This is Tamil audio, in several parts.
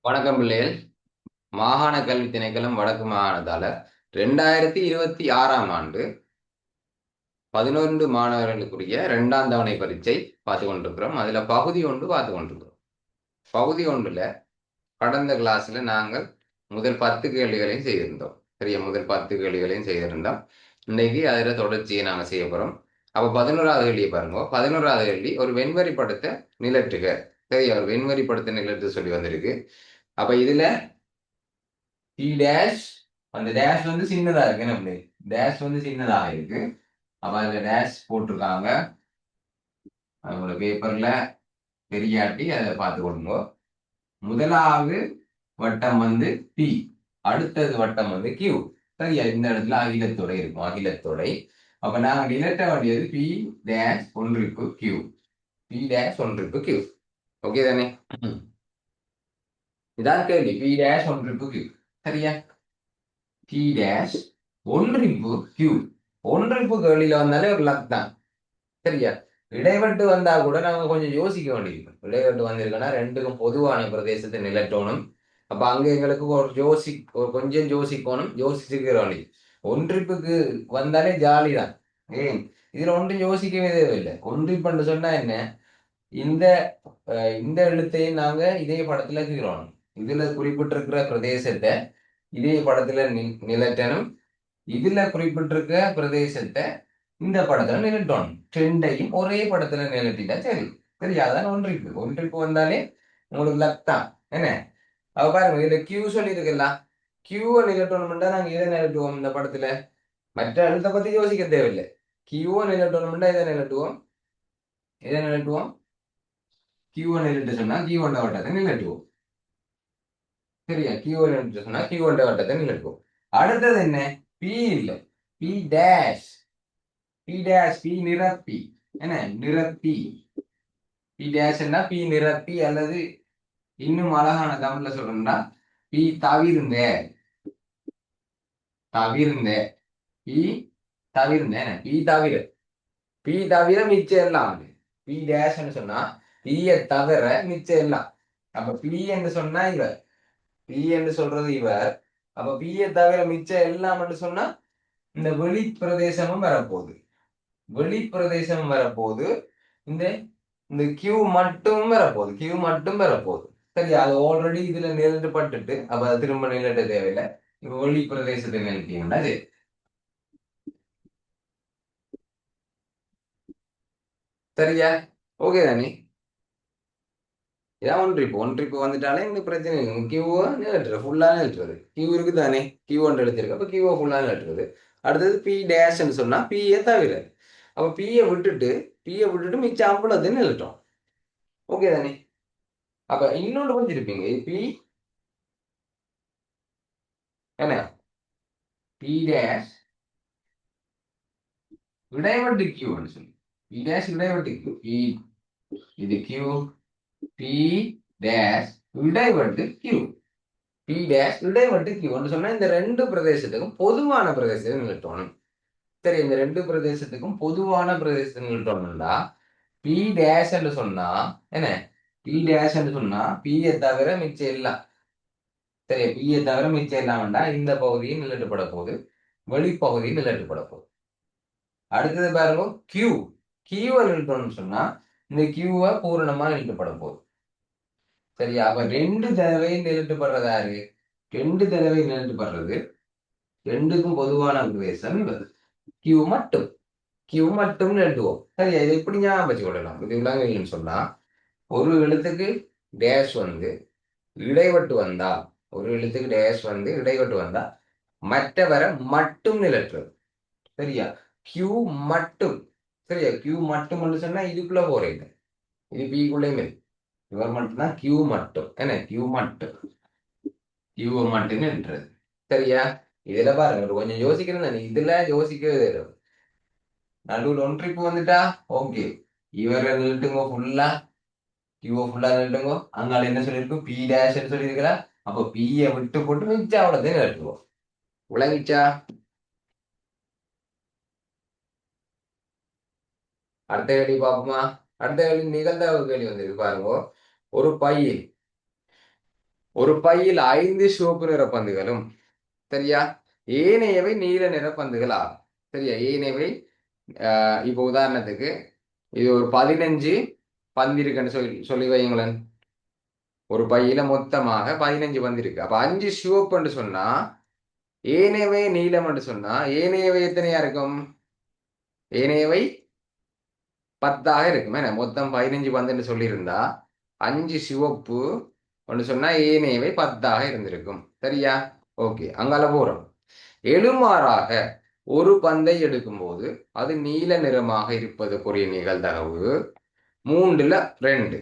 வணக்கம் பிள்ளைகள். மாகாண கல்வி திணைக்களம் வடக்கு மாகாணத்தால 2026ஆம் ஆண்டு 11 மாணவர்களுக்குரிய இரண்டாம் தவணை பரீட்சை பார்த்து கொண்டிருக்கிறோம். அதுல பகுதி ஒன்று பார்த்து கொண்டிருக்கிறோம். பகுதி ஒன்றுல கடந்த கிளாஸ்ல நாங்கள் முதல் 10 கேள்விகளையும் செய்திருந்தோம். சரியா, முதல் 10 கேள்விகளையும் செய்திருந்தோம். இன்னைக்கு அதுல தொடர்ச்சியை நாங்க செய்ய போறோம். அப்ப 11வது கேள்வியை பாருங்க. 11வது கேள்வி ஒரு வெண்வரி படத்தை நிலற்றுக. சரியா, ஒரு வெண்வரி படத்தை நிலற்று சொல்லி வந்திருக்கு. அப்ப இதுல டி டேஷ், அந்த டேஷ் வந்து சின்னதா இருக்கு. என்ன பிள்ளை, டேஷ் வந்து சின்னதாக இருக்கு. அப்ப அதுல டேஷ் போட்டிருக்காங்க. அவங்களோட பேப்பர்ல பெரியாட்டி அதை பார்த்து கொடுங்க. முதலாவது வட்டம் வந்து பி, அடுத்தது வட்டம் வந்து கியூ. சரியா, இந்த இடத்துல அகிலத்தொடை இருக்கும், அகிலத்தொடை. அப்ப நாங்க இலட்ட வேண்டியது பி டேஷ் ஒன்றுக்கு கியூ, பி டேஷ் ஒன்றுக்கு கியூ. ஓகே தானே? இதான் கேள்வி, பி டேஷ் ஒன்றுக்கு கியூ. சரியா, டி டேஷ் ஒன்றிப்பு கியூ. ஒன்றிப்பு கேள்வியில வந்தாலே ஒரு லக் தான். சரியா, இடைவெட்டு வந்தா கூட நாங்க கொஞ்சம் யோசிக்க வேண்டியிருக்கும். இடைவெட்டு வந்திருக்குன்னா ரெண்டுக்கும் பொதுவான பிரதேசத்தை நிலட்டணும். அப்ப அங்க எங்களுக்கு ஒரு கொஞ்சம் யோசிக்கணும், யோசிச்சுக்கிற வேண்டி. ஒன்றிப்புக்கு வந்தாலே ஜாலி தான். ஏன், இதுல ஒன்றும் யோசிக்கவே தேவையில்லை. ஒன்றிப்புன்னு சொன்னா என்ன, இந்த இந்த எழுத்தையும் நாங்க இதே படத்துல கீறணும். இதுல குறிப்பிட்டிருக்கிற பிரதேசத்தை இதே படத்துல நிலட்டணும். இதுல குறிப்பிட்டிருக்க பிரதேசத்தை இந்த படத்துல நிலட்டணும். ரெண்டையும் ஒரே படத்துல நிலட்டிட்டா சரி. சரி, அதான் ஒன்றிப்பு. ஒன்றிப்பு வந்தாலே உங்களுக்கு லக் தான். என்ன, அவ பாருங்க, இதுல கியூ சொல்லி இருக்குல்ல, கியூவை நிலட்டணும்னா நாங்க இதை நிலட்டுவோம் இந்த படத்துல. மற்ற எழுத்தை பத்தி யோசிக்க தேவையில்லை. கியூவை நிலட்டணும்னா இதை நிலட்டுவோம், இதை நிலட்டுவோம். கியூவை நிலட்டு சொன்னா கியூ கொண்ட வட்டத்தை நிலட்டுவோம். சரியா, கியூவை நிலட்டு சொன்னா கியூ கொண்ட வட்டத்தை நிலட்டுவோம். அடுத்தது என்ன, பி இல்ல, B dash. B dash, B நிரப்பி. என்ன, நிரப்பி. பி டேஷ்னா பி நிரப்பி, அல்லது இன்னும் அழகான தமிழ்ல சொல்லணும்னா பி தவிர்ந்த. தவிர்ந்த, பி தவிர்ந்த, பி தவிர. பி தவிர மிச்சம் எல்லாம். பி டேஷ்ன்னு சொன்னா பிய தவிர மிச்சம் எல்லாம். அப்ப பி என்று சொன்னா இவர், பி என்று சொல்றது இவர். அப்ப பிய தவிர மிச்சம் எல்லாம் என்று சொன்னா இந்த வெளி பிரதேசமும் வரப்போகுது. வெளி பிரதேசம் வரப்போகுது. இந்த இந்த கியூ மட்டும் வரப்போகுது, கியூ மட்டும் வரப்போகுது. சரி, அது ஆல்ரெடி இதுல நிலப்பட்டுட்டு அப்ப அது திரும்ப நிலட்ட தேவையில்லை. இப்ப வெளி பிரதேசத்தை நிலத்தீங்கன்னா சரி. சரியா, ஓகே தானே? இதான் ஒன் ட்ரிப். ஒன் ட்ரிப் வந்துட்டாலே இந்த பிரச்சனை இல்லை. கியூவா நிலட்டுறது, ஃபுல்லா நிலட்டுறது. கியூ இருக்கு தானே, கியூ ஒன்று எழுதிருக்கு. அப்ப கியூவா ஃபுல்லா நிலட்டுறது. அடுத்தது பி டேஷ்ன்னு சொன்னா பிஏ தவிர. அப்ப பிஏ விட்டுட்டு மிச்சம் அவ்வளோதுன்னு நிலட்டும். ஓகே தானே? அப்ப இன்னொன்று புரிஞ்சிருப்பீங்க, பி என்ன, பி டேஷ் இடைவெட்டு கியூன்னு சொல்லி, பி டேஷ் இடைவெட்டு கியூ. பி, இது கியூ, பி டேஷ் இடைவெட்டு கியூ. பி டேஷ் இடைவெட்டு கியூன்னு சொன்னா இந்த ரெண்டு பிரதேசத்துக்கும் பொதுவான பிரதேசத்தை நிலட்டணும். சரி, இந்த ரெண்டு பிரதேசத்துக்கும் பொதுவான பிரதேசத்தை நிலட்டணும்டா பி டேஷ் என்று சொன்னா என்ன, பி டேஷ் என்று சொன்னா பியை தவிர மிச்சம் எல்லாம். சரி, பியை தவிர மிச்சம் எல்லாம் வேண்டா இந்த பகுதியும் நிலட்டுப்பட போகுது, வெளிப்பகுதியும் நிலட்டுப்பட போகுது. அடுத்தது பாருங்க, கியூ. கியூவை நிறுத்தணும்னு சொன்னா இந்த கியூவை பூரணமா நிறுத்தப்பட போகுது. சரியா, அப்ப ரெண்டு தடவை நிறுத்தப்படுறது யாரு, ரெண்டு தடவை நிறுத்தப்படுறது ரெண்டுக்கும் பொதுவான பிரதேசம் இவர். கியூ மட்டும், கியூ மட்டும் நிறுத்துவோம். சரியா, இதை இப்படி ஞாபகம் வச்சு கொள்ளலாம். இது விலங்குன்னு சொன்னா ஒரு எழுத்துக்கு டேஷ் வந்து இடைவெட்டு வந்தா, ஒரு எழுத்துக்கு டேஷ் வந்து இடைவெட்டு வந்தா மற்றவரை மட்டும் நிலற்றுறது. சரியா, கியூ மட்டும். சரியா, கியூ மட்டும் சொன்னா இதுக்குள்ள போறீங்க, இது பிக்குள்ளேயும் இருக்கு. இவர் மட்டும்தான் கியூ மட்டும். என்ன, கியூ மட்டும், கியூ மட்டும் என்றது. சரியா, இதுல பாருங்க கொஞ்சம் யோசிக்கிறேன் தானே, இதுல யோசிக்கவே தெரியும். நடுவில் ஒன்றிப்பு வந்துட்டா ஓகே, இவரை நிறுட்டுங்க ஃபுல்லா, கியூ ஃபுல்லா நிறுட்டுங்க. அங்கால என்ன சொல்லியிருக்கும், பி டேஷ் சொல்லியிருக்கிறா. அப்போ பியை விட்டு போட்டு மிச்சா அவ்வளோத்தையும் நிறுத்துவோம். விளங்கிச்சா? அடுத்த கேள்வி பார்ப்போமா? அடுத்த கேள்வி நிகழ்தகவு கேள்வி வந்திருக்கு பாருங்க. ஒரு பையில் ஒரு பையில் 5 சிவப்பு நிற பந்துகளும், சரியா, ஏனையவை நீல நிற பந்துகள் ஆகும். சரியா, ஏனையவை இப்போ உதாரணத்துக்கு இது ஒரு 15 பந்து இருக்குன்னு சொல்லி வைங்களேன். ஒரு பையில மொத்தமாக 15 பந்து இருக்கு. அப்ப 5 சிவப்புன்னு சொன்னா ஏனையவை நீலம் என்று சொன்னா ஏனையவை எத்தனையா இருக்கும்? ஏனையவை 10 இருக்கும். என்ன மொத்தம் 15 பந்துன்னு சொல்லியிருந்தா 5 சிவப்பு ஒன்று சொன்னா ஏனையவை 10 இருந்திருக்கும். சரியா? ஓகே, அங்கால போறோம். எழுமாறாக ஒரு பந்தை எடுக்கும்போது அது நீல நிறமாக இருப்பதற்குரிய நிகழ்தகவு 3/2.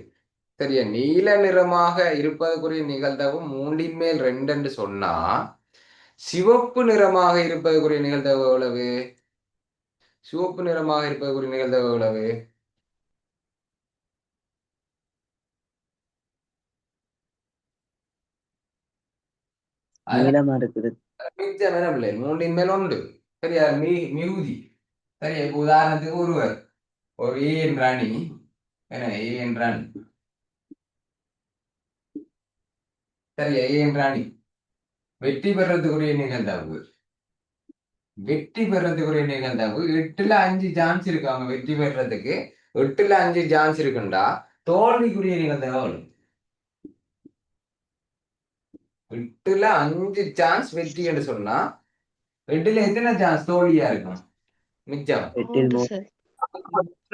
சரியா, நீல நிறமாக இருப்பதற்குரிய நிகழ்தகவு 3/2 என்று சொன்னா சிவப்பு நிறமாக இருப்பதற்குரிய நிகழ்தகவு எவ்வளவு? சிவப்பு நிறமாக இருப்பதற்குரிய நிகழ்தகவு எவ்வளவு? நீளமா இருக்குது. மிச்சம் என்ன பிள்ளை? 3/1. சரியா, மிகுதி. சரியா, இப்ப உதாரணத்துக்கு ஒருவர் ஒரு ஏ என்ற அணி, என்ன ஏ என்ற அணி, சரியா, ஏ என்ற அணி வெற்றி பெறதுக்குரிய நிகழ்தகவு 8ல் 5 சான்ஸ் இருக்கு. அவங்க வெற்றி பெறதுக்கு 8ல் 5 சான்ஸ் இருக்குண்டா தோல்விக்குரிய நிகழ்தகவு 8ல் 5 சான்ஸ் வெற்றி என்று சொன்னா 8ல் எத்தனை சான்ஸ் தோல்வியா இருக்கும்? மிச்சம்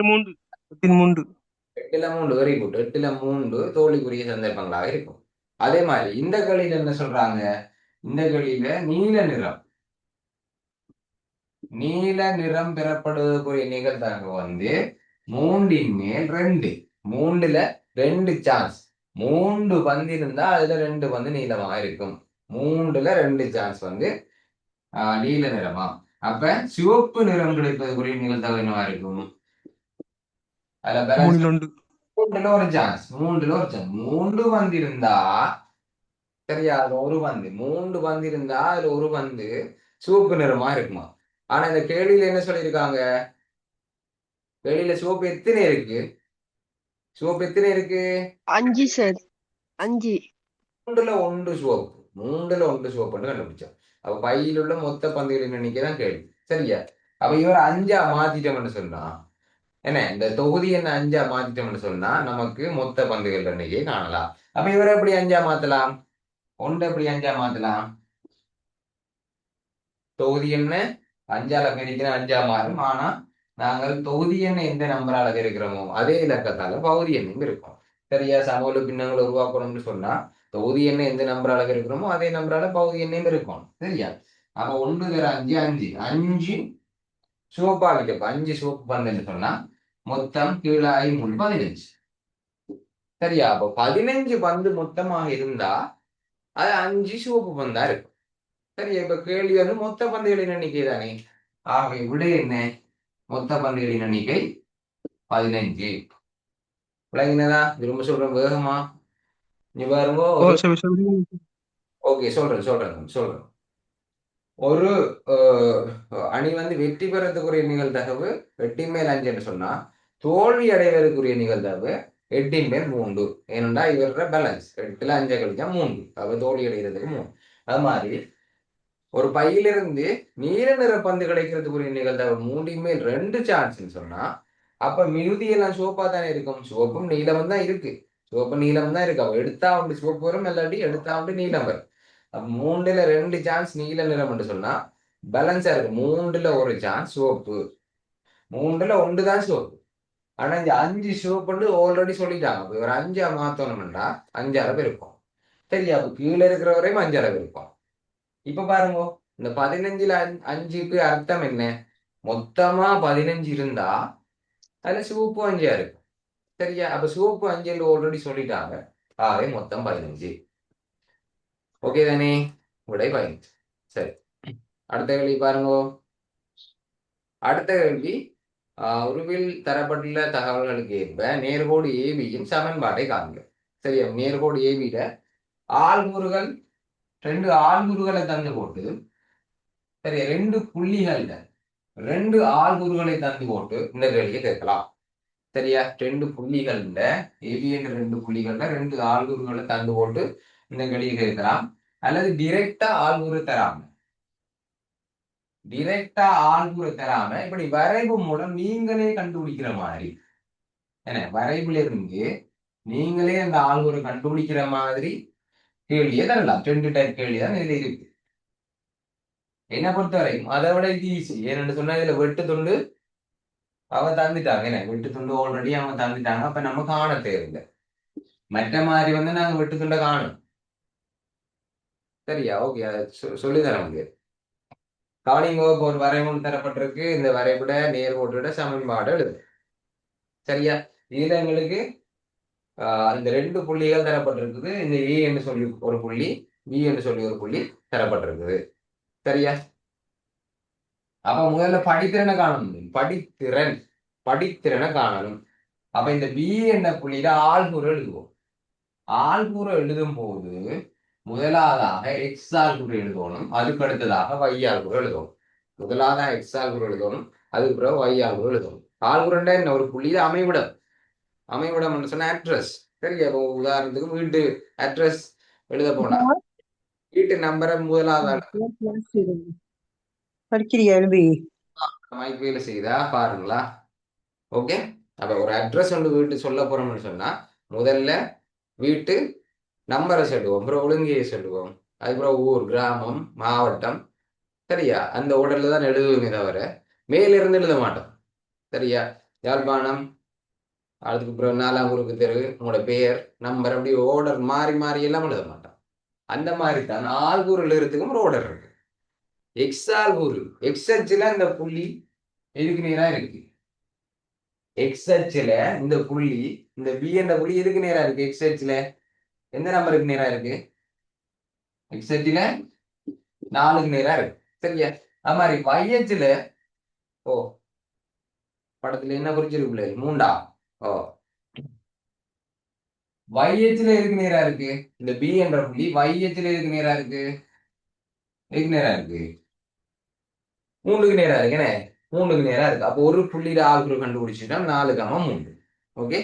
3. 8ல் 3. Very good. 8ல் 3 தோல்விக்குரிய சந்தர்ப்பங்களாக இருக்கும். அதே மாதிரி இந்த களியில என்ன சொல்றாங்க? இந்த களியில நீல நிறம் பெறப்படுவதற்குரிய நிகழ்தகவு 3/2. 3ல் 2 சான்ஸ். 3 பந்து இருந்தா அதுல 2 பந்து நீளமாக இருக்கும். 3ல் 2 சான்ஸ் நீல நிறமா. அப்ப சிவப்பு நிறம் கிடைப்பதற்குரிய நிகழ்தகவு என்னவா இருக்கும்? அதுல பேலன்ஸ் 3ல் 1 சான்ஸ். 3 பந்து இருந்தா, சரியா, அதுல ஒரு பந்து 3 பந்து இருந்தா அதுல ஒரு பந்து சிவப்பு நிறமா இருக்குமா. ஆனா இந்த கேள்வியில என்ன சொல்லியிருக்காங்க? கேள்வியில சிவப்பு எத்தனை இருக்கு? 5 சார். 5. 3ல் 1 சிவப்பு. 3ல் 1 சிவப்புன்னு கண்டுபிடிச்சோம். அப்ப பையில் உள்ள மொத்த பந்துகளின் எண்ணிக்கை தான் கேள்வி. சரியா, அப்ப இவர் 5ஆ மாத்திட்டோம்னு சொன்னா என்ன, இந்த தொகுதி என்ன 5ஆ மாத்திட்டோம்னு சொன்னா நமக்கு மொத்த பந்துகள் எண்ணிக்கையை காணலாம். அப்ப இவரை எப்படி 5ஆ மாத்தலாம்? 1 எப்படி 5ஆ மாத்தலாம்? தொகுதி என்ன 5ஆல பெருக்கினா 5ஆ மாறும். ஆனா நாங்கள் தொகுதி எண்ணை எந்த நம்பரால இருக்கிறோமோ அதே இலக்கத்தால பகுதி எண்ணும் இருக்கும். சரியா, சமூக பின்னங்களை உருவாக்கணும்னு சொன்னா தொகுதி எண்ணை எந்த நம்பரால இருக்கிறோமோ அதே நம்பரால பகுதி எண்ணையும் இருக்கும். சரியா, அப்ப 1 தர 5 5 5 சிவப்பா வைக்கப்ப 5 சிவப்பு பந்துன்னு சொன்னா மொத்தம் கீழாய் 3 15. சரியா, அப்ப 15 பந்து மொத்தமாக இருந்தா அது 5 சிவப்பு பந்தா இருக்கும். சரியா, இப்ப கேள்வி மொத்த பந்துகளின் எண்ணிக்கை தானே. ஆகவே விடை என்ன? மொத்த பந்துகளின் எண்ணிக்கை 15. விளங்கினதா? திரும்ப சொல்றேன் வேகமா. நீ பாருங்க. ஓகே, சொல்றேன். ஒரு அணி வெற்றி பெறத்துக்குரிய நிகழ்தகவு 8/5 சொன்னா தோல்வி அடைவதற்குரிய நிகழ்தகவு 8/3. ஏனென்றா இவர பேலன்ஸ் 8ல் 5 கழிச்சா 3. அப்ப தோல்வி அடைகிறதுக்கு 3. அது மாதிரி ஒரு பையிலிருந்து நீல நிற பந்து கிடைக்கிறதுக்குரிய நிகழ்தகவு 3/2 சான்ஸ்ன்னு சொன்னா அப்ப மிகுதி எல்லாம் சிவப்பா தானே இருக்கும். சிவப்பும் நீளமும் தான் இருக்கு. சிவப்பு நீளம் தான் இருக்கு. அப்ப எடுத்தா சிவப்பு வரும், இல்லாட்டி எடுத்தா நீளம் வரும். அப்ப 3ல் 2 சான்ஸ் நீல நிறம் என்று சொன்னா பேலன்ஸா இருக்கு. 3ல் 1 சான்ஸ் சிவப்பு. 3ல் 1 தான் சிவப்பு. ஆனா இந்த 5 சிவப்புன்னு ஆல்ரெடி சொல்லிட்டாங்க. அப்ப ஒரு 5ஆ மாத்தணும்னா 5 அளவு இருக்கும். சரியா, அப்ப கீழே இருக்கிற வரையும் 5 அளவு இருக்கும். இப்ப பாருங்க, இந்த 15ல் 5க்கு அர்த்தம் என்ன? மொத்தமா 15 இருந்தா அதுல சிவப்பு 5ஆ இருக்கும். சரியா, அப்ப சிவப்பு 5 ஆல்ரெடி சொல்லிட்டாங்க. ஆகவே மொத்தம் 15. ஓகே தானே? விடை 15. சரி, அடுத்த கேள்வி பாருங்க. அடுத்த கேள்வி, உருவில் தரப்பட்டுள்ள தகவல்களுக்கு ஏற்ப நேர்கோடு ஏபியின் சமன்பாட்டை காண்க. சரியா, நேர்கோடு ஏபியில ஆள்கூறுகள் 2 ஆள்கூறுகளை தந்து போட்டு, சரி, 2 ஆள்கூறுகளை தந்து போட்டு இந்த கேள்வியை கேட்கலாம். சரியா, 2 புள்ளிகள்ல ஏபி என்ற 2 புள்ளிகள்ல 2 ஆள்கூறுகளை தந்து போட்டு இந்த கேள்விக்கு இருக்கலாம். அல்லது டிரெக்டா ஆள்கூறு தராம இப்படி வரைவு மூலம் நீங்களே கண்டுபிடிக்கிற மாதிரி என்ன வரைவுல இருந்து நீங்களே அந்த ஆள்கூறு கண்டுபிடிக்கிற மாதிரி கேள்வியே தரலாம். 2 டைப் கேள்வி தான் இதுல இருக்கு. என்ன பொறுத்த வரைக்கும் அதை விட இது ஈஸி. ஏன்னு சொன்னா இதுல வெட்டு துண்டு அவ தந்துட்டாங்க. என்ன வெட்டு துண்டு ஆல்ரெடி அவங்க தந்துட்டாங்க. அப்ப நம்ம காண தேவையில்லை. மற்ற மாதிரி நாங்க வெட்டு துண்டை காணும். சரியா? ஓகே. அதை சொல்லி தர முடியாது. கவனிங்கோ, இப்போ ஒரு வரைபடம் தரப்பட்டிருக்கு. இந்த வரைபட நேர்கோட்டோட சமன்பாடு எழுது. சரியா? இதுல எங்களுக்கு இந்த 2 புள்ளிகள் தரப்பட்டிருக்குது. இந்த ஏ என்று சொல்லி ஒரு புள்ளி, பி என்று சொல்லி ஒரு புள்ளி தரப்பட்டிருக்குது. சரியா? அப்ப முதல்ல படித்திறனை காணணும். படித்திறனை காணணும். அப்ப இந்த பி என்ற புள்ளியில ஆள்கூறு எழுதுவோம். ஆள்கூறு எழுதும் போது முதலாவதாக எக்ஸ் ஆள்கூறு எழுதணும். அதுக்கு அடுத்ததாக y ஆள்கூறு எழுதணும். முதலாவதாக எக்ஸ் ஆள்கூறு எழுதணும். அதுக்கு பிறகு y ஆள்கூறு எழுதணும். ஆள்கூறுண்டா என்ன? ஒரு புள்ளியில அமைவிடம் சொன்ன அட்ரஸ். சரியா? இப்போ உதாரணத்துக்கு வீட்டு அட்ரஸ் எழுத போனா வீட்டு நம்பரை முதலாவது படிக்கிறியா எழுதி வேலை செய்தா பாருங்களா? ஓகே. அப்ப ஒரு அட்ரஸ் வீட்டு சொல்ல போறோம்னு சொன்னா முதல்ல வீட்டு நம்பரை சொல்லுவோம், அப்புறம் ஒழுங்கையை சொல்லுவோம், அதுக்கப்புறம் ஊர், கிராமம், மாவட்டம். சரியா? அந்த ஓர்டர்ல தான் எழுதுவோமே தவிர மேலிருந்து எழுத மாட்டோம். சரியா? யாழ்ப்பாணம், அதுக்கப்புறம் 4ஆம் குறுக்கு தெரு, உங்களோட பெயர், நம்பர், அப்படி ஓர்டர் மாறி மாறி எல்லாம் எழுத மாட்டோம். அந்த மாதிரி தான் ஆள்கூறு எழுதுறதுக்கும் ஒரு ஓர்டர் இருக்கு. எக்ஸ் ஆள்கூறு எக்ஸ் அச்சுல இந்த புள்ளி எதுக்கு நேரா இருக்கு. எக்ஸ் அச்சுல இந்த புள்ளி, இந்த பி என்ற புள்ளி எதுக்கு நேரா இருக்கு? எக்ஸ் அச்சுல எந்த நம்பருக்கு நேரா இருக்கு? எக்ஸ் அச்சுல 4க்கு நேரா இருக்கு. சரியா? அது மாதிரி y அச்சுல படத்துல என்ன குறிச்சிருக்குல்ல 3. y அச்சுல எதுக்கு நேரா இருக்கு? இந்த பி என்ற புள்ளி y அச்சுல எதுக்கு நேரா இருக்கு? எதுக்கு நேரா இருக்கு? 3க்கு நேரா இருக்கு. என்ன? 3க்கு நேரா இருக்கு. அப்போ ஒரு புள்ளியில ஆள்குறை கண்டுபிடிச்சிட்டோம். 4,3. ஓகே.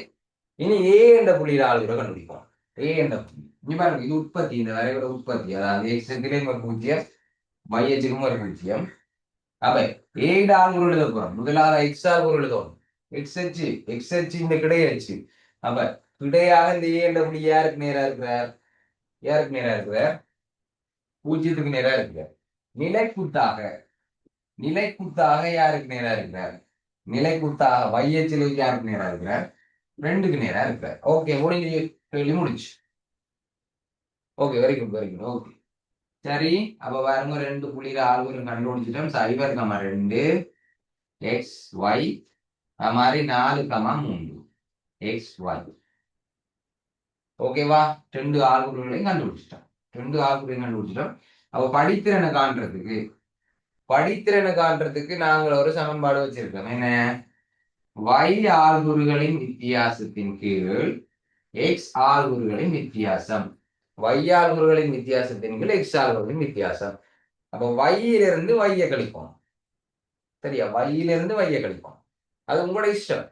இனி ஏ என்ற புள்ளியில ஆள்குறை கண்டுபிடிப்போம். ஏ என்ற புள்ளி இங்க பாருங்க, இது உற்பத்தி, இந்த வரைபட உற்பத்தி. அதாவது எக்ஸ் அச்சிலையும் ஒரு 0, y அச்சிலும் ஒரு 0. அப்ப ஏட ஆள்குறை எழுத போறோம். முதலாவது எக்ஸ் ஆள்குறை எழுதுவோம். எக்ஸ் அச்சு இந்த கிடை அச்சு. அப்ப கிடையாக இந்த ஏ என்ற புள்ளி யாருக்கு நேரா இருக்கிறார்? யாருக்கு நேரா இருக்கிறார்? 0க்கு நேரா இருக்கிறார். நிலைக்குத்தாக யாருக்கு நேரா இருக்கிறார்? நிலைக்குத்தாக y அச்சில் யாருக்கு நேரா இருக்கிறார்? 2க்கு நேரா இருக்கிறார். ஓகே, முடிஞ்சு. கேள்வி முடிச்சு. Okay, very good. ஓகே, சரி. அப்ப பாருங்க, 2 புள்ளியில ஆள்குறை கண்டுபிடிச்சிட்டோம். 0,2 எக்ஸ் ஒய், அது மாதிரி 4,3 எக்ஸ் ஒய். ஓகேவா? 2 ஆள்குறைகளையும் கண்டுபிடிச்சிட்டோம். அப்ப படித்திறனை காண்றதுக்கு நாங்கள் ஒரு சமன்பாடு வச்சிருக்கோம். என்ன? y ஆள்குறிகளின் வித்தியாசத்தின் கீழ் எக்ஸ் ஆள்குறிகளின் வித்தியாசம். y ஆள்குறிகளின் வித்தியாசத்தின் கீழ் எக்ஸ் ஆள்குறிகளின் வித்தியாசம். அப்ப y-லிருந்து y-ய கழிப்போம். சரியா? y-லிருந்து y-ய கழிப்போம். அது உங்களோட இஷ்டம்.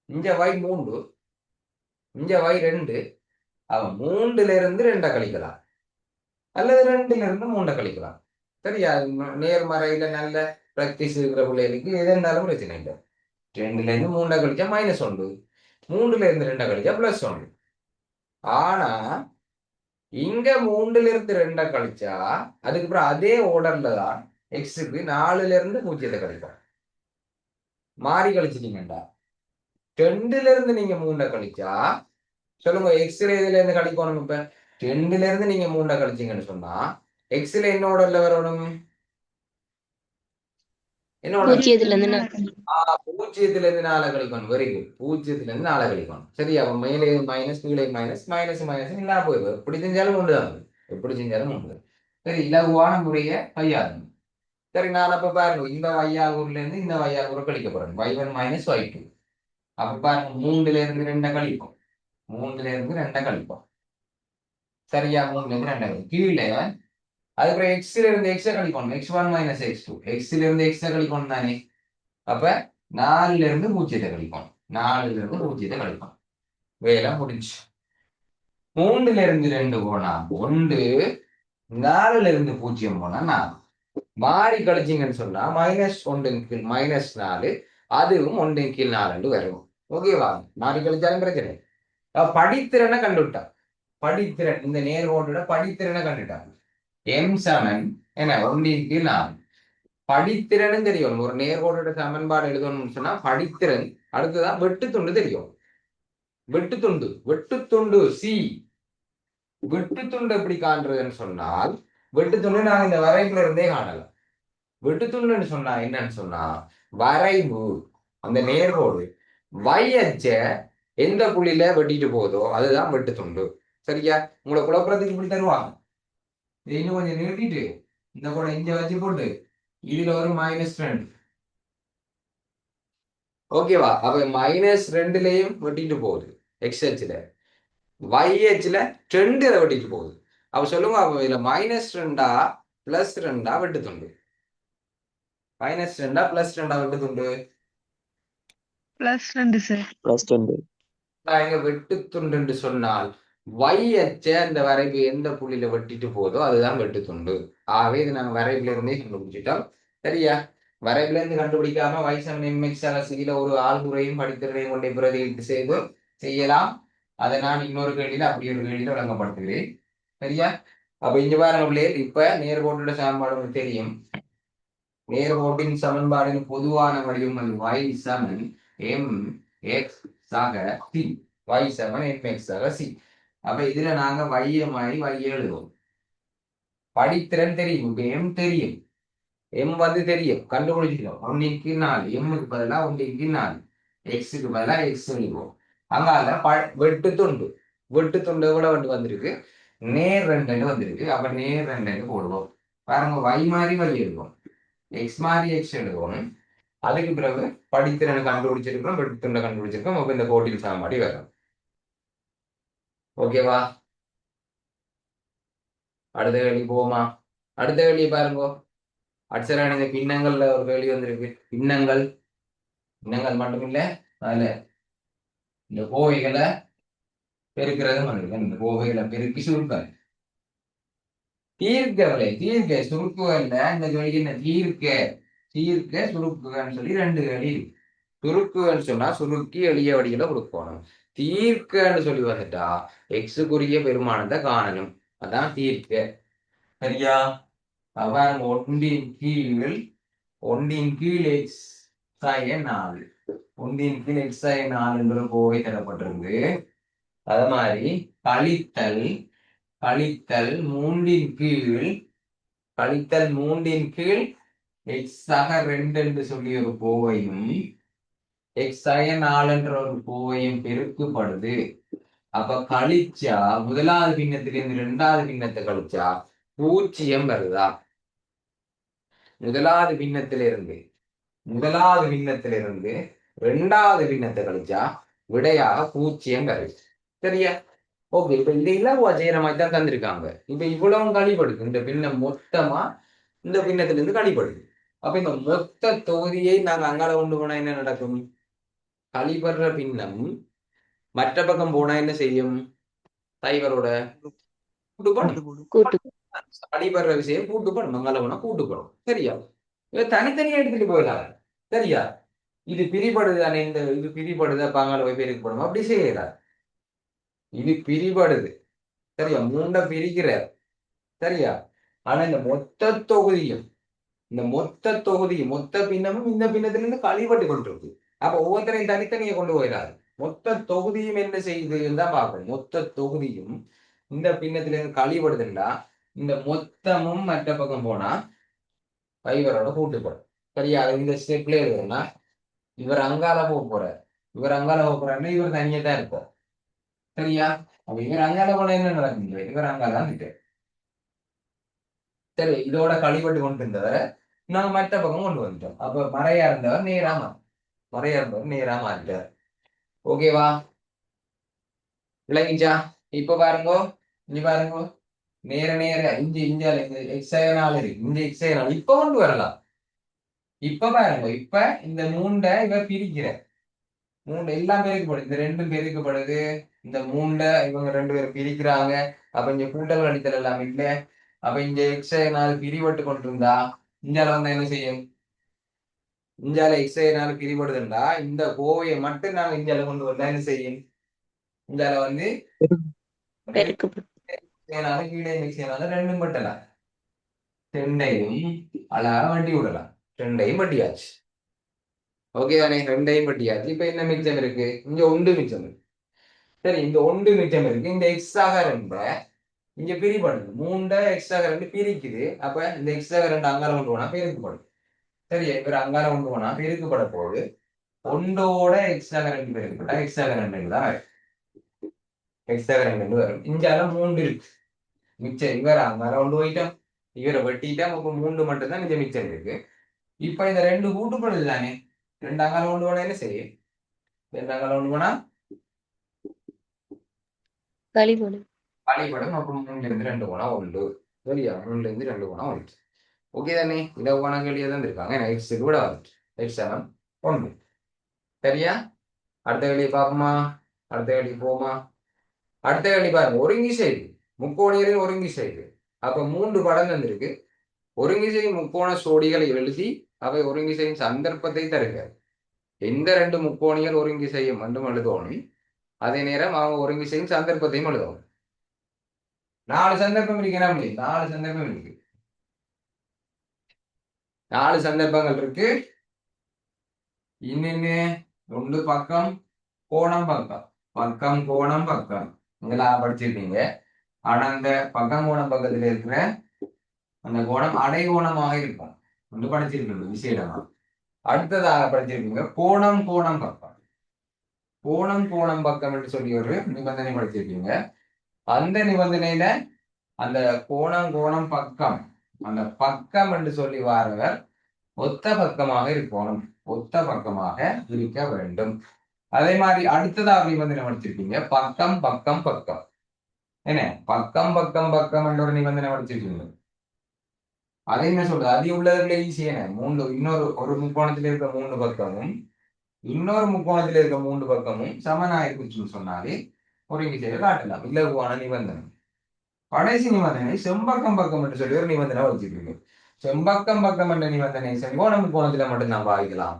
இங்க y 3, இங்க y 2. அவ 3-லிருந்து 2 கழிக்கலாம், அல்லது 2-லிருந்து 3 கழிக்கலாம். சரியா? நேர்மறையில நல்ல பிராக்டிஸ் இருக்கிற பிள்ளைகளுக்கு எது இருந்தாலும் பிரச்சனை இல்லை. 2-லிருந்து 3 கழிச்சா -1, 3-லிருந்து 2 கழிச்சா +1. ஆனா இங்க 3-லிருந்து 2 கழிச்சா அதுக்கப்புறம் அதே ஓர்டர்ல தான் எக்ஸுக்கு 4-லிருந்து 0 கழிப்போம். மாறி கழிச்சிட்டீங்கடா. 2-லிருந்து நீங்க 3 கழிச்சா சொல்லுங்க, எக்ஸ்ல இதுல இருந்து கழிக்கணும். இப்ப 2-லிருந்து நீங்க 3 கழிச்சீங்கன்னு சொன்னா எக்ஸ்ல என்ன ஓர்டர்ல வரணும்? என்ன ஓர்டர்? 0-லிருந்து 4 கழிக்கணும். Very good. 0-லிருந்து 4 கழிக்கணும். சரி? அப்ப மேலே மைனஸ், கீழே மைனஸ், மைனஸ் இல்லாம போயிடும். எப்படி செஞ்சாலும் உண்டுதான். சரி, இலகுவான முறைய கையாளுங்க. சரி, நான் அப்ப பாருங்க, இந்த வையாகூர்ல இருந்து இந்த வையாகூரை கழிக்க போறேன். y1 minus y2. அப்ப பாருங்க, 3-லிருந்து 2 கழிப்போம். 3-லிருந்து 2 கழிப்போம். சரியா? 3-லிருந்து 2 கழிப்போம். கீழே அதுக்கப்புறம் எக்ஸ்ல-இருந்து எக்ஸ கழிக்கணும். x1 minus x2. எக்ஸ்ல-இருந்து எக்ஸ கழிக்கணும் தானே? அப்ப 4-லிருந்து 0 கழிப்போம். 4-லிருந்து 0 கழிப்போம். வேலை முடிஞ்சு. 3ல இருந்து 2 போனா 1, 4ல இருந்து 0 போனா 4. மாறி கழிச்சிங்கன்னு சொன்னா -1 -4, அதுவும் 1/4 வரும். ஓகேவா? மாறி கழிச்சாலும் பிரச்சனை. படித்திறனை கண்டுவிட்டா. படித்திறன் இந்த நேர்கோட்டோட படித்திறனை கண்டுட்டாங்க. m என்ன 1/4. படித்திறனும் தெரியும். ஒரு நேர்கோட்டோட சமன்பாடு எழுதணும்னு சொன்னா படித்திறன், அடுத்ததான் வெட்டுத்துண்டு தெரியும். வெட்டுத்துண்டு சி. வெட்டுத்துண்டு எப்படி காண்றதுன்னு சொன்னால், வெட்டுத்துண்டு நாங்க இந்த வரைப்புல இருந்தே காணலாம். வெட்டுத்துண்டுன்னு சொன்னா என்னன்னு சொன்னா, வரைவு அந்த நேர்கோடு y அச்ச எந்த புள்ளியில வெட்டிட்டு போதோ அதுதான் வெட்டுத்துண்டு. சரியா? உங்களை குழப்பறதுக்கு இப்படி தருவாங்க. இன்னும் கொஞ்சம் நிறுத்திட்டு இந்த கூட இங்க வச்சு போட்டு இதுல ஒரு -2. ஓகேவா? அப்ப -2லயும் வெட்டிட்டு போகுது எக்ஸ் அச்சுல, y அச்சுல 2 வெட்டிட்டு போகுது. அப்ப சொல்லுங்க, அப்ப இதுல -2 +2 வெட்டுத்துண்டு. -2 +2 வெட்டுத்துண்டு. +2 சார். +2. இங்க வெட்டுத்துண்டு சொன்னால் y அச்ச அந்த வரைவு எந்த புள்ளியில வெட்டிட்டு போதோ அதுதான் வெட்டுத்துண்டு. ஆகவே இது நாங்க வரைவுல இருந்தே கண்டுபிடிச்சிட்டோம். சரியா? வரைவுல இருந்து கண்டுபிடிக்காம y mx அலசியில ஒரு ஆள்முறையும் படித்திறனையும் கொண்டே பிரதியிட்டு செய்யலாம். அதை நான் இன்னொரு கேள்வியில அப்படி ஒரு கேள்வியில வழங்கப்படுத்துகிறேன். சரியா? அப்ப இங்க பாருங்க பிள்ளைகள், இப்ப நேர்கோட்டோட சமன்பாடு உங்களுக்கு தெரியும். நேர்கோட்டின் சமன்பாடின் பொதுவான வடிவம் அது y mx ஆக c. y mx ஆக c. அப்ப இதுல நாங்க y மாதிரி y எழுதுவோம். படித்திறன் தெரியும். இப்ப m தெரியும். m வந்து தெரியும், கண்டுபிடிச்சிடும். 1/4 m-க்கு பதிலா 1/4, x-க்கு பதிலா x எழுதுவோம். அங்கால வெட்டுத்துண்டு எவ்வளவு வந்திருக்கு? நேர் 2 வந்திருக்கு. அப்ப நேர் 2 போடுவோம். பாருங்க, y மாதிரி y எழுதுவோம், x மாதிரி x எழுதுவோம். அதுக்கு பிறகு படித்திறனை கண்டுபிடிச்சிருக்கோம், வெட்டுத்துண்டை கண்டுபிடிச்சிருக்கோம். அப்ப இந்த கோட்டின் சமன்பாடு வரும். ஓகேவா? அடுத்த கேள்வி போவோமா? அடுத்த கேள்வியை பாருங்க. அட்சரான இந்த பின்னங்கள்ல ஒரு கேள்வி வந்திருக்கு. பின்னங்கள் மட்டும் இல்ல, அதுல இந்த கோவைகளை பெருக்கிறதும் வந்திருக்கு. இந்த கோவைகளை பெருக்கி சுருக்க தீர்க்க சுருக்குகள்ல இந்த கேள்வி என்ன? தீர்க்க சுருக்குகன்னு சொல்லி 2 கேள்வி இருக்கு. சுருக்குன்னு சொன்னா சுருக்கி எளிய வடிகளை கொடுக்கணும். தீர்க்கன்னு சொல்லி வந்துட்டா எக்ஸுக்குரிய பெருமானத்தை காணணும். அதான் தீர்க்க. சரியா? அவ்வாறு 1/கீழ் எக்ஸ் sin 4. 1/கீழ் எக்ஸ் sin 4 என்ற கோவை தரப்பட்டிருக்கு. அது மாதிரி கழித்தல் 3/கீழ் எக்ஸ் ஆக 2 என்று சொல்லி ஒரு கோவையும் எக்ஸ் sin 4 என்ற ஒரு கோவையும் பெருக்கப்படுது. அப்ப கழிச்சா முதலாவது பின்னத்திலிருந்து 2வது பின்னத்தை கழிச்சா 0 வருதா? முதலாவது பின்னத்திலிருந்து 2வது பின்னத்தை கழிச்சா விடையாக 0 வருது. சரியா? ஓகே. இப்ப இந்த இலகுவா செய்யற மாதிரி தான் தந்திருக்காங்க. இப்ப இவ்வளவு கழிப்படுது. இந்த பின்னம் மொத்தமா இந்த பின்னத்திலிருந்து கழிப்படுது. அப்ப இந்த மொத்த தொகுதியை நாங்க அங்கால கொண்டு போனா என்ன நடக்கும்? கழிபடுற பின்னம் மற்ற பக்கம் போனா என்ன செய்யும்? சைவரோட கழிபடுற விஷயம் கூட்டுப்படும். அங்கால போனா கூட்டுப்படும். சரியா? இவ தனித்தனியா எடுத்துட்டு போயிடலாம். சரியா? இது பிரிபடுது தானே, இந்த இது பிரிபடுது, அப்ப அங்கால போய் பெருக்கப்படும். அப்படி செய்யறாரு. இது பிரிபடுது. சரியா? 3 பிரிக்கிற. சரியா? ஆனா இந்த மொத்த தொகுதியும் மொத்த பின்னமும் இந்த பின்னத்திலிருந்து கழிபட்டு கொண்டிருக்கு. அப்ப ஒவ்வொருத்தரையும் தனித்தனியை கொண்டு போயிடாது. மொத்த தொகுதியும் என்ன செய்யுதுன்னு தான் பார்க்கணும். மொத்த தொகுதியும் இந்த பின்னத்திலிருந்து கழிபடுதுன்னா இந்த மொத்தமும் மற்ற பக்கம் போனா ஃபைவரோட கூட்டுப்படும். சரியா? இந்த ஸ்டெப்ல இருக்குன்னா இவர் அங்கால போறாருன்னா இவர் தனியா தான் இருப்பார். சரியா? அப்ப இவர் அங்கால போனா என்ன நடக்குது? இவர் அங்காதான் இருக்கு. சரி, இதோட கழிபட்டு கொண்டு இருந்தவரை நாங்க மற்ற பக்கம் கொண்டு வந்துட்டோம். அப்ப மறையா இருந்தவர் நேரா மாறிட்டார். ஓகேவா? விளங்கிச்சா? இப்ப பாருங்க, நேர இஞ்சால எக்ஸால இருக்கு. இந்த எக்ஸால இப்ப கொண்டு வரலாம். இப்ப பாருங்க, இப்ப இந்த 3 இவ பிரிக்கிற 3 எல்லாம் பெருக்கப்படுது. இந்த 2 பெருக்கப்படுது, இந்த மூண்ட இவங்க ரெண்டு பேரும் பிரிக்கிறாங்க. அப்ப இங்க கூட்டல் கழித்தல் எல்லாம் இல்ல. அப்ப இங்க எக்ஸை நாள் பிரிபட்டு கொண்டிருந்தா இஞ்சால வந்து என்ன செய்யும்? இஞ்சால எக்ஸை நாள் பிரிபடுதுண்டா இந்த கோவையை மட்டும் நாங்க இஞ்சால கொண்டு வந்தா என்ன செய்யும்? இஞ்சால வந்து பெருக்கப்படும். கீழே மிக்ஸ் ரெண்டும் பட்டலாம். ரெண்டையும் அழகா வட்டி விடலாம். ரெண்டையும் வட்டியாச்சு. ஓகே தானே? ரெண்டையும் வட்டியாச்சு. இப்ப என்ன மிச்சம் இருக்கு? இங்க ஒன்று மிச்சம் இருக்கு. சரி, இந்த ஒன்று மிச்சம் இருக்கு. இந்த எக்ஸாக ரெண்ட இங்க பிரிபடுது. மூண்ட எக்ஸாக ரெண்டு பிரிக்குது. அப்ப இந்த எக்ஸாக ரெண்டு அங்கால கொண்டு போனா பெருக்கப்படும். சரி, இவர் அங்கால கொண்டு போனா பெருக்கப்பட போகுது. ஒன்றோட எக்ஸாக ரெண்டு பெருக்கப்பட்டா எக்ஸாக ரெண்டு தான் வரும். எக்ஸாக ரெண்டு வரும். இஞ்சால மூன்று இருக்கு. மிச்சம் இவர் அங்கால கொண்டு போயிட்டோம். இவரை வெட்டிட்டோம். அப்ப மூன்று மட்டும்தான் இங்க மிச்சம் இருக்கு. இப்ப இந்த ரெண்டு கூட்டுப்படுது தானே? ரெண்டு அங்கால கொண்டு போனா என்ன செய்யும்? ரெண்டு அங்கால கொண்டு போனா கழிப்படும். வழிபடும். அப்புறம் மூணுல இருந்து ரெண்டு போனா ஒன்று. சரியா? மூணுல இருந்து ரெண்டு போனா ஒன்று. ஓகே தானே? இலவான கேள்வியா தான் இருக்காங்க. எக்ஸ் கூட வந்துச்சு. எக்ஸ் 7 ஒன்று. சரியா? அடுத்த கேள்வி பார்ப்போமா? அடுத்த கேள்வி போமா? அடுத்த கேள்வி பாருங்க. ஒருங்கி செய்து முக்கோணிகளின் ஒருங்கி செய்து. அப்ப மூன்று படம் வந்திருக்கு. ஒருங்கி செய்யும் முக்கோண சோடிகளை எழுதி அவை ஒருங்கி செய்யும் சந்தர்ப்பத்தை தருக. எந்த ரெண்டு முக்கோணிகள் ஒருங்கி செய்யும் என்றும் எழுதணும். அதே நேரம் அவங்க ஒருங்கி செய்யும் சந்தர்ப்பத்தையும் எழுதணும். 4 சந்தர்ப்பம் இருக்கு. என்ன முடியும்? 4 சந்தர்ப்பம் இருக்கு. 4 சந்தர்ப்பங்கள் இருக்கு. இன்னொன்னு ஒன்று பக்கம் கோணம் பக்கம். பக்கம் கோணம் பக்கம் இதெல்லாம் படிச்சிருக்கீங்க. ஆனா அந்த பக்கம் கோணம் பக்கத்துல இருக்கிற அந்த கோணம் அடைகோணமாக இருக்கும். ஒன்று படிச்சிருக்கீங்க விசேடமா. அடுத்ததாக படிச்சிருக்கீங்க கோணம் கோணம் பக்கம். கோணம் கோணம் பக்கம் என்று சொல்லி ஒரு நிபந்தனை படிச்சிருக்கீங்க. அந்த நிபந்தனையில அந்த கோணம் கோணம் பக்கம் அந்த பக்கம் என்று சொல்லி வாரவர் ஒத்த பக்கமாக இருக்கணும். ஒத்த பக்கமாக இருக்க வேண்டும். அதே மாதிரி அடுத்ததாக நிபந்தனை படிச்சிருக்கீங்க பக்கம் பக்கம் பக்கம். என்ன பக்கம் பக்கம் பக்கம் என்ற ஒரு நிபந்தனை படிச்சிருக்கீங்க. அதை என்ன சொல்றது? அது உள்ளதுல ஈஸியான மூன்று ஒரு முக்கோணத்தில் இருக்க மூன்று பக்கமும் இன்னொரு முக்கோணத்தில் இருக்க மூன்று பக்கமும் சமனாயிருக்குன்னு சொன்னாலே ஒரு இங்கே காட்டலாம். இலகுவான நிபந்தனை. கடைசி நிபந்தனை செம்பக்கம் பக்கம் என்று சொல்லி ஒரு நிபந்தனை வச்சிருக்கீங்க. செம்பக்கம் பக்கம் என்ற நிபந்தனை செங்கோண முக்கோணத்துல மட்டும் நாம் பாதிக்கலாம்.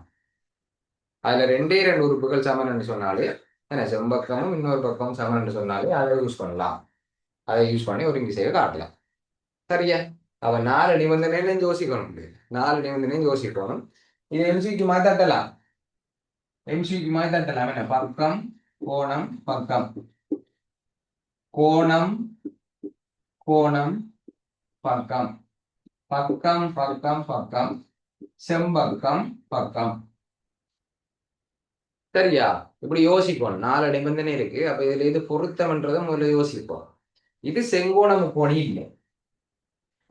அதுல ரெண்டே ரெண்டு உறுப்புகள் சமன் என்று சொன்னாலே என்ன செம்பக்கமும் இன்னொரு பக்கமும் சமன் என்று சொன்னாலே அதை யூஸ் பண்ணலாம். அதை யூஸ் பண்ணி ஒரு இங்கிலீஷை காட்டலாம். சரியா? அவ 4 நிபந்தனையிலும் யோசிக்கணும். 4 நிபந்தனையும் யோசிக்கணும். இது எம்சிக்கு மாதிரி தட்டலாம். எம்சிக்கு மாதிரி தட்டலாம். என்ன பக்கம் கோணம் பக்கம் கோணம் கோணம் பக்கம் பக்கம் பக்கம் பக்கம் செம்பக்கம் பக்கம். சரியா? இப்படி யோசிப்போம். 4 நிபந்தனை இருக்கு. அப்ப இதுல இது பொருத்தம்ன்றதை முதல்ல யோசிப்போம். இது செங்கோண முக்கோணி இல்லை.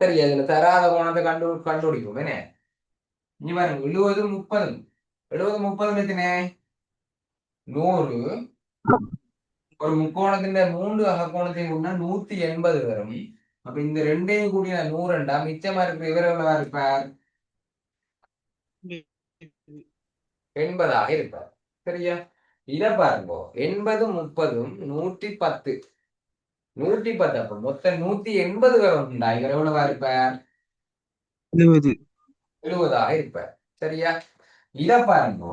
சரி, அதுல தராத கோணத்தை கண்டுபிடிக்கும். என்ன இங்க பாருங்க 70 30 70 30 எத்தனை 100. ஒரு முக்கோணத்தின் 3 அகக்கோணத்தையும் கூட்டினா 180 வரும். அப்ப இந்த ரெண்டையும் கூட்டினா 100 மிச்சமா இருக்கிற இவர் எவ்வளவா இருப்பார்? 80 இருப்பார். சரியா? இத பாருங்க 80 30 110 110. அப்ப மொத்தம் 180 வரும்டா. இவர் எவ்வளவா இருப்பார்? 70 இருப்பார். சரியா? இத பாருங்க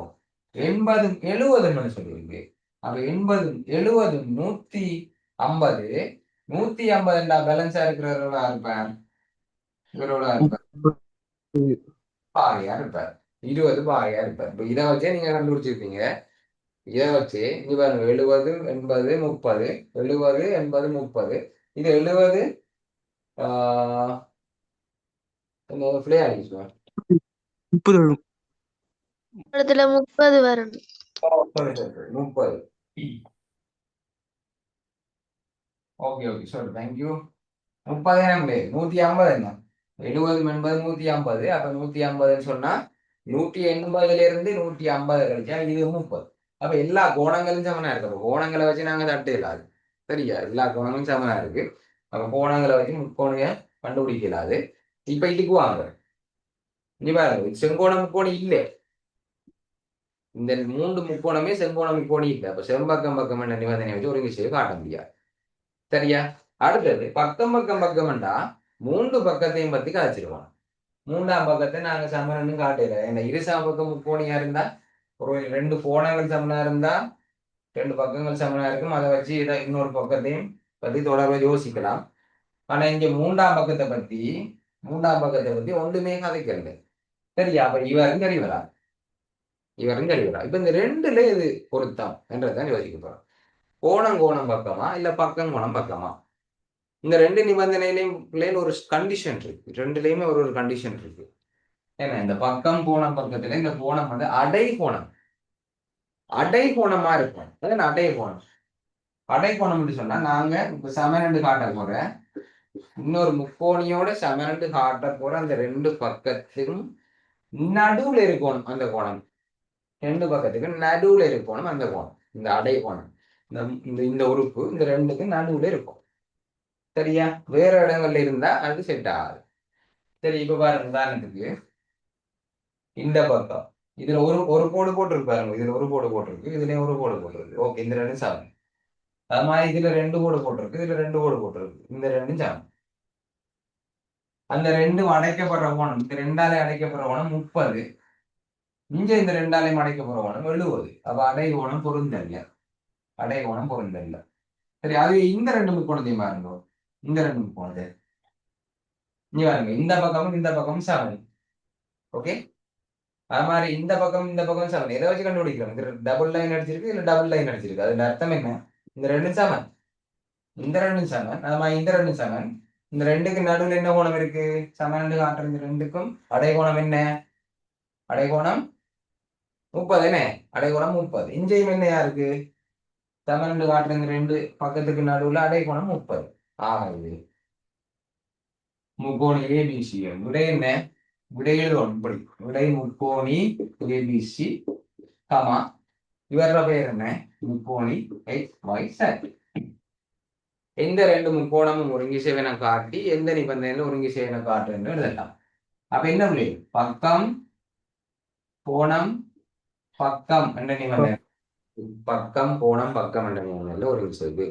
80 70 சொல்லுவீங்க. அப்ப 80 70 150 150 பேலன்ஸா இருக்கிறவர்களா இருப்பார்? இவரோட இருப்பார் பாகையா இருப்பார். 20 பாகையா இருப்பார். இப்ப இதை வச்சே நீங்க கண்டுபிடிச்சிருப்பீங்க. இதை வச்சு இங்க பாருங்க 70 80 30 70 80 30 இது 70 பிளே ஆகிடுச்சு 30 வரும். இடத்துல 30 வரணும். 30. Okay okay sir thank you. 30 150 என்ன 70 80 150. அப்ப 150 சொன்னா 180 இருந்து 150 கழிச்சா இது 30. அப்ப எல்லா கோணங்களும் சமனா இருக்கு. அப்ப கோணங்களை வச்சு நாங்க தட்டு இல்லாது. சரியா? எல்லா கோணங்களும் சமனா இருக்கு. அப்ப கோணங்களை வச்சு முக்கோணிய கண்டுபிடிக்க இல்லாது. இப்ப இதுக்கு வாங்க. இங்க பாருங்க செங்கோண முக்கோணி இல்லை. இந்த மூன்று முக்கோணமே செங்கோண முக்கோணி இல்லை. அப்ப செம்பக்கம் பக்கம் என்ற நிபந்தனை வச்சு ஒருங்கிசைவை செய்ய காட்ட முடியாது. சரியா? அடுத்தது பக்கம் பக்கம் பக்கம்டா மூன்று பக்கத்தையும் பத்தி கதைச்சிருவோம். மூன்றாம் பக்கத்தை நாங்க சமன்னு காட்டல. ஏன்னா இரு பக்கம் முக்கோணியா இருந்தா ஒரு ரெண்டு கோணங்கள் சமனா இருந்தா ரெண்டு பக்கங்கள் சமனா இருக்கும். அதை வச்சு இதை இன்னொரு பக்கத்தையும் பத்தி தொடர்பை யோசிக்கலாம். ஆனா இங்க மூன்றாம் பக்கத்தை பத்தி ஒன்றுமே கதைக்கிறது. சரியா? அப்ப இவரும் தெரியவரா இப்ப இந்த ரெண்டுல இது பொருத்தம் என்றதான் யோசிக்க போறோம். கோணம் கோணம் பக்கமா இல்ல பக்கம் கோணம் பக்கமா? இந்த ரெண்டு நிபந்தனையிலையும் ஒரு கண்டிஷன் இருக்கு. ரெண்டுலயுமே ஒரு கண்டிஷன் இருக்கு. ஏன்னா இந்த பக்கம் கோணம் பக்கத்துல இந்த கோணம் வந்து அடை கோணமா இருக்கும். அதான் அடை கோணம் சொன்னா நாங்க இப்ப சமநண்டு காட்ட போற இன்னொரு முக்கோணியோட சமநண்டு காட்ட போற அந்த ரெண்டு பக்கத்துக்கும் நடுவுல இருக்கணும் அந்த கோணம். ரெண்டு பக்கத்துக்கு நடுவுல இருக்கணும் அந்த கோணம். இந்த அடை கோணம் இந்த உறுப்பு இந்த ரெண்டுக்கு நடுவுல இருக்கும். சரியா? வேற இடங்கள்ல இருந்தா அது செட் ஆகாது. சரி, இப்ப பாருங்க, உதாரணத்துக்கு இந்த பக்கம் இதுல ஒரு கோடு போட்டிருக்கு பாருங்க. இதுல ஒரு கோடு போட்டிருக்கு, இதுலயும் ஒரு கோடு போட்டிருக்கு. ஓகே, இந்த ரெண்டும் சமம். அது மாதிரி இதுல ரெண்டு கோடு போட்டிருக்கு, இதுல ரெண்டு கோடு போட்டிருக்கு. இந்த ரெண்டும் சமம். அந்த ரெண்டும் அடைக்கப்படுற கோணம், இந்த ரெண்டாலே அடைக்கப்படுற கோணம் 30. இங்க இந்த ரெண்டாலையும் அடைக்கப்படுற கோணம் 70. அப்ப அடை கோணம் பொருந்தல்ல. சரி, அது இந்த ரெண்டு முக்கோணத்தையும் பாருங்க. இந்த ரெண்டு முக்கோணத்தை இங்க பாருங்க. இந்த பக்கமும் சமம். ஓகே, அது மாதிரி இந்த பக்கம் சமன். எதை வச்சு கண்டுபிடிக்கிறோம்? இது டபுள் லைன் அடிச்சிருக்கு, இல்ல டபுள் லைன் அடிச்சிருக்கு. அதுல அர்த்தம் என்ன? இந்த ரெண்டும் சமன். அது மாதிரி இந்த ரெண்டும் சமன். இந்த ரெண்டுக்கு நடுவில் என்ன கோணம் இருக்கு? சமன் காட்டுற இந்த ரெண்டுக்கும் அடைகோணம் என்ன? அடைகோணம் 30 என்ன? அடைகோணம் 30. இஞ்சையும் என்ன யாருக்கு? சமன் காட்டுற இந்த ரெண்டு பக்கத்துக்கு நடுவுல அடைகோணம் 30 ஆகுது. முக்கோணி ஏபிசி விடை என்ன? விடையில் ஒன்படி விடை முக்கோணி ஏபிசி கமா இவர பேர் என்ன? முக்கோணி XYZ. எந்த ரெண்டு முக்கோணமும் ஒருங்கி சேவனை காட்டி எந்த நிபந்தனையில ஒருங்கி சேவனை காட்டுன்னு எழுதலாம். அப்ப என்ன புள்ளி? பக்கம் கோணம் பக்கம் என்ற நிபந்தனை. பக்கம் கோணம் பக்கம் என்ற நிபந்தனையில ஒருங்கி சேவு.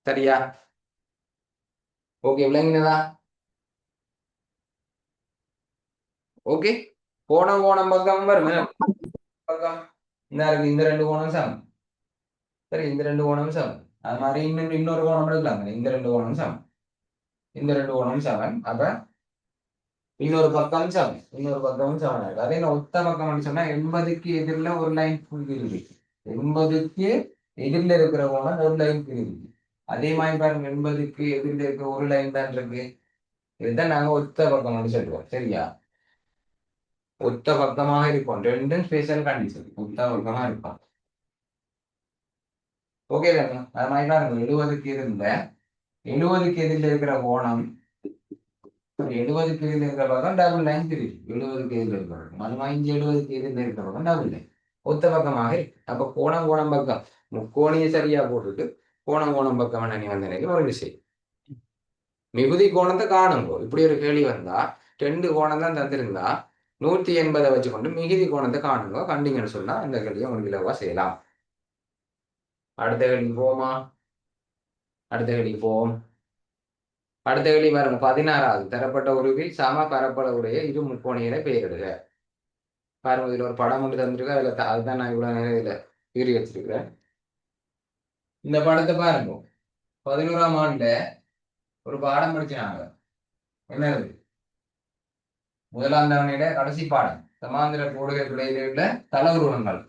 சரியா? ஓகே, விளங்கினதா? ஓகே, கோணம் கோணம் பக்கம் வரும். பக்கம் இந்த ரெண்டு கோணம் சமம். சரி, இந்த ரெண்டு கோணம் சமம். அது மாதிரி இன்னொரு கோணம் எடுக்கலாம். இந்த ரெண்டு கோணம் சமன். அப்ப இன்னொரு பக்கம் சமன். அதே ஒத்த பக்கம் சொன்னா 80க்கு எதிரில் ஒரு லைன் இருக்கு. 80க்கு எதிரில் இருக்கிற கோணம் ஒரு லைன் இருக்கு. அதே மாதிரி பாருங்க, 80க்கு எதிரில் இருக்கிற ஒரு லைன் தான் இருக்கு. இதுதான் நாங்க ஒத்த பக்கம் சொல்லுவோம். சரியா? ஒத்த பக்கமாக இருக்கும். ரெண்டும் ஸ்பெஷல் கண்டிஷன். ஒத்த பக்கமா இருக்கும். ஓகே தானே? அது மாதிரி பாருங்க, 70க்கு எதிரில் இருக்கிற கோணம் 70க்கு எதிரில் இருக்கிற பக்கம் டபுள் லைன் தெரியும். 70க்கு எதிரில் இருக்கிற பக்கம் அது மாதிரி 70க்கு எதிரில் இருக்கிற பக்கம் டபுள் லைன் ஒத்த பக்கமாக இருக்கு. அப்ப கோணம் பக்கம் முக்கோணியை சரியா போட்டுட்டு கோணம் பக்கம் என்ன நிபந்தனைக்கு ஒரு விஷயம். மிகுதி கோணத்தை காணுங்கோ. இப்படி ஒரு கேள்வி வந்தா 2 கோணம் தான் தந்திருந்தா 180 வச்சுக்கொண்டு மிகுதி கோணத்தை காணுங்கோ கண்டிங்கன்னு சொன்னா இந்த கேள்வியை உங்களுக்கு இலவா செய்யலாம். அடுத்த கேள்வி போவோமா? அடுத்த கேள்வி பாருங்க. 16வது தரப்பட்ட உருவில் சம பரப்பளவுடைய இரு முக்கோணிகளை பெயரிடுக. பாருங்க, இதுல ஒரு படம் ஒன்று தந்திருக்க. அதுதான் நான் இவ்வளவு நேரம் இதுல கீறி வச்சிருக்கிறேன். இந்த படத்தை பாருங்க. 11ஆம் ஆண்டுல ஒரு பாடம் படிச்சாங்க. என்னது? முதலாம் தவணையில கடைசி பாடம். சமாந்திர கோடுகளுக்கு இடையில உள்ள தல உருவங்கள்.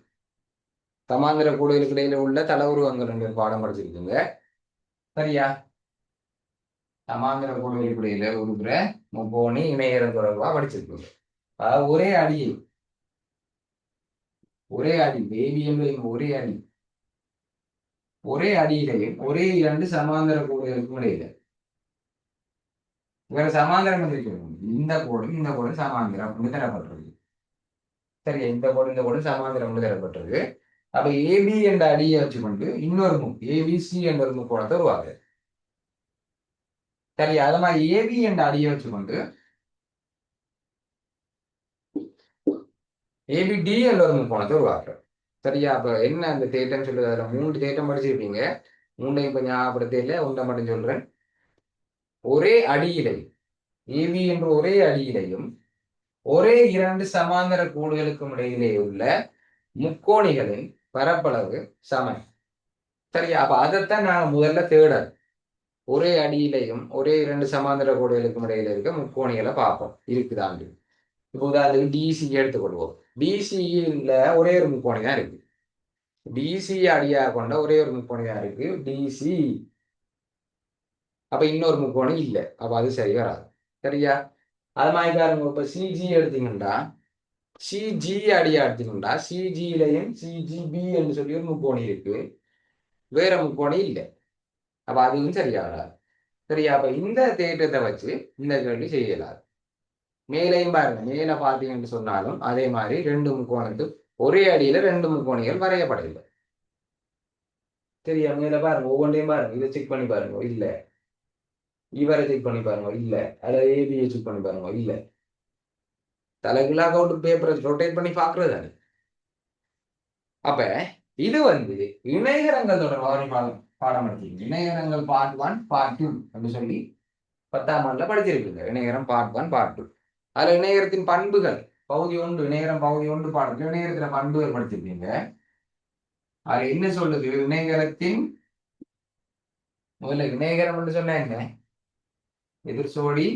என்ற பாடம் படிச்சிருக்குங்க. சரியா? சமாந்திர கோடுகளுக்கு இடையில உருகிற முக்கோணி இணையரம் தொடர்பா படிச்சிருக்குங்க. ஒரே அடி பேபி என்பது ஒரே அடியிலையும் ஒரே 2 சமாந்திர கோடுகளுக்கும் இடையில வேற சமாந்திரம் இருக்கணும். இந்த கோடு சமாந்திரம் தரப்பட்டிருக்கு. சரி, இந்த கோடு சமாந்திரம் தரப்பட்டிருக்கு. அப்ப ஏபி என்ற அடியை வச்சுக்கொண்டு இன்னொரு ஏபிசி என்ற ஒரு முக்கோணத்தை உருவாக்கு. சரி, அது மாதிரி ஏபி என்ற அடியை வச்சுக்கொண்டு ஏபிடி என்ற ஒரு முக்கோணத்தை உருவாக்குறோம். சரியா? அப்ப என்ன அந்த தேட்டம் சொல்லுது? அதுல 3 தேட்டம் படிச்சிருப்பீங்க. 3ஐயும் இப்ப ஞாபகப்படுத்தல, ஒன்றை மட்டும் சொல்றேன். ஒரே அடியிலையும் ஏபி என்ற ஒரே அடியிலையும் ஒரே 2 சமாந்தர கோடுகளுக்கும் இடையிலே உள்ள முக்கோணிகளின் பரப்பளவு சமன். சரியா? அப்ப அதைத்தான் நாங்க முதல்ல தேடல். ஒரே அடியிலையும் ஒரே 2 சமாந்தர கோடுகளுக்கும் இடையில இருக்க முக்கோணிகளை பார்ப்போம் இருக்குதாண்டு. இப்போ உதாரணத்துக்கு டிசி எடுத்துக்கொள்வோம். டிசியில ஒரே ஒரு முக்கோணி தான் இருக்கு. டிசி அடியாக கொண்ட ஒரே ஒரு முக்கோணி தான் இருக்கு, டிசி. அப்ப இன்னொரு முக்கோணி இல்லை, அப்ப அது சரி வராது. சரியா? அது மாதிரி பாருங்க, இப்ப சிஜி எடுத்தீங்கன்னா சிஜி அடியா எடுத்தீங்கன்னா சிஜிலையும் சிஜிபி என்று சொல்லி ஒரு முக்கோணி இருக்கு, வேற முக்கோணி இல்லை. அப்ப அதுவும் சரியா வராது. சரியா? அப்ப இந்த தேற்றத்தை வச்சு இந்த கேள்வி செய்யலாது. மேலையும் பாருங்க, மேல பாத்தீங்கன்னு சொன்னாலும் அதே மாதிரி 2 முக்கோணத்துக்கு ஒரே அடியில 2 முக்கோணிகள் வரையப்படவில்லை. சரியா? மேல பாருங்க, ஒவ்வொன்றையும் பாருங்க, இதை செக் பண்ணி பாருங்க, இல்ல. இவரை செக் பண்ணி பாருங்க, இல்ல. அல்லது ஏபியை செக் பண்ணி பாருங்க, இல்ல. தலைகீழாக அவுட் பேப்பரை ரொட்டேட் பண்ணி பாக்குறது தானே. அப்ப இது இணையகரங்கள் தொடர்பாக ஒரு பாடம் எடுத்தீங்க. இணையகரங்கள் பார்ட் 1 பார்ட் 2 அப்படின்னு சொல்லி 10ஆம் ஆண்டுல படிச்சிருக்கீங்க. இணையகரம் பார்ட் 1 பார்ட் 2. அதுல இணையகரத்தின் பண்புகள் பகுதி 1, இணையகரம் பகுதி 1 பாடத்துல இணையகரத்தின பண்புகள் படிச்சிருக்கீங்க. அது என்ன சொல்லுது? இணையகரத்தின் முதல்ல இணையகரம் என்று சொன்னா என்ன? எதிர் சோடி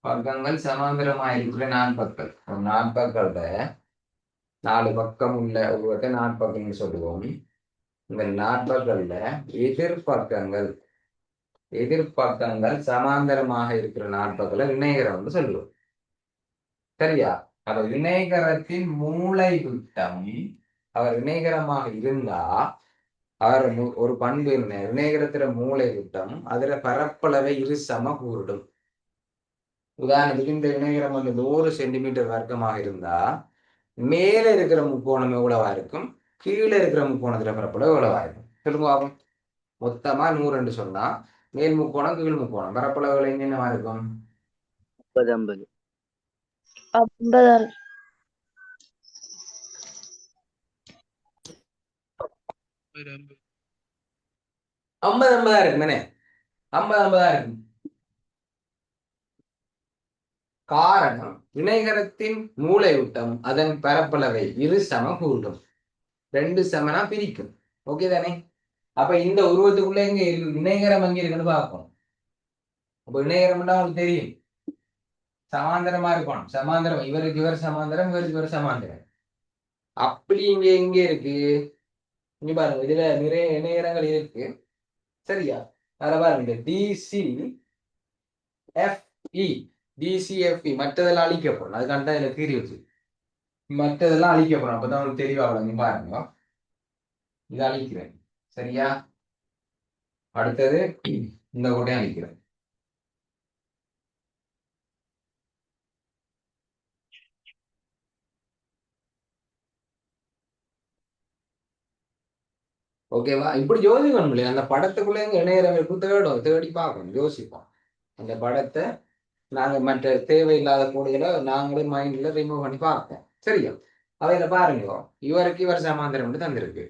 பக்கங்கள் சமாந்தரமாயிருக்கிற நாற்பக்கள். நாற்பக்கள 4 பக்கம் உள்ள உருவத்தை நாற்பக்கம்னு சொல்லுவோம். இந்த நாற்பக்கள்ல எதிர்பக்கங்கள் சமாந்தரமாக இருக்கிற நாற்பக்களை இணையகரம் சொல்லுவோம். சரியா? அப்ப இணையகரத்தின் மூளை விட்டம், அவர் இணையகரமாக இருந்தா அவர் ஒரு பண்பு என்ன? இணையகரத்தில மூளை விட்டம் அதுல பரப்பளவை இரு சம கூறிடும். உதாரணத்துக்கு இந்த இணையகரம் 100 சென்டிமீட்டர் வர்க்கமாக இருந்தா மேல இருக்கிற முக்கோணம் எவ்வளவா இருக்கும், கீழே இருக்கிற முக்கோணத்துல பரப்பளவு எவ்வளவா இருக்கும் சொல்லுங்க ஆகும். மொத்தமா 100 சொன்னா மேல் முக்கோணம் கீழ் முக்கோணம் பரப்பளவுகள் என்னென்னவா இருக்கும்? 50 50. 50 இருக்குமே. 50 இருக்கும். காரணம் இணைகரத்தின் மூளை விட்டம் அதன் பரப்பளவை இரு சம கூட்டும். 2 சமனா பிரிக்கும். ஓகே தானே? அப்ப இந்த உருவத்துக்குள்ள எங்க இணைகரம் அங்க இருக்குன்னு பார்ப்போம். அப்ப இணைகரம்னா உங்களுக்கு தெரியும், சமாந்தரமா இருக்கணும். சமாந்தரம், இவருக்கு இவர் சமாந்தரம், இவருக்கு இவர் சமாந்தரம். அப்படி இங்க எங்க இருக்கு? இங்க பாருங்க, இதுல நிறைய இணையரங்கள் இருக்கு. சரியா? அதுல பாருங்க, டிசி எஃப்இ, டிசிஎஃப்இ மற்றதெல்லாம் அழிக்கப்படும். அதுக்கான தான் இதுல கீறி வச்சு மற்றதெல்லாம் அழிக்கப்படும். அப்பதான் உங்களுக்கு தெளிவா வழங்கி பாருங்க. இதை அழிக்கிறேன். சரியா? அடுத்தது இந்த கோட்டையும் அழிக்கிறேன். ஓகேவா? இப்படி யோசிக்கணும் இல்லையா? அந்த படத்துக்குள்ள எங்க இணையரம் இருக்கும், தேடி பார்க்கணும், யோசிப்போம். அந்த படத்தை நாங்க மற்ற தேவையில்லாத கூடையில நாங்களே மைண்ட்ல ரிமூவ் பண்ணி பார்ப்போம். சரியா? அவையில பாருங்க, இவருக்கு இவர் சமாந்தரம் வந்து தந்திருக்கு,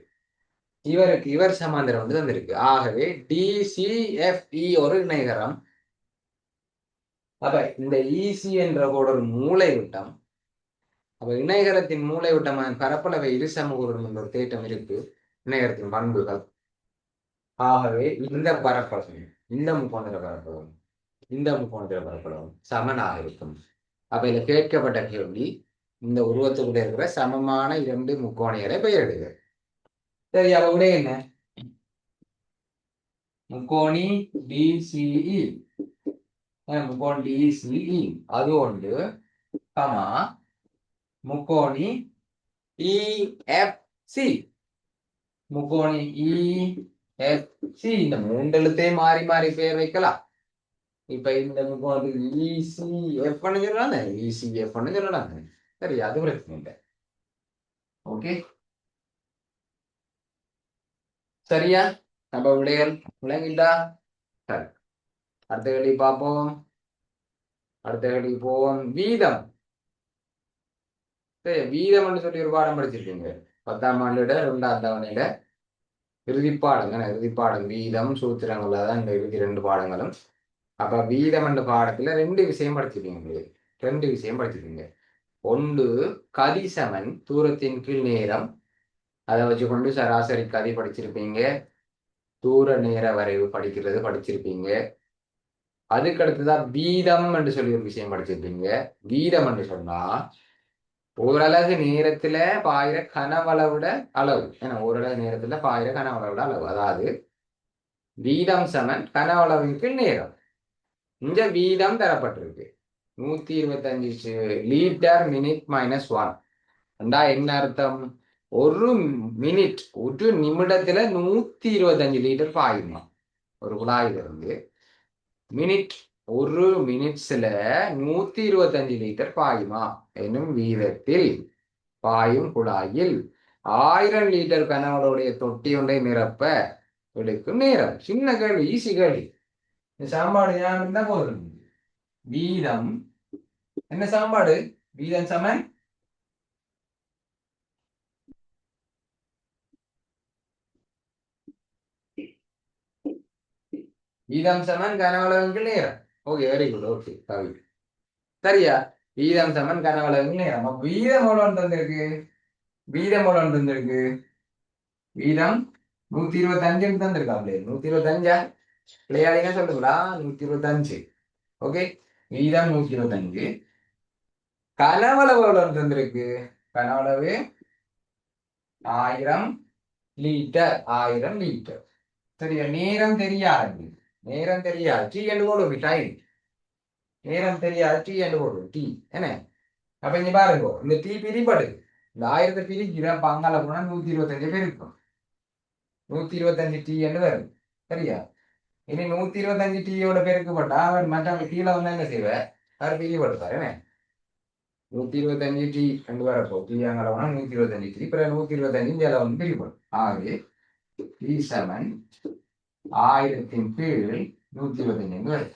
இவருக்கு இவர் சமாந்தரம் வந்து தந்திருக்கு. ஆகவே டிசிஎஃப்இ ஒரு இணைகரம். அப்ப இந்த இசி என்ற கூட ஒரு மூளை விட்டம். அப்ப இணைகரத்தின் மூளை விட்டமான பரப்பளவை இரு சமூகம் என்ற ஒரு தேட்டம் இருக்கு, இணைகரத்தின் பண்புகள். ஆகவே இந்த பரப்பளவு, இந்த முக்கோணத்தில பரப்பளவு, இந்த முக்கோணத்தில பரப்பளவு சமனாக இருக்கும். அப்ப இதில் கேட்கப்பட்ட கேள்வி, இந்த உருவத்துக்குள்ள இருக்கிற சமமான 2 முக்கோணிகளை பெயரிடுக. சரி, அப்ப விட என்ன? முக்கோணி டிசிஇ, முக்கோணி டிசிஇ அது ஒன்று, சமா முக்கோணி இஎஃப்சி, முக்கோணி இஎஃப்சி. இந்த 3 எழுத்தையும் மாறி மாறி பெயர் வைக்கலாம். இப்ப இந்த முக்கோணத்துக்கு இசிஎஃப் சொல்லலாம், இசிஎஃப் சொல்லலாம். சரி, அது பிரச்சனை இல்லை. ஓகே, சரியா? நம்ம விடைகள் விளங்கிட்டா? சரி, அடுத்த கேள்வி பார்ப்போம். அடுத்த கேள்வி போவோம். வீதம். சரி, வீதம் சொல்லி ஒரு பாடம் படிச்சிருக்கீங்க. 10ஆம் ஆண்டோட 2ஆம் தவணையில இறுதிப்பாடம் வீதம் சூத்திரங்கள்ல தான் இந்த இறுதி 2 பாடங்களும். அப்ப வீதம் என்ற பாடத்துல 2 விஷயம் படிச்சிருக்கீங்க. 2 விஷயம் படிச்சிருக்கீங்க. ஒன்று கதிசமன் தூரத்தின் கீழ் நேரம், அதை வச்சுக்கொண்டு சராசரி கதி படிச்சிருப்பீங்க. தூர நேர வரைவு படிச்சிருப்பீங்க. அதுக்கு அடுத்துதான் வீதம் என்று சொல்லி ஒரு விஷயம் படிச்சிருப்பீங்க. வீதம் என்று சொன்னா ஓரளவு நேரத்துல பாயிர கனவளவிட அளவு. ஏன்னா ஓரளவு நேரத்துல பாயிர கனவளவிட அளவு. அதாவது வீதம் சமன் கனவளவின் கீழ் நேரம். இந்த வீதம் தரப்பட்டிருக்கு 125 லிட்டர் மினிட் -1. என்ன அர்த்தம்? ஒரு மினிட், ஒரு நிமிடத்துல 125 லிட்டர் பாயுமா ஒரு குழாயிலிருந்து. மினிட், ஒரு மினிட்ஸ்ல 125 லிட்டர் பாயுமா என்னும் வீதத்தில் பாயும் குழாயில் 1000 லிட்டர் கனவளுடைய தொட்டி ஒன்றை நிரப்ப எடுக்கும் நேரம். சின்ன கேள்வி, ஈஸி கேள்வி. சாம்பாடு ஞாபகம் இருந்தா போதும். வீதம் என்ன சாம்பாடு? வீதம் சமன் வீதம் சமன் கனவளவுக்கு நேரம். Okay, very good. ஓகே, கவி சரியா? வீதம் சமன் கனவளவுக்கு நேரம். அப்ப வீதம் எவ்வளவு தந்திருக்கு? வீதம் எவ்வளவு தந்திருக்கு? வீதம் 125 தந்திருக்கா? 125 விளையாடினா சொல்லுங்களா? 125. ஓகே, வீதம் 125. கனவளவு எவ்வளவு தந்திருக்கு? கனவளவு 1000 லிட்டர். 1000 லிட்டர். சரியா? நேரம் தெரியாது. நேரம் தெரியாது. டி என்று போடுங்க. டைம் நேரம் தெரியாது. டி என்று போடுங்க. டி என்ன? அப்ப இங்க பாருங்க, இந்த டி பிரிபடுது. இந்த 1000 பிரிக்கிற பங்கால போனா 125 பேர் இருக்கும். 125 டி என்று வரும். சரியா? இனி 125 டீயோட பெருக்கப்பட்டா அவர் மற்றவங்க கீழே வந்து என்ன செய்வார்? அவர் பிரிப்படுத்தார். என்ன 125 டி ரெண்டு வரப்போ டி அங்கலவனா 125 டி, பிறகு 125 இந்தியாவில் வந்து பிரிப்படும். ஆகவே டி சமன் 1000 கீழ் 125 வருது.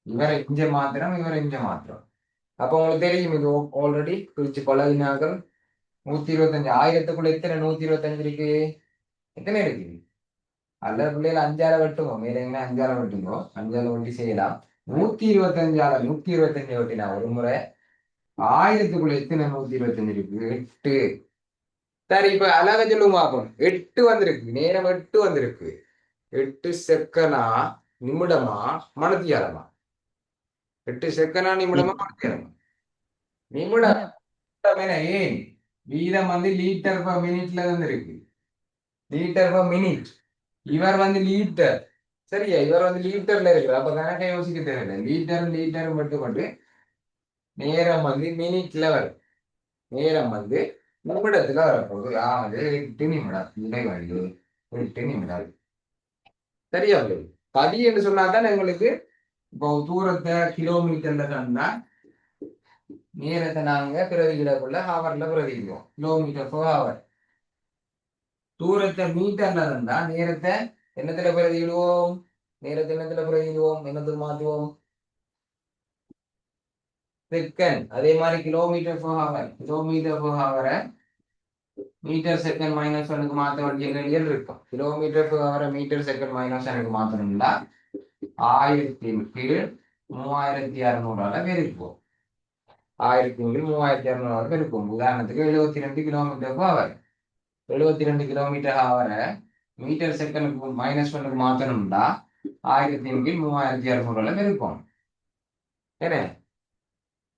இவரை இஞ்ச மாத்திரம், இவரை இஞ்ச மாத்திரம். அப்ப உங்களுக்கு தெரியும், இது ஆல்ரெடி பிரிச்சு பழகினார்கள். 125 1000க்குள்ள எத்தனை 125 இருக்கு? எத்தனை இருக்கு? அல்ல பிள்ளைகள் 5ஆல வெட்டுவோம். மேல எங்கன்னா 5ஆல வெட்டுங்கோ. 5ஆல வெட்டி செய்யலாம். 125 வெட்டினா ஒரு முறை 1000க்குள்ள எத்தனை 125 இருக்கு? 8. சரி, இப்ப அழக சொல்லுங்க பார்ப்போம். 8 வந்திருக்கு. நேரம் 8 வந்திருக்கு. 8 செகண்டா, நிமிடமா, மணித்தியாலமா? 8 செகண்டா, நிமிடமா, மணித்தியாலமா? நிமிடம். ஏன் வீதம் வந்து லீட்டர் பர் மினிட்ல இருந்து இருக்கு. Litre per minute. இவர் வந்து லிட்டர். சரியா? இவர் வந்து லிட்டர்ல இருக்கு. அப்ப கணக்கை யோசிக்க தேவையில்லை. லிட்டர் மட்டும் நேரம் வந்து மினிட்ல வரும். நேரம் வந்து நிமிடத்துல வரப்போகுது. 8 நிமிடம். இடைவெளி 8 நிமிடம். சரியா? கதி என்று சொன்னாதான் எங்களுக்கு இப்போ தூரத்தை கிலோமீட்டர்ல சொன்னா நேரத்தை நாங்க பிரதிகிடக்குள்ள ஹவர்ல பிரதிக்கிறோம். Kilometre per hour. தூரத்தை மீட்டர்ல இருந்தா நேரத்தை என்னத்துல பிரதியிடுவோம்? நேரத்தை என்னத்துல பிரதியிடுவோம்? என்னத்துக்கு மாற்றுவோம்? செகண்ட். அதே மாதிரி kilometre per hour. Kilometre per ஹவரை மீட்டர் செகண்ட் -1க்கு மாற்ற வேண்டிய நிலையில் இருக்கும். கிலோமீட்டர் பர் ஹவரை மீட்டர் செகண்ட் -1க்கு மாற்றணும்னா 1000 கீழ் 3600 பெருக்குவோம். 1000 கீழ் 3600 பெருக்குவோம். உதாரணத்துக்கு 72 கிலோமீட்டர் பர் ஹவர். 72 கிலோமீட்டர் ஹவரை மீட்டர் செகண்டுக்கு -1க்கு மாற்றணும்னா 1000 கீழ் 3600 பெருக்கும். என்ன?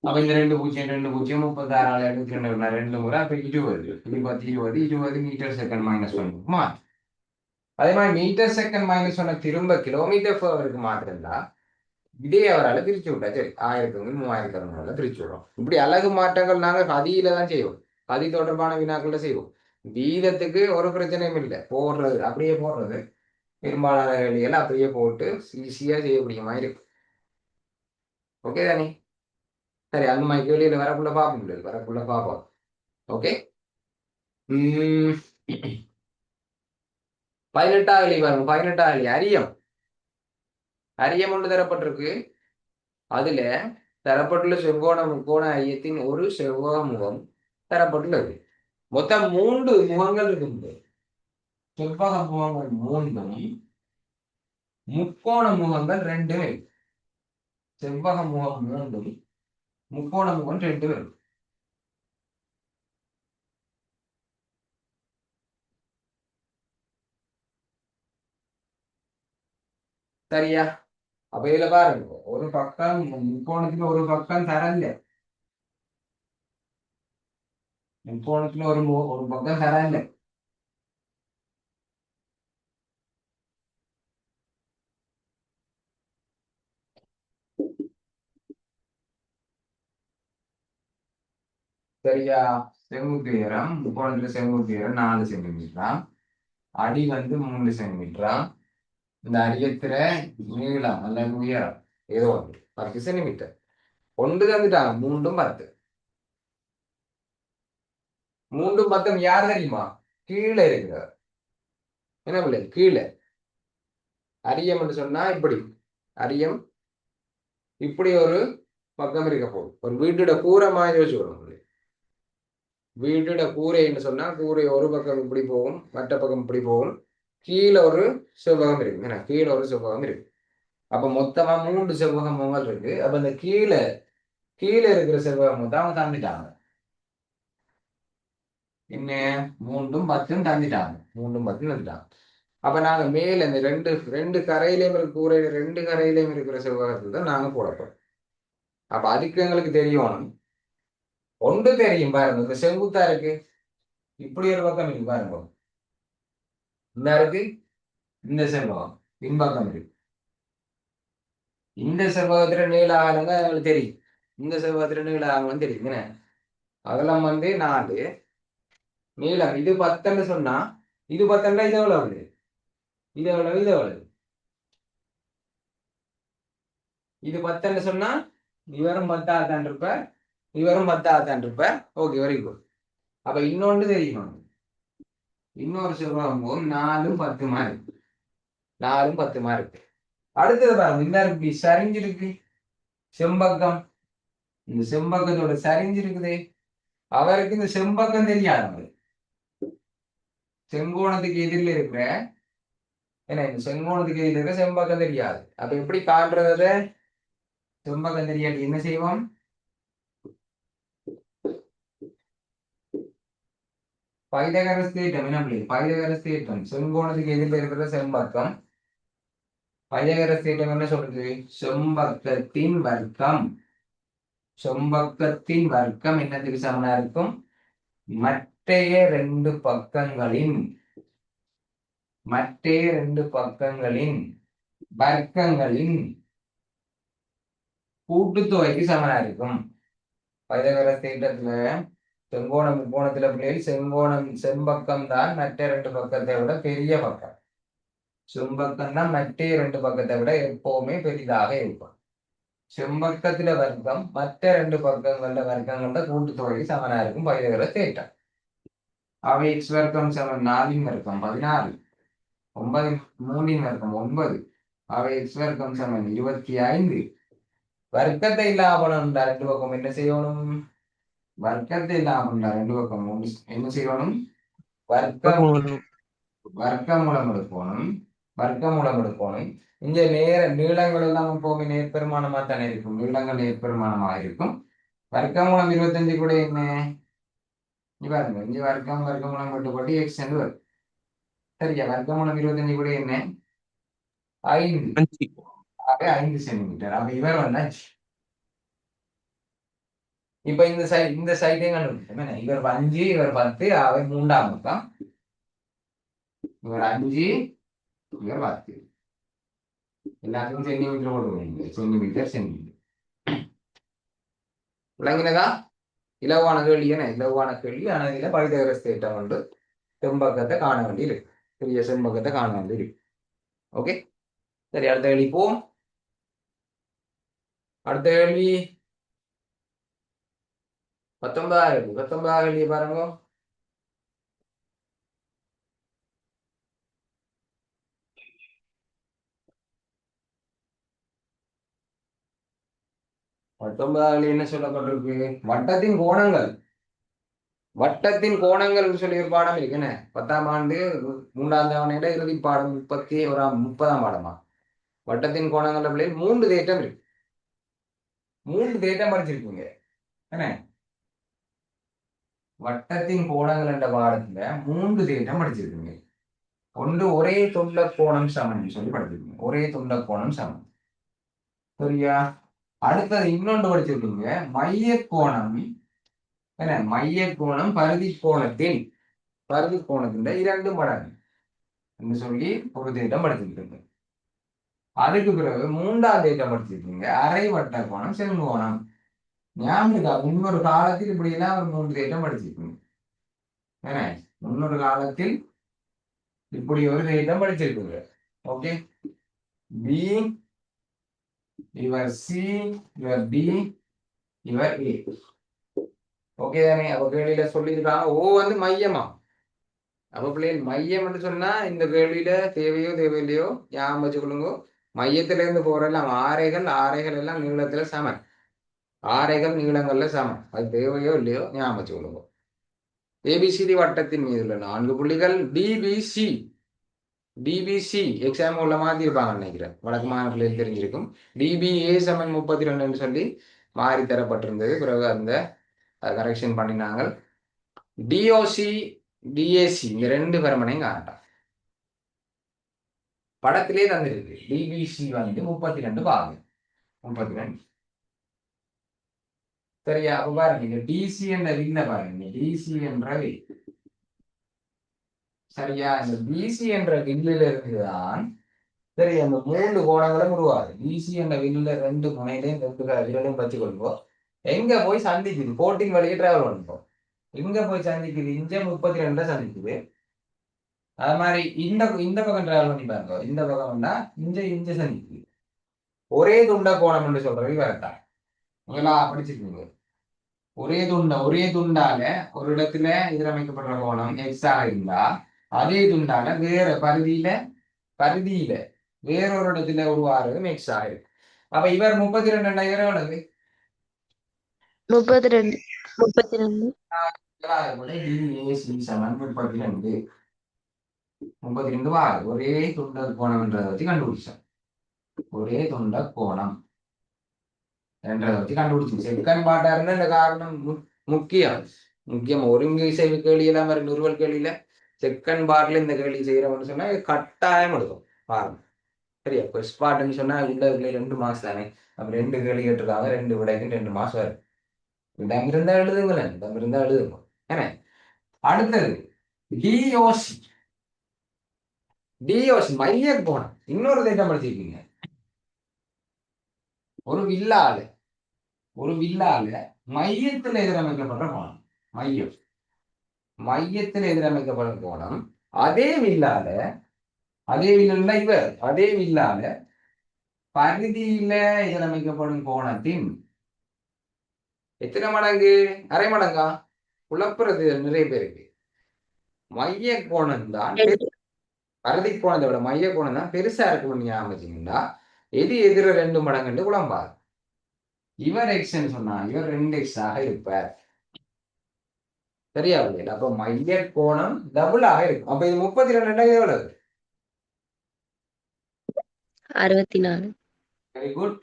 அப்ப இந்த 2 0 2 0 36 22 2 முறை அப்ப 20 20 மீட்டர் செகண்ட் -1க்கு மாற்று. அதே மாதிரி மீட்டர் செகண்ட் -1 திரும்ப கிலோமீட்டர் பர் ஹவருக்கு மாற்றிருந்தா இதே அவரால் பிரிச்சு விட்டா சரி 1000 3600 பிரிச்சு விடும். இப்படி அழகு மாற்றங்கள் நாங்க கதியில தான் செய்வோம். கதி தொடர்பான வினாக்கள்ல செய்வோம். வீதத்துக்கு ஒரு பிரச்சனையும் இல்லை. போடுறது அப்படியே போடுறது. பெரும்பாலான வேலைகளை அப்படியே போட்டு ஈஸியா செய்யக்கூடிய மாதிரி இருக்கு. ஓகே தானே? சரி, அந்த மாதிரி கேள்வியில வரக்குள்ள பார்ப்போம். வரக்குள்ள பார்ப்போம். ஓகே. 18ஆவது பாருங்க. 18ஆவது அரியம். அரியம் ஒன்று தரப்பட்டிருக்கு. அதுல தரப்பட்டுள்ள செவ்வான முக்கோண ஐயத்தின் ஒரு செவ்வக முகம் தரப்பட்டுள்ளது. மொத்தம் 3 முகங்கள் இருக்கு. செவ்வக முகங்கள் 3ம் முக்கோண முகங்கள் 2 இருக்கு. செவ்வக முகம் 3ம் முக்கோண முகம் 2 இருக்கு. சரியா? அப்ப இதுல பாருங்க, ஒரு பக்கம் முக்கோணத்துல ஒரு பக்கம் தரல. முக்கோணத்துல ஒரு பக்கம் தரல. சரியா? செங்குத்து உயரம் முக்கோணத்துல செங்குத்து உயரம் 4 சென்டிமீட்டரா, அடி 3 சென்டிமீட்டரா, இந்த அடியத்துல நீளம் அல்லது உயரம் ஏதோ 10 சென்டிமீட்டர். ஒன்று தந்துட்டாங்க 3ம் 10. 3ம் 10 யார் தெரியுமா? கீழே இருக்கிறார். என்ன பிள்ளை? கீழே அரியம் என்று சொன்னா இப்படி அரியம் இப்படி ஒரு பக்கம் இருக்க போகுது. ஒரு வீட்டோட கூரைமா யோசிச்சுக்கணும். வீட்டோட கூரைன்னு சொன்னா கூரை ஒரு பக்கம் இப்படி போகும், மற்ற பக்கம் இப்படி போகும். கீழே ஒரு செவ்வகம் இருக்கு. ஏன்னா கீழே ஒரு செவ்வகம் இருக்கு. அப்ப மொத்தமா 3 செவ்வகங்கள் இருக்கு. அப்ப இந்த கீழே கீழே இருக்கிற செவ்வகம் மொத்தம் அவங்க தந்துட்டாங்க. என்ன 3ம் 10ம் தந்துட்டாங்க. 3ம் 10ம் தந்துட்டாங்க. அப்ப நாங்க மேல இந்த ரெண்டு ரெண்டு கரையிலையும் இருக்கிற கூரையில 2 கரையிலையும் இருக்கிற செவ்வகத்தை தான் நாங்க போடப்போம். அப்ப அதுக்கு எங்களுக்கு தெரியணும். ஒன்று தெரியும் பாருங்க, இந்த செங்குத்தா இருக்கு, இப்படி ஒரு பக்கம் இருக்கு பாருங்க. இந்த இருக்கு இந்த செவ்வகம் பின்பக்கம் இருக்கு. இந்த செவ்வகத்துல நீள ஆகலங்க எங்களுக்கு தெரியும். இந்த செவ்வகத்துல நீள ஆகலம் தெரியும். என்ன அகலம் 4, நீளம் இது 10ன்னு சொன்னா இது 10ன்னா இது எவ்வளவு? இது எவ்வளவு? இது எவ்வளவு? இது 10ன்னு சொன்னா இவரும் 10 இருப்பார், இவரும் 10 இருப்பார். Okay, very good. அப்ப இன்னொன்று தெரியும், இன்னொரு செவ்வகம் 4ம் 10 இருக்கு. 4ம் 10 இருக்கு. அடுத்தது பாருங்க, இந்த இப்படி சரிஞ்சிருக்கு செம்பக்கம். இந்த செம்பக்கத்தோட சரிஞ்சிருக்குது. அவருக்கு இந்த செம்பக்கம் தெரியாது. செங்கோணத்துக்கு எதிரில் இருக்கிற ஏன்னா இந்த செங்கோணத்துக்கு எதிரில் இருக்கிற செம்பக்கம் தெரியாது. அப்ப எப்படி காட்டுறது? செம்பக்கம் தெரியாது என்ன செய்வோம்? பைதகரஸ் தேற்றம். என்ன பிள்ளை? பைதகரஸ் தேற்றம். செங்கோணத்துக்கு எதிரில் இருக்கிற செம்பக்கம். பைதகரஸ் தேற்றம் என்ன சொல்றது? செம்பக்கத்தின் வர்க்கம். செம்பக்கத்தின் வர்க்கம் என்னத்துக்கு சமனா இருக்கும்? மற்றைய 2 பக்கங்களின் வர்க்கங்களின் கூட்டுத்தொகைக்கு சமனா இருக்கும். பைதகரஸ் தேற்றத்துல செங்கோணம் முக்கோணத்துல பிள்ளைகள் செம்பக்கம் தான் மற்ற 2 பக்கத்தை விட பெரிய பக்கம். செம்பக்கம் தான் மற்ற 2 பக்கத்தை விட எப்பவுமே பெரிதாக இருக்கும். செம்பக்கத்துல வர்க்கம் மற்ற 2 வர்க்கங்களோட கூட்டுத்தொகைக்கு சமனா இருக்கும் பைதகரஸ் தேற்றம். அவை x வர்க்கம் சமன் 4 வர்க்கம் 16, 9 3 வர்க்கம் 9. அவை x வர்க்கம் சமன் 25. வர்க்கத்தை இல்லாமல் 2 பக்கம் என்ன செய்யணும்? வர்க்கத்தை இல்லாமல் 2 பக்கம் என்ன செய்யணும்? வர்க்கமூலம் எடுக்கணும். வர்க்கமூலம் எடுக்கணும். இங்க நீளங்கள் எல்லாம் எப்பவுமே நேர்பெருமானமா தானே இருக்கும். நீளங்கள் நேர்பெருமானமாக இருக்கும். வர்க்கமூலம் 25 கூட என்ன? பாருங்க, இங்க வர்க்கமூலம் மட்டுப்பட்டு எக்ஸ் என்று வரும். சரியா? வர்க்கமூலம் 25 கூட என்ன? 5. ஆக 5 சென்டிமீட்டர். அப்ப இவர் 5. இப்ப இந்த சைடையும் கண்டுபிடிச்சோம். இவர் 5, இவர் 10, அவை 3ஆம் பக்கம். இவர் 5, இவர் 10. எல்லாத்துக்கும் சென்டிமீட்டர் போடுவீங்க. சென்டிமீட்டர். விளங்கினதா? இலவான கேள்வி. என்ன இலவான கேள்வி? ஆனால் இதுல பைதகரஸ் தேற்றம் வந்து செம்பக்கத்தை காண வேண்டி இருக்கு. பெரிய செம்பக்கத்தை காண வேண்டி இருக்கு. ஓகே, சரி, அடுத்த கேள்வி போம். அடுத்த கேள்வி 19ஆவது கேள்வி. 19ஆவது கேள்வி பாருங்க. என்ன சொல்லப்பட்டிருக்கு? வட்டத்தின் கோணங்கள் வட்டத்தின் கோணங்கள் சொல்லி ஒரு பாடம் இருக்கு என்ன 10ஆம் ஆண்டு 3ஆம் தவணையில இறுதி பாடம் 30ஆம் பாடமா வட்டத்தின் கோணங்கள் பிள்ளைகள் 3 தேட்டம் இருக்கு 3 தேட்டம் படிச்சிருக்கீங்க என்ன வட்டத்தின் கோணங்கள் என்ற பாடத்துல 3 தேட்டம் படிச்சிருக்கீங்க ஒன்று ஒரே துண்ட கோணம் சமன் சொல்லி படிச்சிருக்கீங்க ஒரே துண்ட கோணம் சமன் சரியா அடுத்தது இன்னொன்று படிச்சிருக்கீங்க மைய கோணம் என்ன மைய கோணம் பருதி கோணத்தின் 2 மடங்கு என்று சொல்லி ஒரு தேட்டம் படிச்சிருக்கீங்க அதுக்கு பிறகு 3ஆம் தேட்டம் படிச்சிருக்கீங்க அரை வட்ட கோணம் செங்கோணம் ஞாபகம் இருக்கா முன்னொரு காலத்தில் இப்படி எல்லாம் ஒரு 3 தேட்டம் படிச்சிருக்கீங்க என்ன முன்னொரு காலத்தில் இப்படி ஒரு தேட்டம் படிச்சிருக்கீங்க ஓகே பி இவர் சி இவர் டி இவர் ஏ ஓகே தானே அப்ப கேள்வியில சொல்லியிருக்காங்க ஓ வந்து மையமா அப்ப பிள்ளைகள் மையம் என்று சொன்னா இந்த கேள்வியில தேவையோ தேவையில்லையோ ஞாபகம் வச்சுக்கொள்ளுங்க மையத்துல இருந்து போறெல்லாம் ஆரைகள் எல்லாம் நீளத்துல சமன் ஆரைகள் நீளங்கள்ல சமன் அது தேவையோ இல்லையோ ஞாபகம் வச்சுக்கொள்ளுங்க ஏபிசிடி வட்டத்தின் மீது உள்ள 4 புள்ளிகள் டிபிசி டிபிசி எக்ஸாம் உள்ள மாதிரி இருப்பாங்க நினைக்கிறேன் வழக்கமான பிள்ளைகள் தெரிஞ்சிருக்கும் டிபிஏ சமன் 32 சொல்லி மாறி தரப்பட்டிருந்தது பிறகு அந்த கரெக்ஷன் பண்ணினாங்க டிஓசி டிஏசி இந்த 2 பெருமனையும் காணட்டான் படத்திலே தந்திருக்கு டிபிசி வந்து 32 பாருங்க 32 சரியா அப்ப பாருங்க இந்த டிசி என்ற வில்ல பாருங்க டிசி என்ற வில் சரியா இந்த பிசி என்ற வில்லில இருந்துதான் சரி அந்த 3 கோணங்களும் உருவாது பிசி என்ற வில்லுல 2 முனையிலையும் 2 விரலையும் வச்சு கொள்வோம் எங்க போய் சந்திக்குது கோட்டின் வழியே டிராவல் பண்ணுவோம் எங்க போய் சந்திக்குது இங்க 32 சந்திக்குது அது மாதிரி இந்த பக்கம் டிராவல் பண்ணி பாருங்க இந்த பக்கம்னா இங்க சந்திக்குது ஒரே துண்ட கோணம் என்று சொல்றது வரட்டான் உங்களா படிச்சிருக்கீங்க ஒரே துண்டால ஒரு இடத்துல எதிரமைக்கப்படுற கோணம் எக்ஸா இருந்தா அதே துண்டால வேற பரிதியில வேறொரு இடத்துல உருவாகிறதும் எக்ஸ் ஆயிருக்கு அப்ப இவர் 32 எவ்வளவு 32 32 32 வாரு ஒரே துண்ட கோணம்ன்றதை வச்சு கண்டுபிடிச்சோம் ஒரே துண்ட கோணம் என்றதை வச்சு கண்டுபிடிச்சு செகண்ட் பார்ட்டா இருந்தா இந்த காரணம் முக்கியம் ஒருங்கு இசைவு கேள்வி எல்லாம் வரும் நிறுவல் கேள்வியில செகண்ட் பார்ட்ல இந்த கேள்வி செய்யறோம்னு சொன்னா கட்டாயம் எடுக்கும் பாருங்க சரியா ஃபர்ஸ்ட் பார்ட்னு சொன்னா உள்ள 2 மார்க்ஸ் தானே அப்ப 2 கேள்வி கேட்டிருக்காங்க 2 விடைக்கு 2 மார்க்ஸ் வரும் இடம் இருந்தா எழுதுங்களேன் இடம் இருந்தா எழுதுங்க ஏன்னா அடுத்தது டிஓசி மைய கோணம் இன்னொரு திட்டம் படிச்சிருக்கீங்க ஒரு வில்லால மையத்தில் எதிரமைக்கப்பட்ட கோணம் மையத்தில் எதிரமைக்கப்படும் கோணம் அதே வில்லால பரிதியில எதிரமைக்கப்படும் கோணத்தின் எத்தனை மடங்கு அரை மடங்கா குழப்புறது நிறைய பேருக்கு மைய கோணம் தான் பரிதி கோணத்தை விட மைய கோணம் தான் பெருசா இருக்கும்னு ஞாபகம் எது எதிர 2 மடங்குன்னு குழம்பாது இவர் எக்ஸ்ன்னு சொன்னா இவர் 2 எக்ஸ் ஆக இருப்பார் சரியா இல்லையா அப்ப மைய கோணம் டபுளாக இருக்கும் அப்ப இது 32 எவ்வளவு 64 வெரி குட்